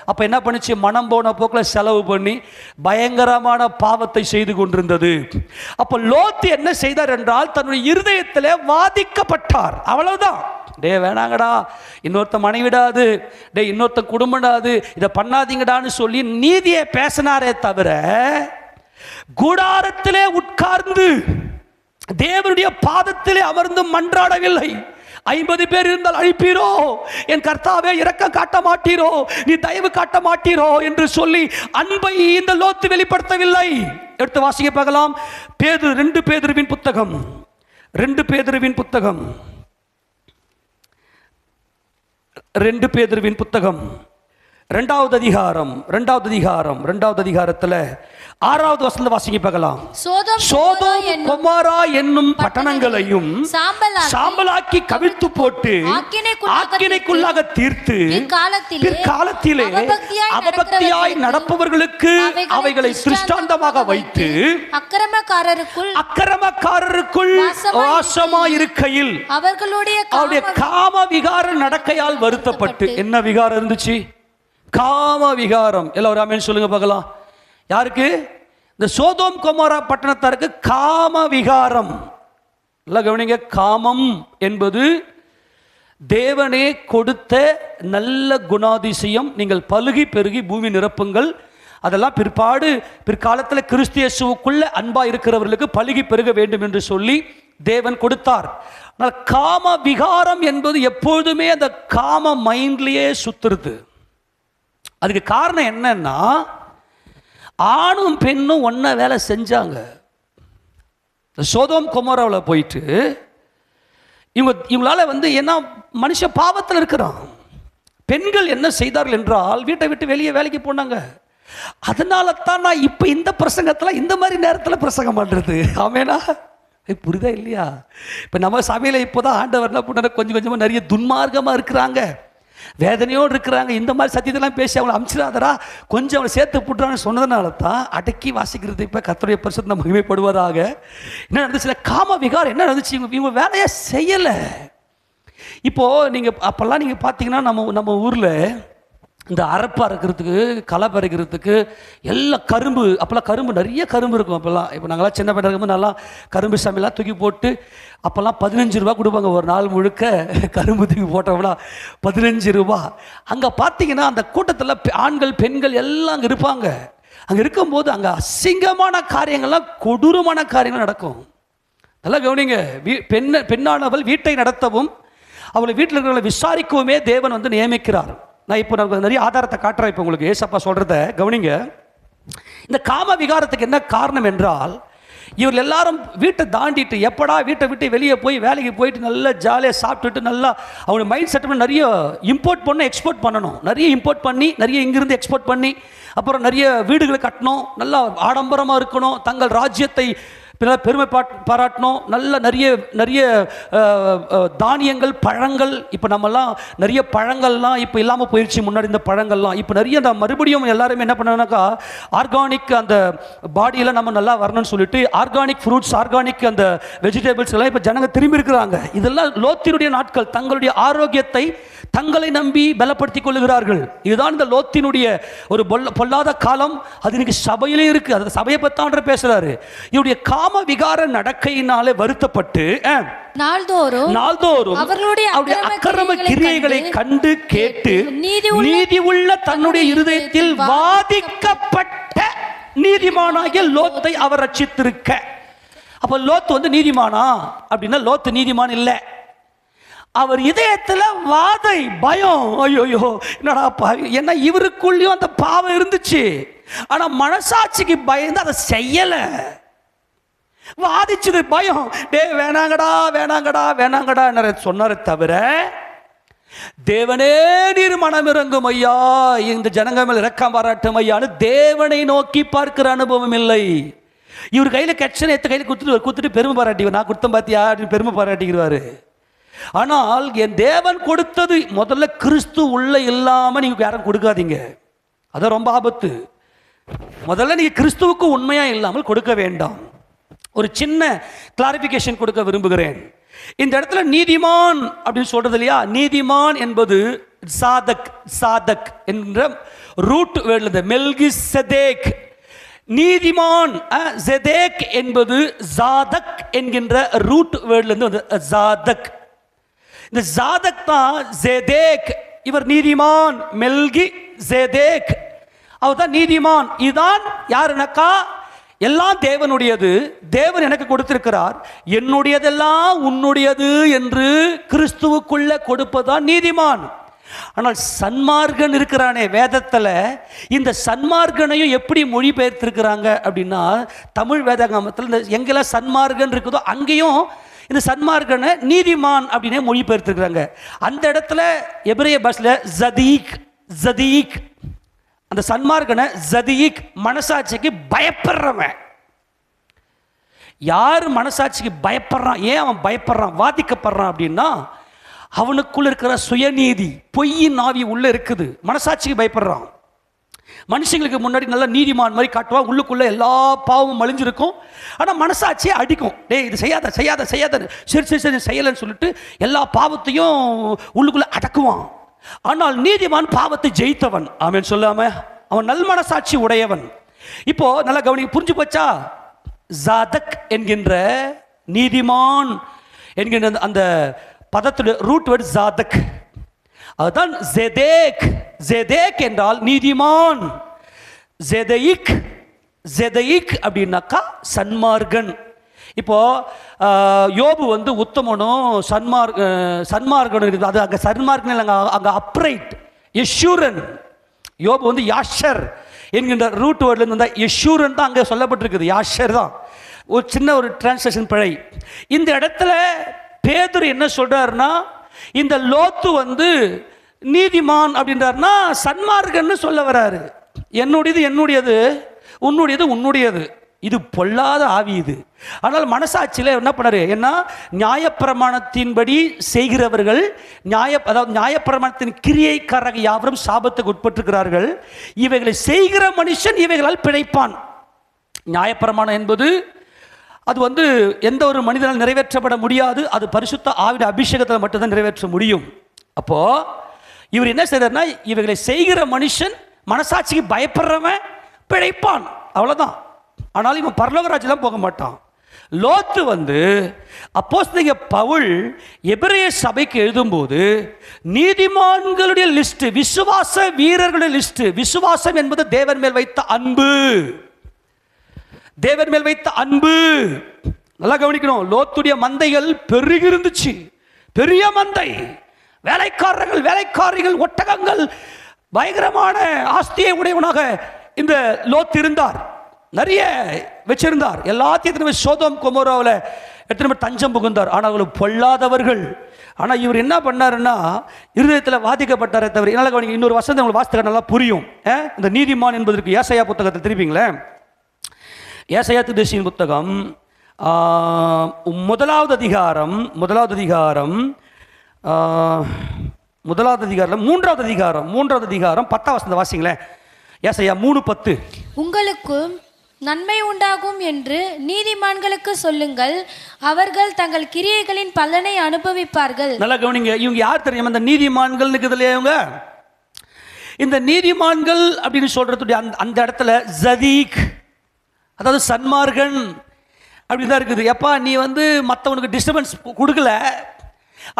அப்போ என்ன பண்ணுச்சு, மனம் போன போக்கில் செலவு பண்ணி பயங்கரமான பாவத்தை செய்து கொண்டிருந்தது. அப்போ லோத்து என்ன செய்தார் என்றால், தன்னுடைய இருதயத்தில் வாதிக்கப்பட்டார். அவ்வளவுதான். டே வேணாங்கடா, இன்னொருத்த மனைவிடாது, டே இன்னொருத்த குடும்படாது, இதை பண்ணாதீங்கடான்னு சொல்லி நீதியை பேசினாரே தவிர கூடாரத்திலே உட்கார்ந்து தேவனுடைய பாதத்திலே அமர்ந்து மன்றாடவில்லை. 50 பேர் இருந்தால் அழிப்பீரோ, என் கர்த்தாவே இரக்கம் காட்ட மாட்டீரோ, நீ தயவு காட்ட மாட்டீரோ என்று சொல்லி அன்பை இந்த லோத்து வெளிப்படுத்தவில்லை. எடுத்து வாசிக்க பார்க்கலாம். 2 பேதுருவின் புத்தகம், 2 பேதுருவின் புத்தகம், 2 பேதுருவின் புத்தகம் 2வது அதிகாரம் 2வது அதிகாரத்தில் 6வது வசனத்தை வாசிக்க பார்க்கலாம். சோதோம் கொமோரா என்னும் பட்டணங்களையும் சாம்பலாக்கி கவிழ்த்து போட்டு ஆக்கினைக்குள்ளாக தீர்த்து பிற்காலத்திலே அவபக்தியாய் நடப்பவர்களுக்கு அவைகளை திருஷ்டாந்தமாக வைத்து அக்கிரமக்காரருக்குள் வாசமாயிருக்கையில் அவருடைய காம விகார நடக்கையால் வருத்தப்பட்டு. என்ன விகாரம் இருந்துச்சு? காம விகாரம். எல்லாரும் ஆமென் சொல்லுங்க பார்க்கலாம். யாருக்கு? இந்த சோதோம் கொமோரா பட்டணத்தாருக்கு காம விகாரம். எல்லாம் கவனிங்க. காமம் என்பது தேவனே கொடுத்த நல்ல குணாதிசயம். நீங்கள் பலுகி பெருகி பூமி நிரப்புங்கள். அதெல்லாம் பிற்காலத்தில் கிறிஸ்து இயேசுவுக்குள்ள அன்பா இருக்கிறவர்களுக்கு பலுகி பெருக வேண்டும் என்று சொல்லி தேவன் கொடுத்தார். ஆனால் காம விகாரம் என்பது எப்பொழுதுமே அந்த காம மைண்ட்லயே சுத்துறது. அதுக்கு காரணம் என்னன்னா, ஆணும் பெண்ணும் ஒன்ன வேலை செஞ்சாங்க. சோதோம் கொமோராவில் போயிட்டு இவங்களால ஏன்னா மனுஷ பாவத்தில் இருக்கிறான். பெண்கள் என்ன செய்தார்கள் என்றால், வீட்டை விட்டு வெளியே வேலைக்கு போனாங்க. அதனால தான் நான் இப்போ இந்த பிரசங்கத்தில் இந்த மாதிரி நேரத்தில் பிரசங்கம் பண்ணுறது. ஆமேனா? புரியுதா இல்லையா? இப்போ நம்ம சபையில் இப்போ தான் ஆண்டவர் என்ன பண்ணாரு, கொஞ்சம் கொஞ்சமாக நிறைய துன்மார்க்கமாக இருக்கிறாங்க, வேதனையோடு இருக்கிறாங்க. இந்த மாதிரி சத்தியத்தெல்லாம் பேசி அவங்களை அமிச்சிடாதரா, கொஞ்சம் அவளை சேர்த்து போட்டுறான்னு சொன்னதுனால தான் அடக்கி வாசிக்கிறது. இப்போ கர்த்தருடைய பரிசுத்த மகிமைப்படுவதாக. என்ன நடந்துச்சு? காம விகாரம் என்ன நடந்துச்சு? இவங்க வேலையை செய்யலை. இப்போது நீங்கள் அப்போல்லாம் நீங்கள் பார்த்தீங்கன்னா நம்ம ஊரில் இந்த அரப்பு அறுக்கிறதுக்கு, களை பறிக்கிறதுக்கு எல்லாம் கரும்பு. அப்போல்லாம் கரும்பு நிறைய கரும்பு இருக்கும். அப்போல்லாம் இப்போ நாங்களாம் சின்ன பையன் இருக்கும்போது நல்லா கரும்பு சாமியெல்லாம் தூக்கி போட்டு அப்போல்லாம் 15 ரூபா கொடுப்பாங்க. ஒரு நாள் முழுக்க கரும்பு தூக்கி போட்டோம்னா 15 ரூபா. அங்கே பார்த்தீங்கன்னா அந்த கூட்டத்தில் ஆண்கள் பெண்கள் எல்லாம் அங்கே இருப்பாங்க. அங்கே இருக்கும்போது அங்கே அசிங்கமான காரியங்கள்லாம், கொடூரமான காரியங்கள் நடக்கும். நல்லா கவனிங்க. பெண்ணானவள் வீட்டை நடத்தவும் அவளை வீட்டில் இருக்கிறவங்களை விசாரிக்கவுமே தேவன் வந்து நியமிக்கிறார். நான் இப்போ நமக்கு நிறைய ஆதாரத்தை காட்டுறேன். இப்போ உங்களுக்கு ஏசப்பா சொல்கிறத கவனிங்க. இந்த காம விகாரத்துக்கு என்ன காரணம் என்றால், இவர்கள் எல்லாரும் வீட்டை தாண்டிட்டு எப்படா வீட்டை விட்டு வெளியே போய் வேலைக்கு போயிட்டு நல்லா ஜாலியாக சாப்பிட்டுட்டு நல்லா அவங்க மைண்ட் செட் நிறைய இம்போர்ட் பண்ண எக்ஸ்போர்ட் பண்ணணும். நிறைய இம்போர்ட் பண்ணி நிறைய இங்கிருந்து எக்ஸ்போர்ட் பண்ணி அப்புறம் நிறைய வீடுகளை கட்டணும், நல்லா ஆடம்பரமாக இருக்கணும், தங்கள் ராஜ்யத்தை பெருமை பாராட்டணும், நல்ல நிறைய நிறைய தானியங்கள் பழங்கள். இப்போ நம்மலாம் நிறைய பழங்கள்லாம் இப்போ இல்லாமல் போயிடுச்சு. முன்னாடி இந்த பழங்கள்லாம் இப்போ நிறைய அந்த மறுபடியும் எல்லாருமே என்ன பண்ணாக்கா, ஆர்கானிக் அந்த பாடியில் நம்ம நல்லா வரணும்னு சொல்லிட்டு ஆர்கானிக் ஃப்ரூட்ஸ், ஆர்கானிக் அந்த வெஜிடபிள்ஸ் எல்லாம் இப்போ ஜனங்க திரும்பி இருக்கிறாங்க. இதெல்லாம் லோத்தினுடைய நாட்கள். தங்களுடைய ஆரோக்கியத்தை தங்களை நம்பி பலப்படுத்திக் கொள்ளுகிறார்கள். இதுதான் இந்த லோத்தினுடைய ஒரு பொல்லாத காலம். அது இன்னைக்கு சபையிலே இருக்கு. அது சபையை பத்தான்ற பேசுறாரு. இவருடைய காம விகார நடக்கையினாலே வருத்தப்பட்டு நாள்தோறும் அவர்களுடைய அக்கிரம கிரியைகளை கண்டு கேட்டு நீதி உள்ள தன்னுடைய இருதயத்தில் வாதிக்கப்பட்ட நீதிமானாகிய லோத்தை அவர் ரட்சித்திருக்க. அப்ப லோத்து வந்து நீதிமானா அப்படின்னா, லோத்து நீதிமான் இல்லை. அவர் இதயத்தில் வாதை, பயம். ஐயோ என்னடா என்ன, இவருக்குள்ளேயும் அந்த பாவம் இருந்துச்சு. ஆனா மனசாட்சிக்கு பயந்து அதை செய்யல. வாதிச்சது பயம். வேணாங்கடா வேணாங்கடா வேணாங்கடா சொன்னாரே தவிர, தேவனே நீர் மனம் இறங்கும் ஐயா, இந்த ஜனங்க மேல் இரக்கம் பாராட்டும் ஐயான்னு தேவனை நோக்கி பார்க்கிற அனுபவம் இல்லை. இவர் கையில கட்சனை எத்த கையில் குத்துட்டு பெருமை பாராட்டி, நான் குத்தம் பாத்தியா அப்படின்னு பெருமை பாராட்டிக்கிறாரு. ஆனால் என் தேவன் கொடுத்தது முதல்ல கிறிஸ்து உள்ள இல்லாம நீங்க யாரும் கொடுக்காதீங்க. அதான் ரொம்ப ஆபத்து. முதல்ல நீங்க கிறிஸ்துவுக்கு உண்மையா இல்லாமல் கொடுக்க வேண்டாம். ஒரு சின்ன கிளாரிபிகேஷன் கொடுக்க விரும்புகிறேன். இந்த இடத்துல நீதிமான் அப்படின்னு சொல்றது இல்லையா, நீதிமான் என்பது சாதக், சாதக் என்ற ரூட் வேர்ட்ல மெல்கிசெதேக். நீதிமான் ஜெதேக் என்பது ஜாதக் என்கின்ற ரூட் வேர்ட்ல இருந்து வந்து ஜாதக். இந்த ஜாதக் தான் ஜெதேக். இவர் நீதிமான், மெல்கி ஜெதேக், அவர் தான் நீதிமான். இதுதான் யாருனாக்கா, எல்லாம் தேவனுடையது, தேவன் எனக்கு கொடுத்திருக்கிறார், என்னுடையதெல்லாம் உன்னுடையது என்று கிறிஸ்துவுக்குள்ள கொடுப்பதான் நீதிமான். ஆனால் சன்மார்கன் இருக்கிறானே வேதத்தில், இந்த சன்மார்கனையும் எப்படி மொழிபெயர்த்திருக்கிறாங்க அப்படின்னா, தமிழ் வேதாகமத்தில் இந்த எங்கெல்லாம் சன்மார்கன் இருக்குதோ அங்கேயும் இந்த சன்மார்கனை நீதிமான் அப்படின்னே மொழிபெயர்த்திருக்கிறாங்க. அந்த இடத்துல எபிரேய பாஷையில் ஜதீக், ஜதீக், அந்த சன்மார்கனை ஜதீக், மனசாட்சிக்கு பயப்படுறவன். யார் மனசாட்சிக்கு பயப்படுறான், ஏன் அவன் பயப்படுறான், வாதிக்கப்படுறான் அப்படின்னா, அவனுக்குள்ள இருக்கிற சுயநீதி, பொய்யின் ஆவி உள்ள இருக்குது. மனசாட்சிக்கு பயப்படுறான். மனுஷங்களுக்கு முன்னாடி நல்லா நீதிமான் மாதிரி காட்டுவான், உள்ளுக்குள்ள எல்லா பாவமும் மலிஞ்சிருக்கும். ஆனால் மனசாட்சியை அடிக்கும். டேய் இது செய்யாத செய்யாத செய்யாத, சரி சரி சரி செய்யலைன்னு சொல்லிட்டு எல்லா பாவத்தையும் உள்ளுக்குள்ள அடக்குவான். ஆனால் நீதிமான் பாவத்தை ஜெயித்தவன். ஆமென் சொல்லாம அவன் நல் மனசாட்சி உடையவன். இப்போ நல்லா கவனி, புரிஞ்சு போச்சா? ஜாதக் என்கின்ற நீதிமான் என்கின்ற அந்த பதத்துடைய ரூட் வேர்ட் ஜாதக். அதுதான் ஜெதேக். ஜெதேக் என்றால் நீதிமான். ஜெதயிக், ஜெதயிக் அப்படின்னாக்கா சன்மார்கன். இப்போ யோபு வந்து உத்தமனும் சன்மார்கனும் இருக்குது. அது அங்கே சன்மார்கன், அங்கே அப்ரைட், யஷூரன். யோபு வந்து யாஷர் என்கின்ற ரூட் வேர்ட்லேருந்து வந்தால் யஷூரன் தான் அங்கே சொல்லப்பட்டிருக்குது. யாஷர் தான் ஒரு சின்ன ஒரு டிரான்ஸ்லேஷன் பிழை. இந்த இடத்துல பேதுரு என்ன சொல்றாருன்னா, இந்த லோத்து வந்து நீதிமான் அப்படின்றாருன்னா சன்மார்கன்னு சொல்ல வராரு. என்னுடையது என்னுடையது, உன்னுடையது உன்னுடையது. இது பொல்லாத ஆவி இது. ஆனால் மனசாட்சியில் என்ன பண்ணாரு, என்ன நியாயப்பிரமாணத்தின்படி செய்கிறவர்கள், அதாவது நியாயப்பிரமாணத்தின் கிரியைக்காரர்கள் யாவரும் சாபத்துக்கு உட்பட்டிருக்கிறார்கள். இவைகளை செய்கிற மனுஷன் இவைகளால் பிழைப்பான். நியாயப்பிரமாணம் என்பது அது வந்து எந்த ஒரு மனிதனால் நிறைவேற்றப்பட முடியாது. அது பரிசுத்த ஆவிட அபிஷேகத்தில் மட்டும்தான் நிறைவேற்ற முடியும். அப்போ இவர் என்ன செய்யறாருன்னா, இவர்களை செய்கிற மனுஷன் மனசாட்சிக்கு பயப்படுறவன் பிழைப்பான், அவ்வளவுதான். ஆனாலும் இவன் பரலோகராஜ்யெல்லாம் போக மாட்டான். லோத்து அப்போஸ்தலனாகிய பவுல் எபிரேய சபைக்கு எழுதும்போது நீதிமான்களுடைய லிஸ்ட், விசுவாச வீரர்களுடைய லிஸ்ட். விசுவாசம் என்பது தேவன் மேல் வைத்த அன்பு, தேவன் மேல் வைத்த அன்பு. நல்லா கவனிக்கணும். லோத்துடைய மந்தைகள் பெருகி இருந்துச்சு, பெரிய மந்தை, வேலைக்காரர்கள், வேலைக்காரிகள், ஒட்டகங்கள், பயங்கரமான ஆஸ்தியை உடையவனாக இந்த லோத் இருந்தார். நிறைய வச்சிருந்தார். எல்லாத்தையும் சோதோம் கொமோராவில் எத்தனை தஞ்சம் புகுந்தார். ஆனால் அவர்கள் பொல்லாதவர்கள். ஆனால் இவர் என்ன பண்ணாருன்னா, இருதயத்தில் வாதிக்கப்பட்டாரே தவிர. என்னால் கவனிக்க, இன்னொரு வசனத்தை உங்களுக்கு வாசிக்க நல்லா புரியும். இந்த நீதிமான் என்பதற்கு ஏசாயா புத்தகத்தை திருப்பிங்களேன். ஏசாயா தீர்க்கதரிசியின் புத்தகம் முதலாவது அதிகாரம் 10வது வசனத்தை வாசிங்களேன். ஏசாயா 3:10. உங்களுக்கு நன்மை உண்டாகும் என்று நீதிமான்களுக்கு சொல்லுங்கள், அவர்கள் தங்கள் கிரியைகளின் பலனை அனுபவிப்பார்கள். நல்லா கவனிங்க. இவங்க யார் தெரியுமா? இந்த நீதிமான்கள் இருக்குதுல்லையா, இவங்க இந்த நீதிமான்கள் அப்படின்னு சொல்றதுடைய அந்த இடத்துல ஜதீக், அதாவது சன்மார்கன் அப்படின்னு தான் இருக்குது. எப்பா நீ மற்றவனுக்கு டிஸ்டர்பன்ஸ் கொடுக்கல,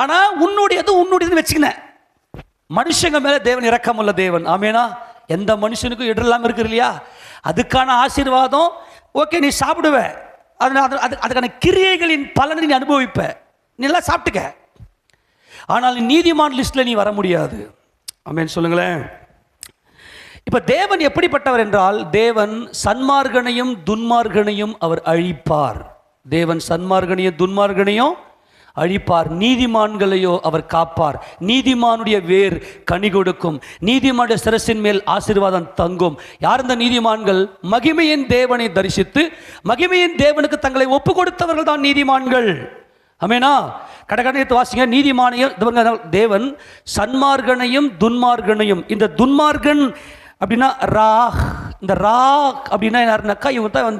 ஆனால் உன்னுடையது வச்சுக்கின. மனுஷங்க மேலே தேவன் இரக்கமுள்ள தேவன். ஆமேனா? எந்த மனுஷனுக்கும் இடரெல்லாம் இருக்கு இல்லையா? அதுக்கான ஆசீர்வாதம் ஓகே, நீ சாப்பிடுவ, அதுக்கான கிரியைகளின் பலனை நீ அனுபவிப்ப, நீ எல்லாம் சாப்பிட்டுக்க. ஆனால் நீதிமான் லிஸ்ட்ல நீ வர முடியாது. ஆமேன் சொல்லுங்களேன். இப்ப தேவன் எப்படிப்பட்டவர் என்றால், தேவன் சன்மார்கனையும் துன்மார்கனையும் அவர் அழிப்பார். தேவன் சன்மார்கனையும் துன்மார்கனையும் அழிப்பார், நீதிமான்களையோ அவர் காப்பார். நீதிமானுடைய வேர் கனி கொடுக்கும், நீதிமானுடைய சிரசின் மேல் ஆசீர்வாதம் தங்கும். யார் இந்த நீதிமான்கள்? மகிமையின் தேவனை தரிசித்து மகிமையின் தேவனுக்கு தங்களை ஒப்பு கொடுத்தவர்கள் தான் நீதிமான்கள். ஆமெனா? கடகடத்து வாசிங்க. நீதிமானையும் தேவன் சன்மார்கனையும் துன்மார்கனையும். இந்த துன்மார்கன் அப்படின்னா ராக். இந்த ராக் அப்படின்னா யாருனாக்கா, இவங்க தான்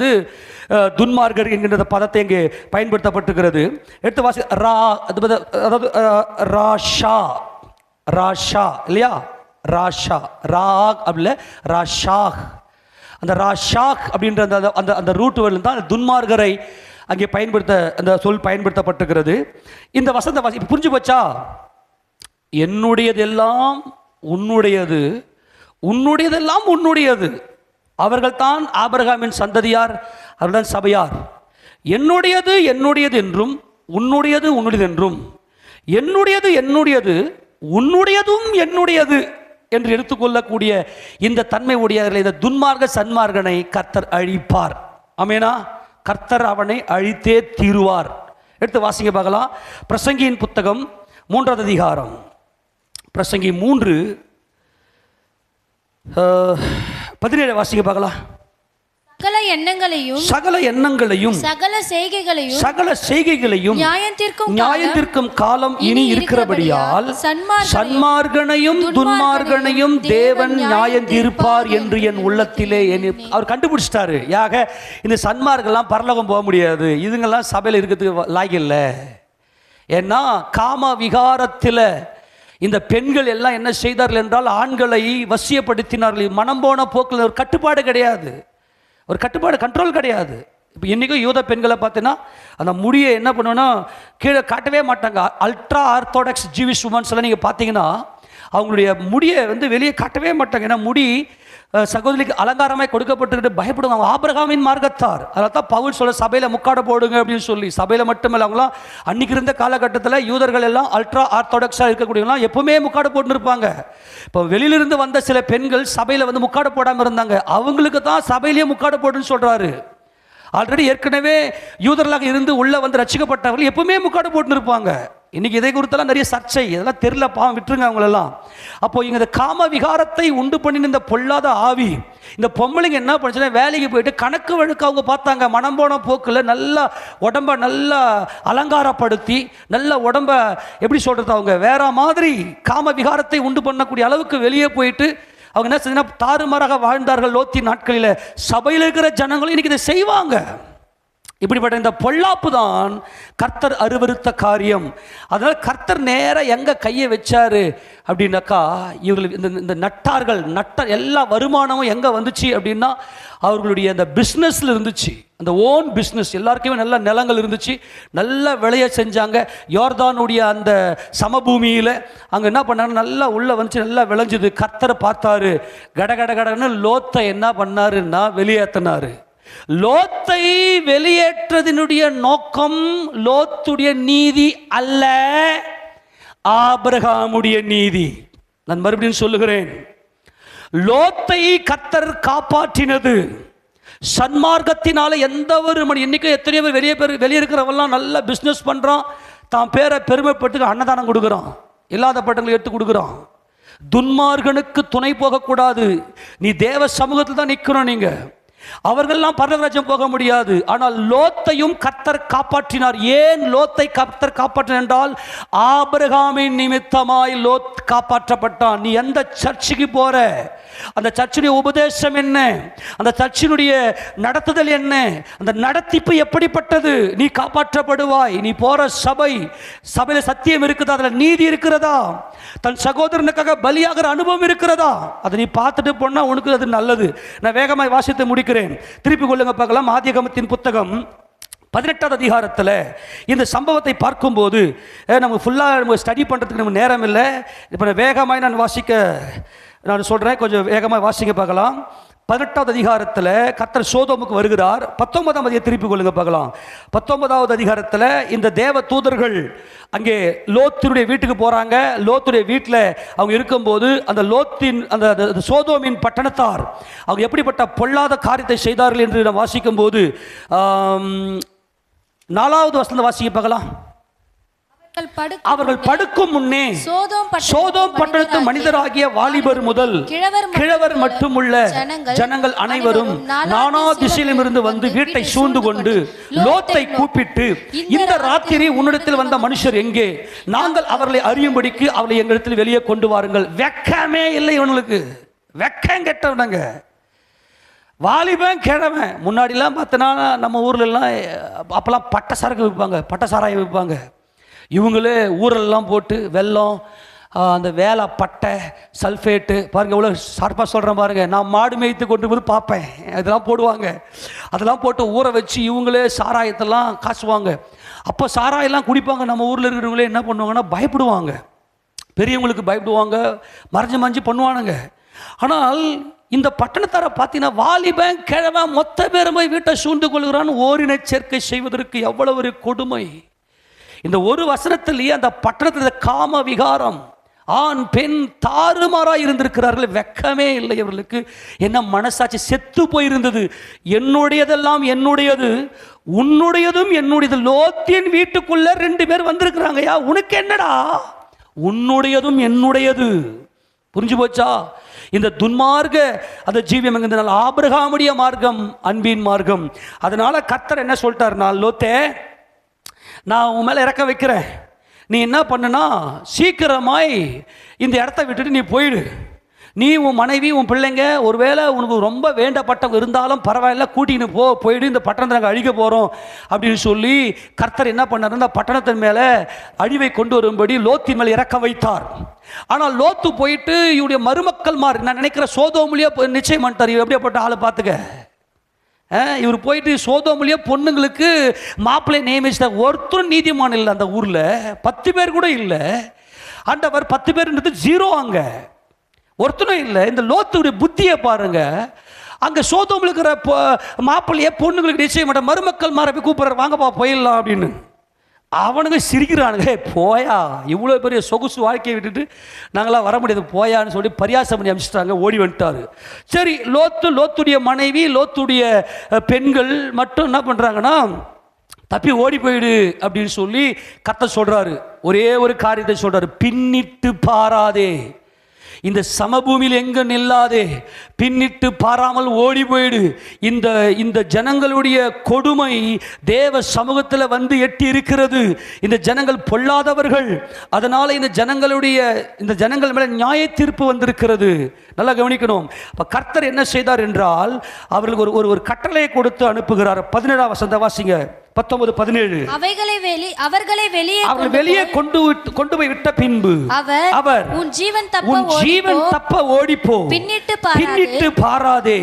துன்மார்கர் என்கின்ற பதத்தை இங்கே பயன்படுத்தப்பட்டிருக்கிறது. எடுத்து வாசி. அதாவது ராஷா, ராஷா இல்லையா? ராஷா, ராக் அப்படில ராஷாக். அந்த ராஷாக் அப்படின்ற அந்த அந்த ரூட் வேர்டில் தான் துன்மார்கரை அங்கே அந்த சொல் பயன்படுத்தப்பட்டிருக்கிறது. இந்த வசந்த வாசி புரிஞ்சு போச்சா? என்னுடையதெல்லாம் உன்னுடையது, உன்னுடையதெல்லாம் உன்னுடையது. அவர்கள் தான் ஆபிரகாமின் சந்ததியார், அவர்தான் சபையார். என்னுடையது என்னுடையது என்றும் உன்னுடையது உன்னுடையது என்றும், என்னுடையது என்னுடையது உன்னுடையதும் என்னுடையது என்று எடுத்துக்கொள்ளக்கூடிய இந்த தன்மை உடையவர்களை, இந்த துன்மார்க்க சன்மார்கனை கர்த்தர் அழிப்பார். ஆமெனா? கர்த்தர் அவனை அழித்தே தீருவார். எடுத்து வாசிங்க பார்க்கலாம். பிரசங்கியின் புத்தகம் 3வது அதிகாரம், பிரசங்கி 3:17 வாசிங்க பார்க்கலாம். சகல எண்ணங்களையும் சகல செய்கைகளையும் நியாயத்திற்கும் காலம் இனி இருக்கிறபடியால் சன்மார்கனையும் துன்மார்கனையும் தேவன் நியாயம் தீர்ப்பார் என்று என் உள்ளத்திலே அவர் கண்டுபிடிச்சிட்டாரு. யாக இந்த சன்மார்கெல்லாம் பரலோகம் போக முடியாது, இதுங்கெல்லாம் சபையில் இருக்கிறதுக்கு லாகில்லை. ஏன்னா காம விகாரத்தில் இந்த பெண்கள் எல்லாம் என்ன செய்தார்கள் என்றால், ஆண்களை வசியப்படுத்தினார்கள். மனம் போன போக்கில் ஒரு கட்டுப்பாடு கிடையாது, ஒரு கட்டுப்பாடு கண்ட்ரோல் கிடையாது. இப்போ இன்றைக்கும் யூத பெண்களை பார்த்தீங்கன்னா அந்த முடியை என்ன பண்ணுவோன்னா கீழே காட்டவே மாட்டாங்க. அல்ட்ரா ஆர்த்தோடாக்ஸ் ஜூவிஷ் உமன்ஸ் எல்லாம் நீங்கள் பார்த்தீங்கன்னா அவங்களுடைய முடியை வெளியே காட்டவே மாட்டாங்க. ஏன்னா முடி சகோதரிக்கு அலங்காரமாய் கொடுக்கப்பட்டிருக்கிட்டு பயப்படுவாங்க. ஆபிரகாமின் மார்க்கத்தார். அதனால தான் பவுல் சொல்ல சபையில் முக்காட போடுங்க அப்படின்னு சொல்லி. சபையில் மட்டுமல்ல, அவங்களாம் அன்றைக்கி இருந்த காலகட்டத்தில் யூதர்கள் எல்லாம் அல்ட்ரா ஆர்த்தோடாக்ஸாக இருக்கக்கூடியவங்களாம் எப்பவுமே முக்காட போட்டுன்னு இருப்பாங்க. இப்போ வெளியிலிருந்து வந்த சில பெண்கள் சபையில் முக்காட போடாமல் இருந்தாங்க. அவங்களுக்கு தான் சபையிலேயே முக்காட போடுன்னு சொல்கிறாரு. ஆல்ரெடி ஏற்கனவே யூதர்களாக இருந்து உள்ள ரட்சிக்கப்பட்டவர்கள் எப்பவுமே முக்காடு போட்டு இருப்பாங்க. இன்னைக்கு இதை குறித்தெல்லாம் நிறைய சர்ச்சை, இதெல்லாம் தெரியல, பாவம் விட்டுருங்க அவங்களெல்லாம். அப்போ இங்க இந்த காம விகாரத்தை உண்டு பண்ணின இந்த பொல்லாத ஆவி, இந்த பொம்பளைங்க என்ன பண்ணுச்சுன்னா வேலைக்கு போயிட்டு கணக்கு வழக்கு அவங்க பார்த்தாங்க. மனம் போன போக்கில் நல்லா உடம்ப நல்லா அலங்காரப்படுத்தி நல்ல உடம்ப எப்படி சொல்றது, அவங்க வேற மாதிரி காம விகாரத்தை உண்டு பண்ணக்கூடிய அளவுக்கு வெளியே போயிட்டு அவங்க என்ன செஞ்சா தாறுமாறாக வாழ்ந்தார்கள் லோத்தின் நாட்களில். சபையில் இருக்கிற ஜனங்களும் இன்னைக்கு இதை செய்வாங்க. இப்படிப்பட்ட இந்த பொல்லாப்பு தான் கர்த்தர் அருவருத்த காரியம். அதனால் கர்த்தர் நேராக எங்கே கையை வச்சாரு அப்படின்னாக்கா, இவர்கள் இந்த நட்டார்கள் எல்லா வருமானமும் எங்கே வந்துச்சு அப்படின்னா அவர்களுடைய அந்த பிஸ்னஸில் இருந்துச்சு. அந்த ஓன் பிஸ்னஸ், எல்லாருக்குமே நல்ல நிலங்கள் இருந்துச்சு, நல்ல விளைய செஞ்சாங்க. யோர்தானுடைய அந்த சமபூமியில் அங்கே என்ன பண்ணாங்க, நல்லா உள்ளே வந்துச்சு, நல்லா விளைஞ்சுது. கர்த்தரை பார்த்தாரு, கடன்னு லோத்தை என்ன பண்ணாருன்னா வெளியேற்றினாரு. லோத்தை வெளியேற்றதினுடைய நோக்கம் லோத்துடைய நீதி அல்ல, ஆபிரகாமுடைய நீதி. நான் மறுபடியும் சொல்லுகிறேன், லோத்தை கர்த்தர் காப்பாற்றினது சன்மார்க்கத்தினால. எந்த ஒரு மணி இன்னைக்கு எத்தனையோ பேர் வெளியே இருக்கிறவெல்லாம் நல்ல பிஸ்னஸ் பண்ணுறான், தான் பேரை பெருமைப்பட்டு அன்னதானம் கொடுக்குறான், இல்லாத பட்டங்களை எடுத்து கொடுக்குறான். துன்மார்கனுக்கு துணை போகக்கூடாது, நீ தேவ சமூகத்தில் தான் நிற்கணும். நீங்கள் அவர்கள்லாம் பரலோகராஜ்யம் போக முடியாது. ஆனால் லோத்தையும் கர்த்தர் காப்பாற்றினார். ஏன் லோத்தை கர்த்தர் காப்பாற்றினார் என்றால், ஆபிரகாமின் நிமித்தமாய் லோத் காப்பாற்றப்பட்டான். நீ எந்த சர்ச்சுக்கு போற, அந்த சர்ச்சுடைய உபதேசம் என்ன, அந்த சர்ச்சினுடைய நடத்துதல் என்ன, அந்த நடத்திப்பு எப்படிப்பட்டது, நீ காப்பாற்றப்படுவாய். நீ போற சபையில் சத்தியம் இருக்குதா, அதில் நீதி இருக்கிறதா, தன் சகோதரனுக்காக பலியாகிற அனுபவம் இருக்கிறதா, அதை நீ பார்த்துட்டு போனா உனக்கு அது நல்லது. நான் வேகமாய் வாசித்து முடிக்கிறேன், திருப்பி கொள்ளுங்க பார்க்கலாம். ஆதியாகமத்தின் புத்தகம் 18வது அதிகாரத்தில் இந்த சம்பவத்தை பார்க்கும்போது நம்ம ஃபுல்லாக ஸ்டடி பண்ணுறதுக்கு நம்ம நேரம் இல்லை. இப்போ வேகமாய் நான் சொல்கிறேன், கொஞ்சம் வேகமாக வாசிக்க பார்க்கலாம். 18வது அதிகாரத்தில் கர்த்தர் சோதோமுக்கு வருகிறார். 19ஆம் அதிகாரம் திருப்பி கொள்ளுங்க பார்க்கலாம். 19வது அதிகாரத்தில் இந்த தேவ தூதர்கள் அங்கே லோத்தினுடைய வீட்டுக்கு போகிறாங்க. லோத்துடைய வீட்டில் அவங்க இருக்கும்போது அந்த லோத்தின் அந்த சோதோமின் பட்டணத்தார் அவங்க எப்படிப்பட்ட பொல்லாத காரியத்தை செய்தார்கள் என்று நாம் வாசிக்கும் போது 4வது வசனத்தை வாசிக்க பார்க்கலாம். அவர்கள் படுக்கும் முன்னே சோதோம் பட்டணத்து மனிதராகிய வாலிபர் முதல் கிழவர் மட்டும் உள்ள ஜனங்கள் அனைவரும் நானா திசையிலும் இருந்து வந்து வீட்டை சூழ்ந்து கொண்டு லோத்தை கூப்பிட்டு, இந்த ராத்திரி உன்னிடத்தில் வந்த மனுஷர் எங்கே, நாங்கள் அவர்களை அறியும்படிக்கு அவளை எங்களிடத்தில் வெளியே கொண்டு வாருங்கள். வெக்கமே இல்லை இவனுக்கு, வெக்கம் கெட்டவனுங்க, வாலிபன் கிழவன். முன்னாடிலாம் பார்த்தனா நம்ம ஊர்லலாம் அப்போல்லாம் பட்ட சரக்கு விற்பாங்க, பட்ட சாராயம் விற்பாங்க. இவங்களே ஊரெல்லாம் போட்டு வெல்லம், அந்த வேலை பட்டை, சல்ஃபேட்டு, பாருங்கள் எவ்வளோ ஷார்ப்பாக சொல்கிறேன் பாருங்கள். நான் மாடு மேய்த்து கொண்டு போது பார்ப்பேன், அதெல்லாம் போடுவாங்க. அதெல்லாம் போட்டு ஊற வச்சு இவங்களே சாராயத்தெல்லாம் காசுவாங்க. அப்போ சாராயெல்லாம் குடிப்பாங்க. நம்ம ஊரில் இருக்கிறவங்களே என்ன பண்ணுவாங்கன்னா பயப்படுவாங்க, பெரியவங்களுக்கு பயப்படுவாங்க, மறைஞ்சு பண்ணுவானுங்க. ஆனால் இந்த பட்டணத்தாரை பார்த்தீங்கன்னா வாலிபன் கிழவன் மொத்த பேரும் போய் வீட்டை சூழ்ந்து கொள்கிறான்னு ஓரின சேர்க்கை செய்வதற்கு எவ்வளவு ஒரு கொடுமை. இந்த ஒரு வசனத்திலேயே அந்த பட்டணத்தில் காம விகாரம், ஆண் பெண் தாறுமாறாக இருந்திருக்கிறார்கள். வெக்கமே இல்லை இவர்களுக்கு. என்ன மனசாட்சி செத்து போயிருந்தது. என்னுடையதெல்லாம் என்னுடையது, உன்னுடையதும் என்னுடையது. லோத்தின் வீட்டுக்குள்ள 2 பேர் வந்திருக்கிறாங்க. யா உனக்கு என்னடா, உன்னுடையதும் என்னுடையது. புரிஞ்சு போச்சா? இந்த துன்மார்க்க அந்த ஜீவியம் எங்கிருந்தனால ஆபிரகாமுடைய மார்க்கம் அன்பின் மார்க்கம். அதனால கர்த்தர் என்ன சொல்லிட்டாருன்னா, லோத்தே நான் உன் மேலே இறக்க வைக்கிறேன், நீ என்ன பண்ணுனா சீக்கிரமாய் இந்த இடத்த விட்டுட்டு நீ போயிடு. நீ உன் மனைவி உன் பிள்ளைங்க ஒருவேளை உனக்கு ரொம்ப வேண்டப்பட்டவங்க இருந்தாலும் பரவாயில்ல, கூட்டின்னு போயிடு, இந்த பட்டணத்தை நாங்கள் அழிக்க போகிறோம் அப்படின்னு சொல்லி கர்த்தர் என்ன பண்ணார், இந்த பட்டணத்தின் மேலே அழிவை கொண்டு வரும்படி லோத்தின் மேலே இறக்க வைத்தார். ஆனால் லோத்து போயிட்டு இவருடைய மருமக்கள் மாறி, நான் நினைக்கிற சோதோமுலியே நிச்சயம் பண்ணிட்டார். எப்படியாப்பட்ட ஆளை பார்த்துக்க, இவர் போயிட்டு சோதோமுலியே பொண்ணுங்களுக்கு மாப்பிள்ளை நியமிச்சிட்டார். ஒருத்தரும் நீதிமான் இல்லை அந்த ஊரில், 10 பேர் கூட இல்லை. ஆண்டவர் 10 பேர்ன்றது 0 அங்கே ஒருத்தனும் இல்லை. இந்த லோத்துடைய புத்தியை பாருங்க. அங்கே சோதோமில் இருக்கிற மாப்பிள்ளையே பொண்ணுங்களுக்கு நிச்சயம் மாட்டேன், மருமக்கள் மாற போய் கூப்பிட்றாரு, வாங்கப்பா போயிடலாம் அப்படின்னு. அவனுங்க சிரிக்கிறானுங்க, போயா இவ்வளோ பெரிய சொகுசு வாழ்க்கையை விட்டுட்டு நாங்களாம் வர முடியாது போயான்னு சொல்லி பரியாசம் பண்ணி அனுப்பிச்சிட்டாங்க, ஓடி வந்துட்டாரு. சரி, லோத்துடைய மனைவி லோத்துடைய பெண்கள் மட்டும் என்ன பண்ணுறாங்கன்னா, தப்பி ஓடி போயிடு அப்படின்னு சொல்லி கர்த்தர் சொல்கிறாரு. ஒரே ஒரு காரியத்தை சொல்கிறாரு, பின்னிட்டு பாராதே. இந்த சமபூமியில் எங்க நில்லாதே, பின்னிட்டு பாராமல் ஓடி போயிடு. இந்த இந்த ஜனங்களுடைய கொடுமை தேவ சமூகத்தில் வந்து எட்டி இருக்கிறது. இந்த ஜனங்கள் பொல்லாதவர்கள், அதனால இந்த ஜனங்கள் மேல நியாய தீர்ப்பு வந்திருக்கிறது. நல்லா கவனிக்கணும். அப்ப கர்த்தர் என்ன செய்தார் என்றால், அவர்களுக்கு ஒரு கட்டளையை கொடுத்து அனுப்புகிறார். 17ஆம் வசனத்தை வாசிங்க. 19:17. அவர்களை வெளியே கொண்டு போய் விட்ட பின்பு அவர் உன் ஜீவன் தப்ப ஓடிப்போ, பின்னிட்டு பாராதே,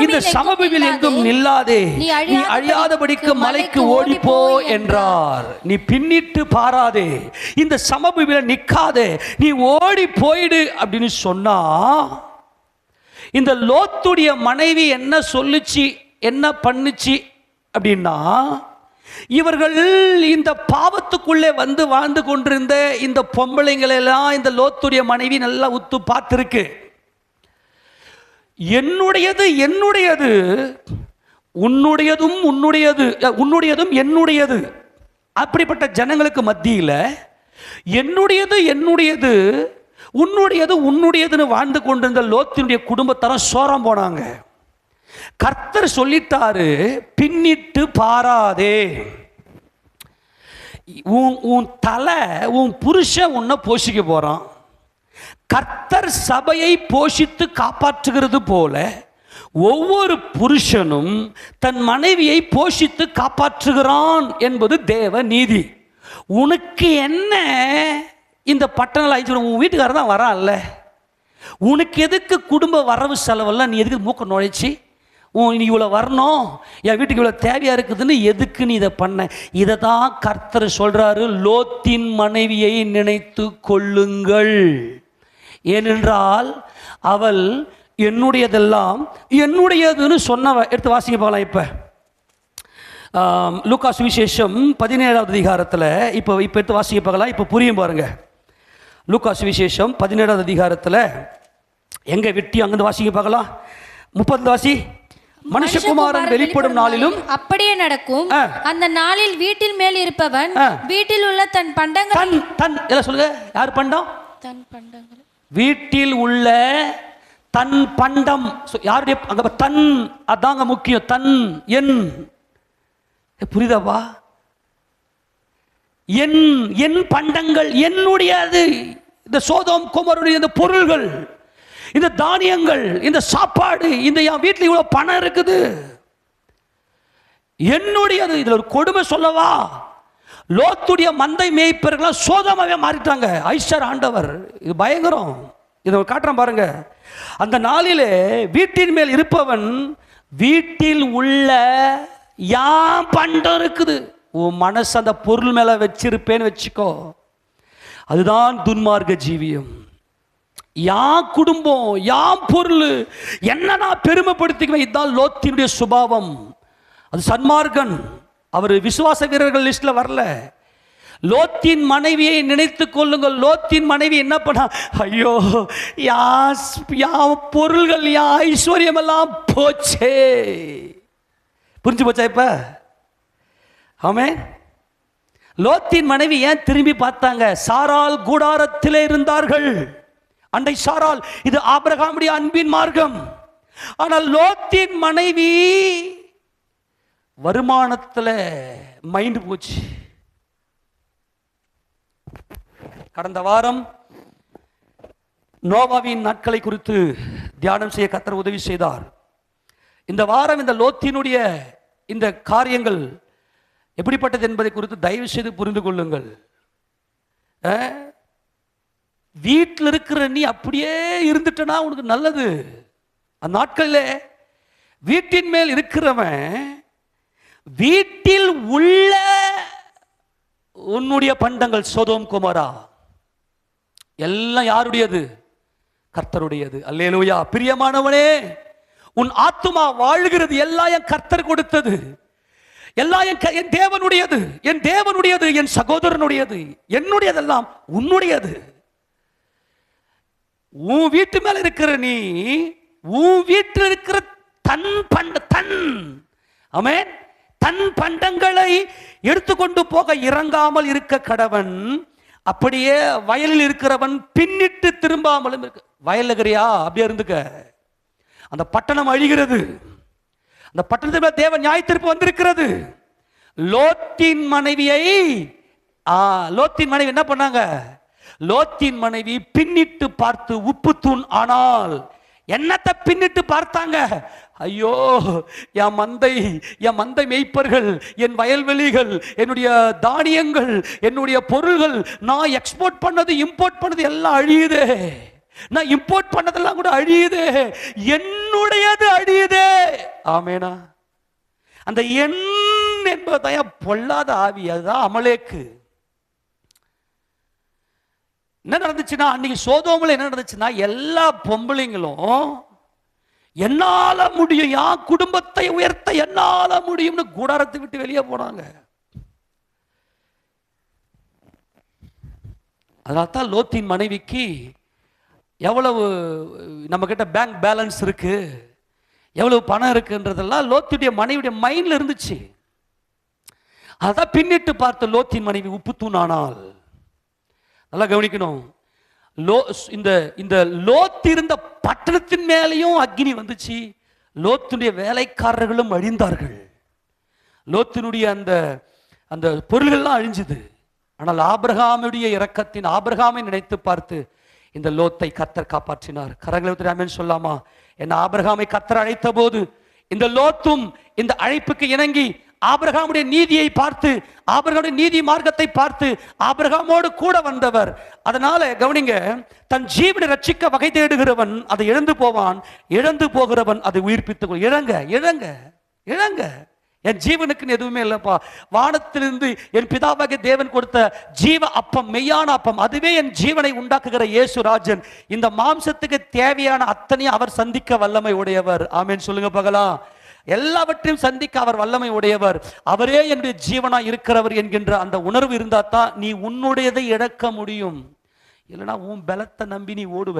இந்த சமபூமியில் எங்கும் நில்லாதே, நீ அழியாதபடிக்கு மலைக்கு ஓடிப்போ என்றார். நீ பின்னிட்டு பாராதே, இந்த சமபூமியில நிக்காதே, நீ ஓடி போயிடு அப்படின்னு சொன்னா, இந்த லோத்துடைய மனைவி என்ன சொல்லுச்சு, என்ன பண்ணுச்சு அப்படின்னா, இவர்கள் இந்த பாவத்துக்குள்ளே வந்து வாழ்ந்து கொண்டிருந்த இந்த பொம்பளைங்களெல்லாம் இந்த லோத்துடைய மனைவி நல்லா உத்து பார்த்திருக்கு. என்னுடையது என்னுடையது, உன்னுடையதும் உன்னுடையது, உன்னுடையதும் என்னுடையது. அப்படிப்பட்ட ஜனங்களுக்கு மத்தியில் என்னுடையது என்னுடையது, உன்னுடையது உன்னுடையதுன்னு வாழ்ந்து கொண்டிருந்த லோத்தினுடைய குடும்பத்தாரும் சோரம் போனாங்க. கர்த்தர் சொல்லிட்டாரு, பின்னிட்டு பாராதே. உன் தலை, உன் புருஷன் உன்னை போஷிக்க போறான். கர்த்தர் சபையை போஷித்து காப்பாற்றுகிறது போல ஒவ்வொரு புருஷனும் தன் மனைவியை போஷித்து காப்பாற்றுகிறான் என்பது தேவ நீதி. உனக்கு என்ன இந்த பட்டணம் ஆயிடுச்சு, உன் வீட்டுக்காரர் தான் வரான்ல, உனக்கு எதுக்கு குடும்ப வரவு செலவெல்லாம் நீ எதுக்கு மூக்க நுழைச்சி நீ இவ்வளோ வரணும், என் வீட்டுக்கு இவ்வளோ தேவையாக இருக்குதுன்னு எதுக்கு நீ இதை பண்ண? இதை தான் கர்த்தர் சொல்கிறாரு, லோத்தின் மனைவியை நினைத்து கொள்ளுங்கள். ஏனென்றால் அவள் என்னுடையதெல்லாம் என்னுடையதுன்னு சொன்னவ. எடுத்து வாசிக்க போகலாம். இப்போ லூக்கா சுவிசேஷம் 17ஆவது அதிகாரத்தில் இப்போ எடுத்து வாசிக்க பார்க்கலாம். இப்போ புரியும் பாருங்க. லூக்கா சுவிசேஷம் 17ஆவது அதிகாரத்தில் எங்கே வெட்டி அங்கிருந்து வாசிக்க பார்க்கலாம். 30 வாசி. மனுஷகுமாரன் வெளிப்படும் நாளிலும் அப்படியே நடக்கும். அந்த நாளில் வீட்டில் மேல் இருப்பவன் வீட்டில் உள்ள தன் பண்டங்கள் எல்லாம் சொல்லுங்க. யார் பண்டம்? தன் பண்டங்கள். வீட்டில் உள்ள தன் பண்டம் யாருடைய? அங்க தன், அதாங்க முக்கியம். தன், என், புரியுதாப்பா? என் பண்டங்கள் என்னுடையது. இந்த சோதோம் குமாரனுடைய இந்த பொருள்கள், இந்த தானியங்கள், இந்த சாப்பாடு, இந்த என் வீட்டில் இவ்வளவு பணம் இருக்குது, என்னுடையது. இதுல ஒரு கொடுமை சொல்லவா? லோத்துடைய மந்தை மேய்ப்பர்கள் சோதமாவே மாறிட்டாங்க. ஐஸ்வர் ஆண்டவர், இது பயங்கரம். இதை காட்டுறேன் பாருங்க. அந்த நாளிலே வீட்டின் மேல் இருப்பவன் வீட்டில் உள்ள யான் பண்டம் இருக்குது. உன் மனசு அந்த பொருள் மேல வச்சிருப்பேன்னு வச்சுக்கோ, அதுதான் துன்மார்க்க ஜீவியம். யான் குடும்பம், யான் பொருள், என்ன நான் பெருமைப்படுத்திக்குவேன், இதுதான் லோத்தினுடைய சுபாவம். அது சன்மார்க்கன். அவர் விசுவாச வீரர்கள் லிஸ்ட்ல வரல. லோத்தின் மனைவியை நினைத்து கொள்ளுங்கள். லோத்தின் மனைவி என்ன பண்ணா? ஐயோ, யா பொருள்கள், யா ஐஸ்வர்யம் எல்லாம் போச்சே. புரிஞ்சு போச்சா இப்ப? ஆமென். லோத்தின் மனைவி ஏன் திரும்பி பார்த்தாங்க? சாராள் கூடாரத்திலே இருந்தார்கள். அண்டை சாராள், இது ஆபிரகாமுடைய அன்பின் மார்க்கம். ஆனால் லோத்தின் மனைவி வருமானத்தில் மைண்ட் போச்சு. கடந்த வாரம் நோவாவின் நாட்களை குறித்து தியானம் செய்ய கர்த்தர் உதவி செய்தார். இந்த வாரம் இந்த லோத்தினுடைய இந்த காரியங்கள் எப்படிப்பட்டது என்பதை குறித்து தயவு செய்து புரிந்து கொள்ளுங்கள். வீட்டில் இருக்கிற நீ அப்படியே இருந்துட்டனா உனக்கு நல்லது. அந்த நாட்களில் வீட்டின் மேல் இருக்கிறவன் வீட்டில் உள்ள உன்னுடைய பண்டங்கள், சோதோம் குமாரா, எல்லாம் யாருடையது? கர்த்தருடையது. அல்லேலூயா. பிரியமானவனே, உன் ஆத்துமா வாழ்கிறது எல்லாம் என் கர்த்தர் கொடுத்தது. எல்லாம் என் தேவனுடையது, என் தேவனுடையது, என் சகோதரனுடையது, என்னுடையதெல்லாம் உன்னுடையது. உன் வீட்டு மேல இருக்கிற நீ, உன் வீட்டில் இருக்கிற தன் ஆமென், தன் பண்டங்களை எடுத்துக்கொண்டு போக இறங்காமல் இருக்க கடவன். அப்படியே வயலில் இருக்கிறவன் பின்னிட்டு திரும்பாமலும் இருக்க. வயல்ல இருக்கிறியா? அப்படியே இருந்துக்க. அந்த பட்டணம் அழிகிறது. அந்த பட்டணத்தில் தேவன் நியாயத்தீர்ப்பு வந்திருக்கிறது. லோத்தின் மனைவியை லோத்தின் மனைவி என்ன பண்ணாங்க? லோத்தின் மனைவி பின்னிட்டு பார்த்து உப்பு தூண் ஆனால். என்னத்தை பின்னிட்டு பார்த்தாங்க? ஐயோ, என் மந்தை மேய்ப்பர்கள், என் வயல்வெளிகள், என்னுடைய தானியங்கள், என்னுடைய பொருள்கள், நான் எக்ஸ்போர்ட் பண்ணது இம்போர்ட் பண்ணது எல்லாம் அழியுதே, நான் இம்போர்ட் பண்ணதெல்லாம் கூட அழியுதே, என்னுடையது அழியுதே. ஆமேனா? அந்த எண் என்பதையா பொல்லாத ஆவி, அதுதான் அமலேக்கு. என்ன நடந்துச்சுன்னா, அன்னைக்கு சோதோமில் என்ன நடந்துச்சுன்னா, எல்லா பொம்பளைங்களும் என்னால முடியும், என் குடும்பத்தை உயர்த்த என்னால முடியும்னு கூடாரத்தை விட்டு வெளியே போனாங்க. அதனால தான் லோத்தின் மனைவிக்கு எவ்வளவு நம்ம கிட்ட பேங்க் பேலன்ஸ் இருக்கு, எவ்வளவு பணம் இருக்குன்றதெல்லாம் லோத்துடைய மனைவியுடைய மைண்ட்ல இருந்துச்சு. அதான் பின்னிட்டு பார்த்த லோத்தின் மனைவி உப்பு தூணானால். நல்லா கவனிக்கணும். இந்த லோத் இருந்த பட்டணத்தின் மேலேயும் அக்னி வந்துச்சு. லோத்துடைய வேலைக்காரர்களும் அழிந்தார்கள். லோத்தினுடைய அந்த பொருள்கள்லாம் அழிஞ்சுது. ஆனால் ஆபிரகாமுடைய இரக்கத்தின் ஆபிரகாமை நினைத்து பார்த்து இந்த லோத்தை கர்த்தர் காப்பாற்றினார். கரங்களை ஆமென் சொல்லாமா? என்ன ஆபிரகாமை கர்த்தர் அழைத்த போது இந்த லோத்தும் இந்த அழைப்புக்கு இணங்கி ஆபிரகாமுடைய நீதியை பார்த்து, ஆபிரகாமுடைய நீதி மார்க்கத்தை பார்த்து ஆபிரகாமோடு கூட வந்தவர். அதனால கவனிங்க, தன் ஜீவனை ரட்சிக்க வகை தேடுகிறவன் அதை இழந்து போவான், இழந்து போகிறவன் அதை உயிர்ப்பித்துக் இழங்க இழங்க இழங்க. என் ஜீவனுக்குன்னு எதுவுமே இல்லப்பா. வானத்திலிருந்து என் பிதாவாகிய தேவன் கொடுத்த ஜீவ அப்பம், மெய்யான அப்பம், அதுவே என் ஜீவனை உண்டாக்குகிற இயேசுராஜன். இந்த மாம்சத்துக்கு தேவையான அத்தனையும் அவர் சந்திக்க வல்லமை உடையவர். ஆமென் சொல்லுங்க பார்க்கலாம். எல்லாவற்றையும் சந்திக்க அவர் வல்லமை உடையவர். அவரே என்னுடைய ஜீவனா இருக்கிறவர் என்கின்ற அந்த உணர்வு இருந்தா தான் நீ உன்னுடையதை இழக்க முடியும். இல்லைன்னா உன் பலத்தை நம்பி நீ ஓடுவ.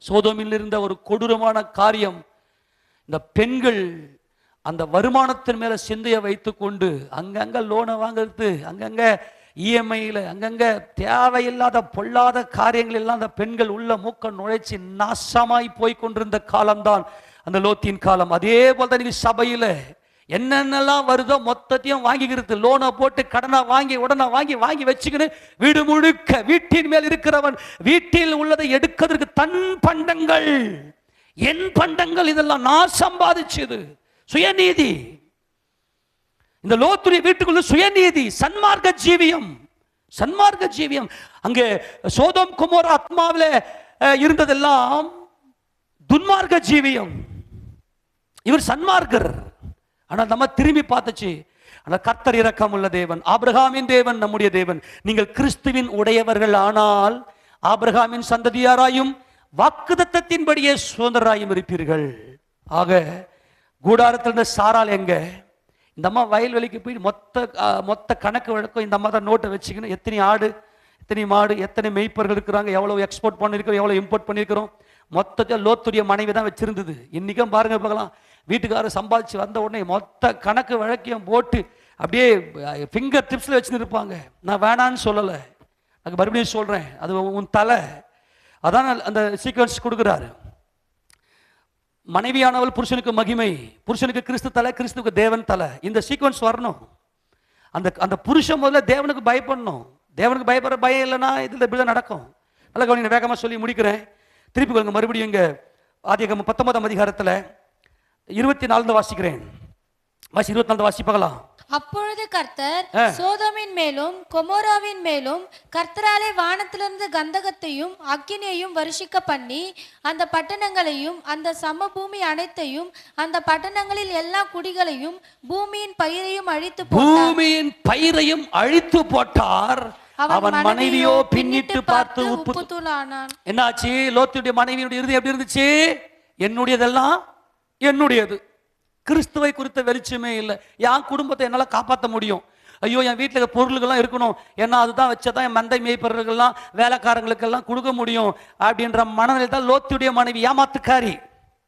சோதோமில் இருந்த ஒரு கொடூரமான காரியம், இந்த பெண்கள் அந்த வருமானத்தின் மேல சிந்தையை வைத்து கொண்டு அங்கங்க லோனை வாங்குறது, அங்கங்க இஎம்ஐல, அங்கங்க தேவையில்லாத பொல்லாத காரியங்கள் எல்லாம் அந்த பெண்கள் உள்ள மூக்க நுழைச்சி நாசமாய் போய் கொண்டிருந்த காலம்தான் அந்த லோத்தின் காலம். அதே போல தான் நீங்க சபையில என்னென்னலாம் வருதோ மொத்தத்தையும் வாங்கிக்கிறது. லோனை போட்டு கடனை வாங்கி உடனே வாங்கி வச்சுக்கின்னு வீடு முழுக்க வீட்டின் மேல் இருக்கிறவன் வீட்டில் உள்ளதை எடுக்கிறதுக்கு தன் பண்டங்கள், என் பண்டங்கள், இதெல்லாம் நான் சம்பாதிச்சது. சுயநீதி. இந்த லோத்துடைய வீட்டுக்குள்ள சுயநீதி, சன்மார்க்க ஜீவியம், சன்மார்க்க ஜீவியம். அங்கே சோதோம் குமோரா ஆத்மாவிலே இருந்ததெல்லாம் துன்மார்க்க ஜீவியம். இவர் சன்மார்க்கர். ஆனால் நம்ம திரும்பி பார்த்துச்சு. ஆனால் கர்த்தர் இரக்கம் உள்ள தேவன், ஆபிரகாமின் தேவன், நம்முடைய தேவன். நீங்கள் கிறிஸ்துவின் உடையவர்கள் ஆனால் ஆபிரகாமின் சந்ததியாராயும் வாக்குத்தத்தத்தின்படியே சுதந்திரராயும் இருப்பீர்கள். ஆக கூடாரத்தில் இருந்த சாரால் எங்க? இந்த அம்மா வயல்வெளிக்கு போய் மொத்த கணக்கு வழக்கம் இந்த அம்மா தான் நோட்டை வச்சுக்கணும். எத்தனை ஆடு, எத்தனை மாடு, எத்தனை மெய்ப்பர்கள் இருக்கிறாங்க, எவ்வளவு எக்ஸ்போர்ட் பண்ணியிருக்கிறோம், எவ்வளவு இம்போர்ட் பண்ணியிருக்கிறோம், மொத்தத்தை லோத்துடைய மனைவி தான் வச்சிருந்தது. இன்னைக்கும் பாருங்க பார்க்கலாம், வீட்டுக்காரர் சம்பாதிச்சு வந்த உடனே மொத்த கணக்கு வழக்கையும் போட்டு அப்படியே ஃபிங்கர் டிப்ஸில் வச்சுன்னு இருப்பாங்க. நான் வேணான்னு சொல்லலை, நான் மறுபடியும் சொல்கிறேன், அது உன் தலை. அதான் அந்த சீக்வன்ஸ் கொடுக்குறாரு. மனைவியானவள் புருஷனுக்கு மகிமை, புருஷனுக்கு கிறிஸ்து தலை, கிறிஸ்துக்கு தேவன் தலை. இந்த சீக்வன்ஸ் வரணும். அந்த புருஷன் முதல்ல தேவனுக்கு பயப்படணும். தேவனுக்கு பயப்படுற பயம் இல்லைன்னா இதில் இப்படிதான் நடக்கும். நல்ல கவனிங்க, வேகமாக சொல்லி முடிக்கிறேன். திருப்பி கொள்ளுங்க மறுபடியும். இங்கே ஆதியாகமம் 19ஆம் அதிகாரத்தில் 24 வாசிக்கிறேன். 24 வாசிப்பாங்களா? அப்பொழுது கர்த்தர் சோதோமின் மேலும் கொமோராவின் மேலும் கர்த்தராலே வானத்திலிருந்து கந்தகத்தையும் அக்கினியையும் வருஷிக்க பண்ணி அந்த பட்டணங்களையும் அந்த சமபூமி அனைத்தையும் அந்த பட்டணங்களில் எல்லா குடிகளையும் பூமியின் பயிரையும் அழித்து போட்டார். அவன் மனைவியோ பின்னிட்டு பார்த்து உப்பு தூளானான். என்னாச்சு? லோத்துடைய மனைவியுடைய இறுதி எப்படி இருந்துச்சு? என்னுடையதெல்லாம் என்னுடையது. கிறிஸ்துவை குறித்த வெளிச்சமே இல்லை. என் குடும்பத்தை என்னால் காப்பாற்ற முடியும், ஐயோ என் வீட்டில் பொருள்கள்லாம் இருக்கணும், ஏன்னா அதுதான் வச்சதான் என் மந்தை மேய்ப்பவர்கள்லாம் வேலைக்காரங்களுக்கெல்லாம் கொடுக்க முடியும் அப்படின்ற மனநிலை தான் லோத்துடைய மனைவி. ஏமாத்துக்காரி.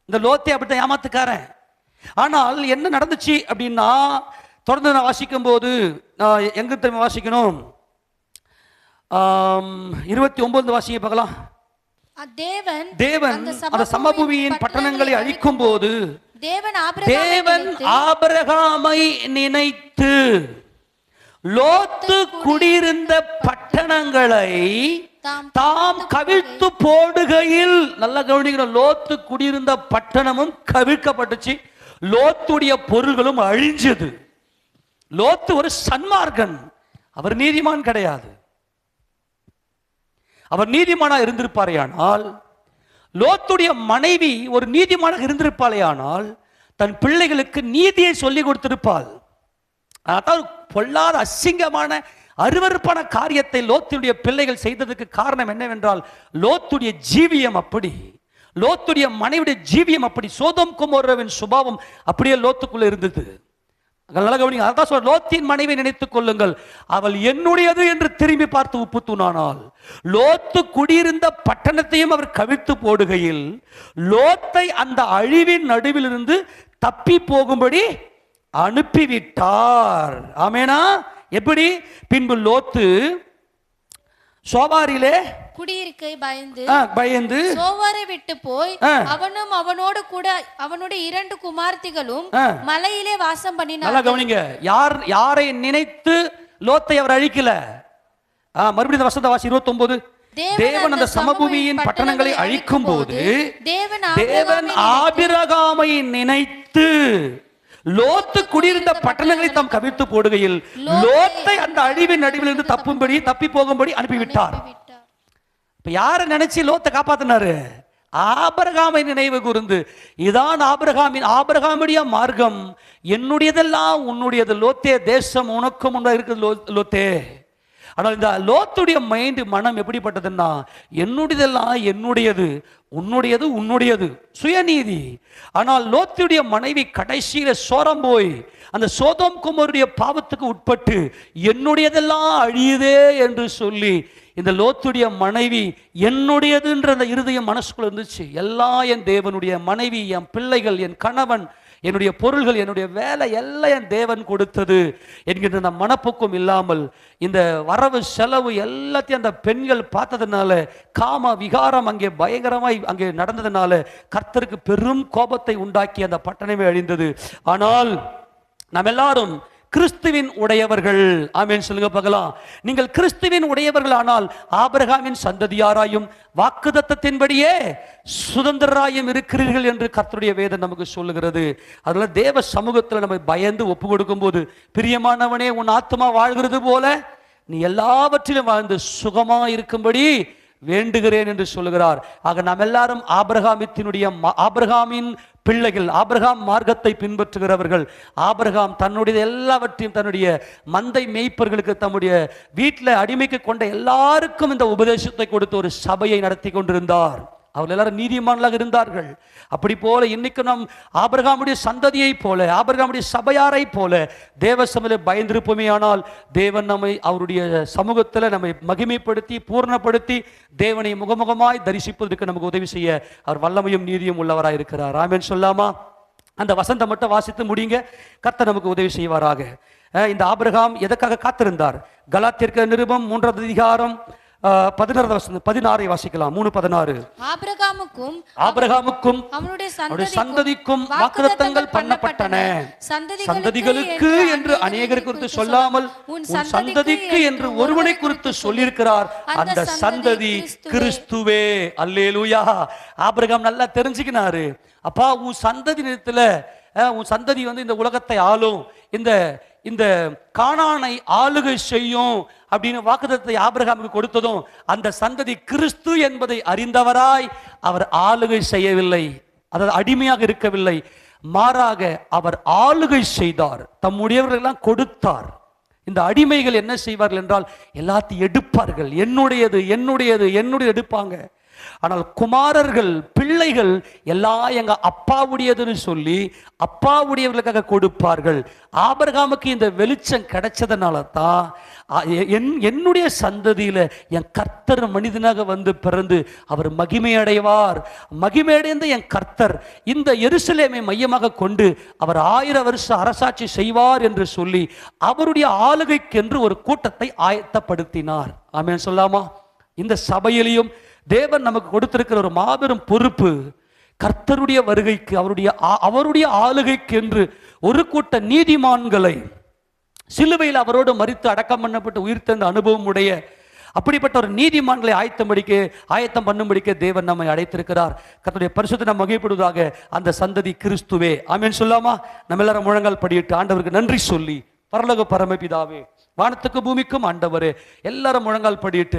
இந்த லோத்தே அப்படித்தான் ஏமாத்துக்காரன். ஆனால் என்ன நடந்துச்சு அப்படின்னா, தொடர்ந்து நான் வாசிக்கும் போது எங்க திரும்ப வாசிக்கணும், 29 வாசிங்க பார்க்கலாம். தேவன் அந்த சமபூமியின் பட்டணங்களை அழிக்கும் போது தேவன் ஆபிரகாமை நினைத்து லோத்து குடியிருந்த பட்டணங்களை தாம் கவிழ்த்து போடுகையில், நல்லா கவனிக்கணும், லோத்து குடியிருந்த பட்டணமும் கவிழ்க்கப்பட்டுச்சு, லோத்துடைய பொருள்களும் அழிஞ்சது. லோத்து ஒரு சன்மார்க்கன், அவர் நீதிமான் கிடையாது. அவர் நீதிமானா இருந்திருப்பாரேயானால், லோத்துடைய மனைவி ஒரு நீதிமானாக இருந்திருப்பாளேயானால் தன் பிள்ளைகளுக்கு நீதியை சொல்லி கொடுத்திருப்பாள். அதான் பொல்லாத அசிங்கமான அருவருப்பான காரியத்தை லோத்துடைய பிள்ளைகள் செய்ததுக்கு காரணம் என்னவென்றால், லோத்துடைய ஜீவியம் அப்படி, லோத்துடைய மனைவியுடைய ஜீவியம் அப்படி, சோதோம் கொமோராவின் சுபாவம் அப்படியே லோத்துக்குள்ள இருந்தது. அதான் லோத்தின் மனைவி நினைத்துக் கொள்ளுங்கள், அவள் என்னுடையது என்று திரும்பி பார்த்து உப்பு தூணானால், லோத்து குடியிருந்த பட்டணத்தையும் அவர் கவிழ்த்து போடுகையில் லோத்தை அந்த அழிவின் நடுவில் இருந்து தப்பி போகும்படி அனுப்பிவிட்டார். ஆமேனா? எப்படி? பின்பு லோத்து சோவாரிலே குடியிருக்கை பயந்து சோவாரை விட்டு போய் அவனும் அவனோடு கூட அவனுடைய 2 குமார்த்திகளும் மலையிலே வாசம் பண்ணினார். நல்லா கவனிங்க, யாரை நினைத்து லோத்தை அவர் அழிக்கல? மறுபடியும் வசந்த வாசி 29. தேவன் அந்த சமபூமியின் பட்டணங்களை அழிக்கும் போது தேவன் ஆபிரகாமை நினைத்து லோத்து குடியிருந்த பட்டணங்களை தாம் கவிழ்த்து போடுகையில் லோத்தை அந்த அழிவின் நடுவில் இருந்து தப்பி போகும்படி அனுப்பிவிட்டார். இப்ப யாரை நினைச்சு லோத்தை காப்பாத்தினாரு? ஆபிரகாமை நினைவு கூர்ந்து, இதான் ஆபிரகாமுடைய மார்க்கம், என்னுடையதெல்லாம் உன்னுடையது லோத்தே, தேசம் உனக்கும் உண்டா இருக்குது லோத்தே. ஆனால் இந்த லோத்துடைய மைண்ட் மனம் எப்படிப்பட்டதுன்னா, என்னுடையதெல்லாம் என்னுடையது, உன்னுடையது உன்னுடையது, சுயநீதி. ஆனால் லோத்துடைய மனைவி கடைசியில சோரம் போய் அந்த சோதோம் குமாருடைய பாவத்துக்கு உட்பட்டு என்னுடையதெல்லாம் அழியுதே என்று சொல்லி இந்த லோத்துடைய மனைவி என்னுடையதுன்ற அந்த இருதயம் மனசுக்குள்ள இருந்துச்சு. எல்லாம் என் தேவனுடைய, மனைவி, என் பிள்ளைகள், என் கணவன், என்னுடைய பொருள்கள், என்னுடைய வேலை எல்லாம் என் தேவன் கொடுத்தது என்கின்ற அந்த மனப்போக்கம் இல்லாமல் இந்த வரவு செலவு எல்லாத்தையும் அந்த பெண்கள் பார்த்ததுனால, காம விகாரம் அங்கே பயங்கரமாய் அங்கே நடந்ததுனால கர்த்தருக்கு பெரும் கோபத்தை உண்டாக்கி அந்த பட்டணமே அழிந்தது. ஆனால் நாம் எல்லாரும் கிறிஸ்துவின் உடையவர்கள். ஆமென் சொல்லுங்க பார்க்கலாம். நீங்கள் கிறிஸ்துவின் உடையவர்கள் ஆனால் ஆபிரகாமின் சந்ததியாராயும் வாக்குத்தத்தத்தின்படியே சுதந்திரராயும் இருக்கிறீர்கள் என்று கர்த்தருடைய வேதம் நமக்கு சொல்லுகிறது. அதனால தேவ சமூகத்தில் நம்ம பயந்து ஒப்பு கொடுக்கும் போது, பிரியமானவனே, உன் ஆத்மா வாழ்கிறது போல நீ எல்லாவற்றிலும் வாழ்ந்து சுகமா இருக்கும்படி வேண்டுகிறேன் என்று சொல்லுகிறார். ஆக நாம் எல்லாரும் ஆபிரகாமின் பிள்ளைகள், ஆபிரகாம் மார்க்கத்தை பின்பற்றுகிறவர்கள். ஆபிரகாம் தன்னுடைய எல்லாவற்றையும் தன்னுடைய மந்தை மேய்ப்பர்களுக்கு, தம்முடைய வீட்டில் அடிமைக்கு கொண்ட எல்லாருக்கும் இந்த உபதேசத்தை கொடுத்து ஒரு சபையை நடத்தி கொண்டிருந்தார். அவர்கள் எல்லாரும் நீதிமான்களாக இருந்தார்கள். அப்படி போல இன்னைக்கு நாம் ஆபிரகாமுடைய சந்ததியை போல, ஆபிரகாமுடைய சபையாரை போல தேவ சமூகத்தில் பயந்திருப்போமே ஆனால் தேவன் நம்மை அவருடைய சமூகத்தில் நம்மை மகிமைப்படுத்தி பூர்ணப்படுத்தி தேவனை முகமுகமாய் தரிசிப்பதற்கு நமக்கு உதவி செய்ய அவர் வல்லமையும் நீதியும் உள்ளவராய் இருக்கிறார். ஆமென் சொல்லாமா? அந்த வசந்தம் மட்டும் வாசித்து முடியுங்க. கர்த்தர் நமக்கு உதவி செய்வாராக. இந்த ஆபிரகாம் எதற்காக காத்திருந்தார்? கலாத்தியர் நிருபம் 3ஆம் அதிகாரம் 16 வாசிக்கலாம். 3:16. ஆபிரகாமுக்கும் அவனுடைய சந்ததிக்கும் வாக்குத்தத்தங்கள் பண்ணப்பட்டன. சந்ததிகளுக்கு என்று அநேகர் குறித்து சொல்லாமல் உன் சந்ததிக்கு என்று ஒருவனை குறித்து சொல்லியிருக்கிறார். அந்த சந்ததி கிறிஸ்துவே. அல்லேலூயா. ஆபிரகாம் நல்லா தெரிஞ்சுக்கினாரு. அப்பா, உன் சந்ததி நேரத்துல உன் சந்ததி இந்த உலகத்தை ஆளும், இந்த கானானை ஆளுகை செய்யும் அப்படின்னு வாக்குத்தத்தத்தை ஆபிரகாமுக்கு கொடுத்ததும் அந்த சந்ததி கிறிஸ்து என்பதை அறிந்தவராய் அவர் ஆளுகை செய்யவில்லை, அதாவது அடிமையாக இருக்கவில்லை, மாறாக அவர் ஆளுகை செய்தார், தம்முடையவர்கள் எல்லாம் கொடுத்தார். இந்த அடிமைகள் என்ன செய்வார்கள் என்றால் எல்லாத்தையும் எடுப்பார்கள், என்னுடையது என்னுடையது என்னுடைய எடுப்பாங்க. ஆனால் குமாரர்கள், பிள்ளைகள் எல்லாம் எங்க அப்பாவுடையதுன்னு சொல்லி அப்பாவுடையவர்களுக்காக கொடுப்பார்கள். ஆபிரகாமுக்கு இந்த வெளிச்சம் கிடைச்சதுனால தான் என்னுடைய சந்ததியில என் கர்த்தர் மனிதனாக பிறந்து அவர் மகிமை அடைவார், மகிமையடைந்த என் கர்த்தர் இந்த எருசலேமை மையமாக கொண்டு அவர் 1000 வருஷம் அரசாட்சி செய்வார் என்று சொல்லி அவருடைய ஆளுகைக்கென்று ஒரு கூட்டத்தை ஆயத்தப்படுத்தினார். ஆமென் சொல்லாமா? இந்த சபையிலையும் தேவன் நமக்கு கொடுத்திருக்கிற ஒரு மாபெரும் பொறுப்பு, கர்த்தருடைய வருகைக்கு, அவருடைய ஆளுகைக்கு என்று ஒரு கூட்ட நீதிமான்களை, சிலுவையில் அவரோடு மரித்து அடக்கம் பண்ணப்பட்டு உயிர்த்தெழுந்த அனுபவம் உடைய அப்படிப்பட்ட ஒரு நீதிமான்களை ஆயத்தம் பண்ணும்படிக்க தேவன் நம்மை அழைத்திருக்கிறார். கர்த்தருடைய பரிசுத்த நாம் மகிழ்ப்படுவதாக. அந்த சந்ததி கிறிஸ்துவே. ஆமென் சொல்லாமா? நம்ம எல்லாரும் முழங்கால் படியிட்டு ஆண்டவருக்கு நன்றி சொல்லி, பரலோக பரமபிதாவே, வானத்துக்கு பூமிக்கும் ஆண்டவரே, எல்லாரும் முழங்கால் படியிட்டு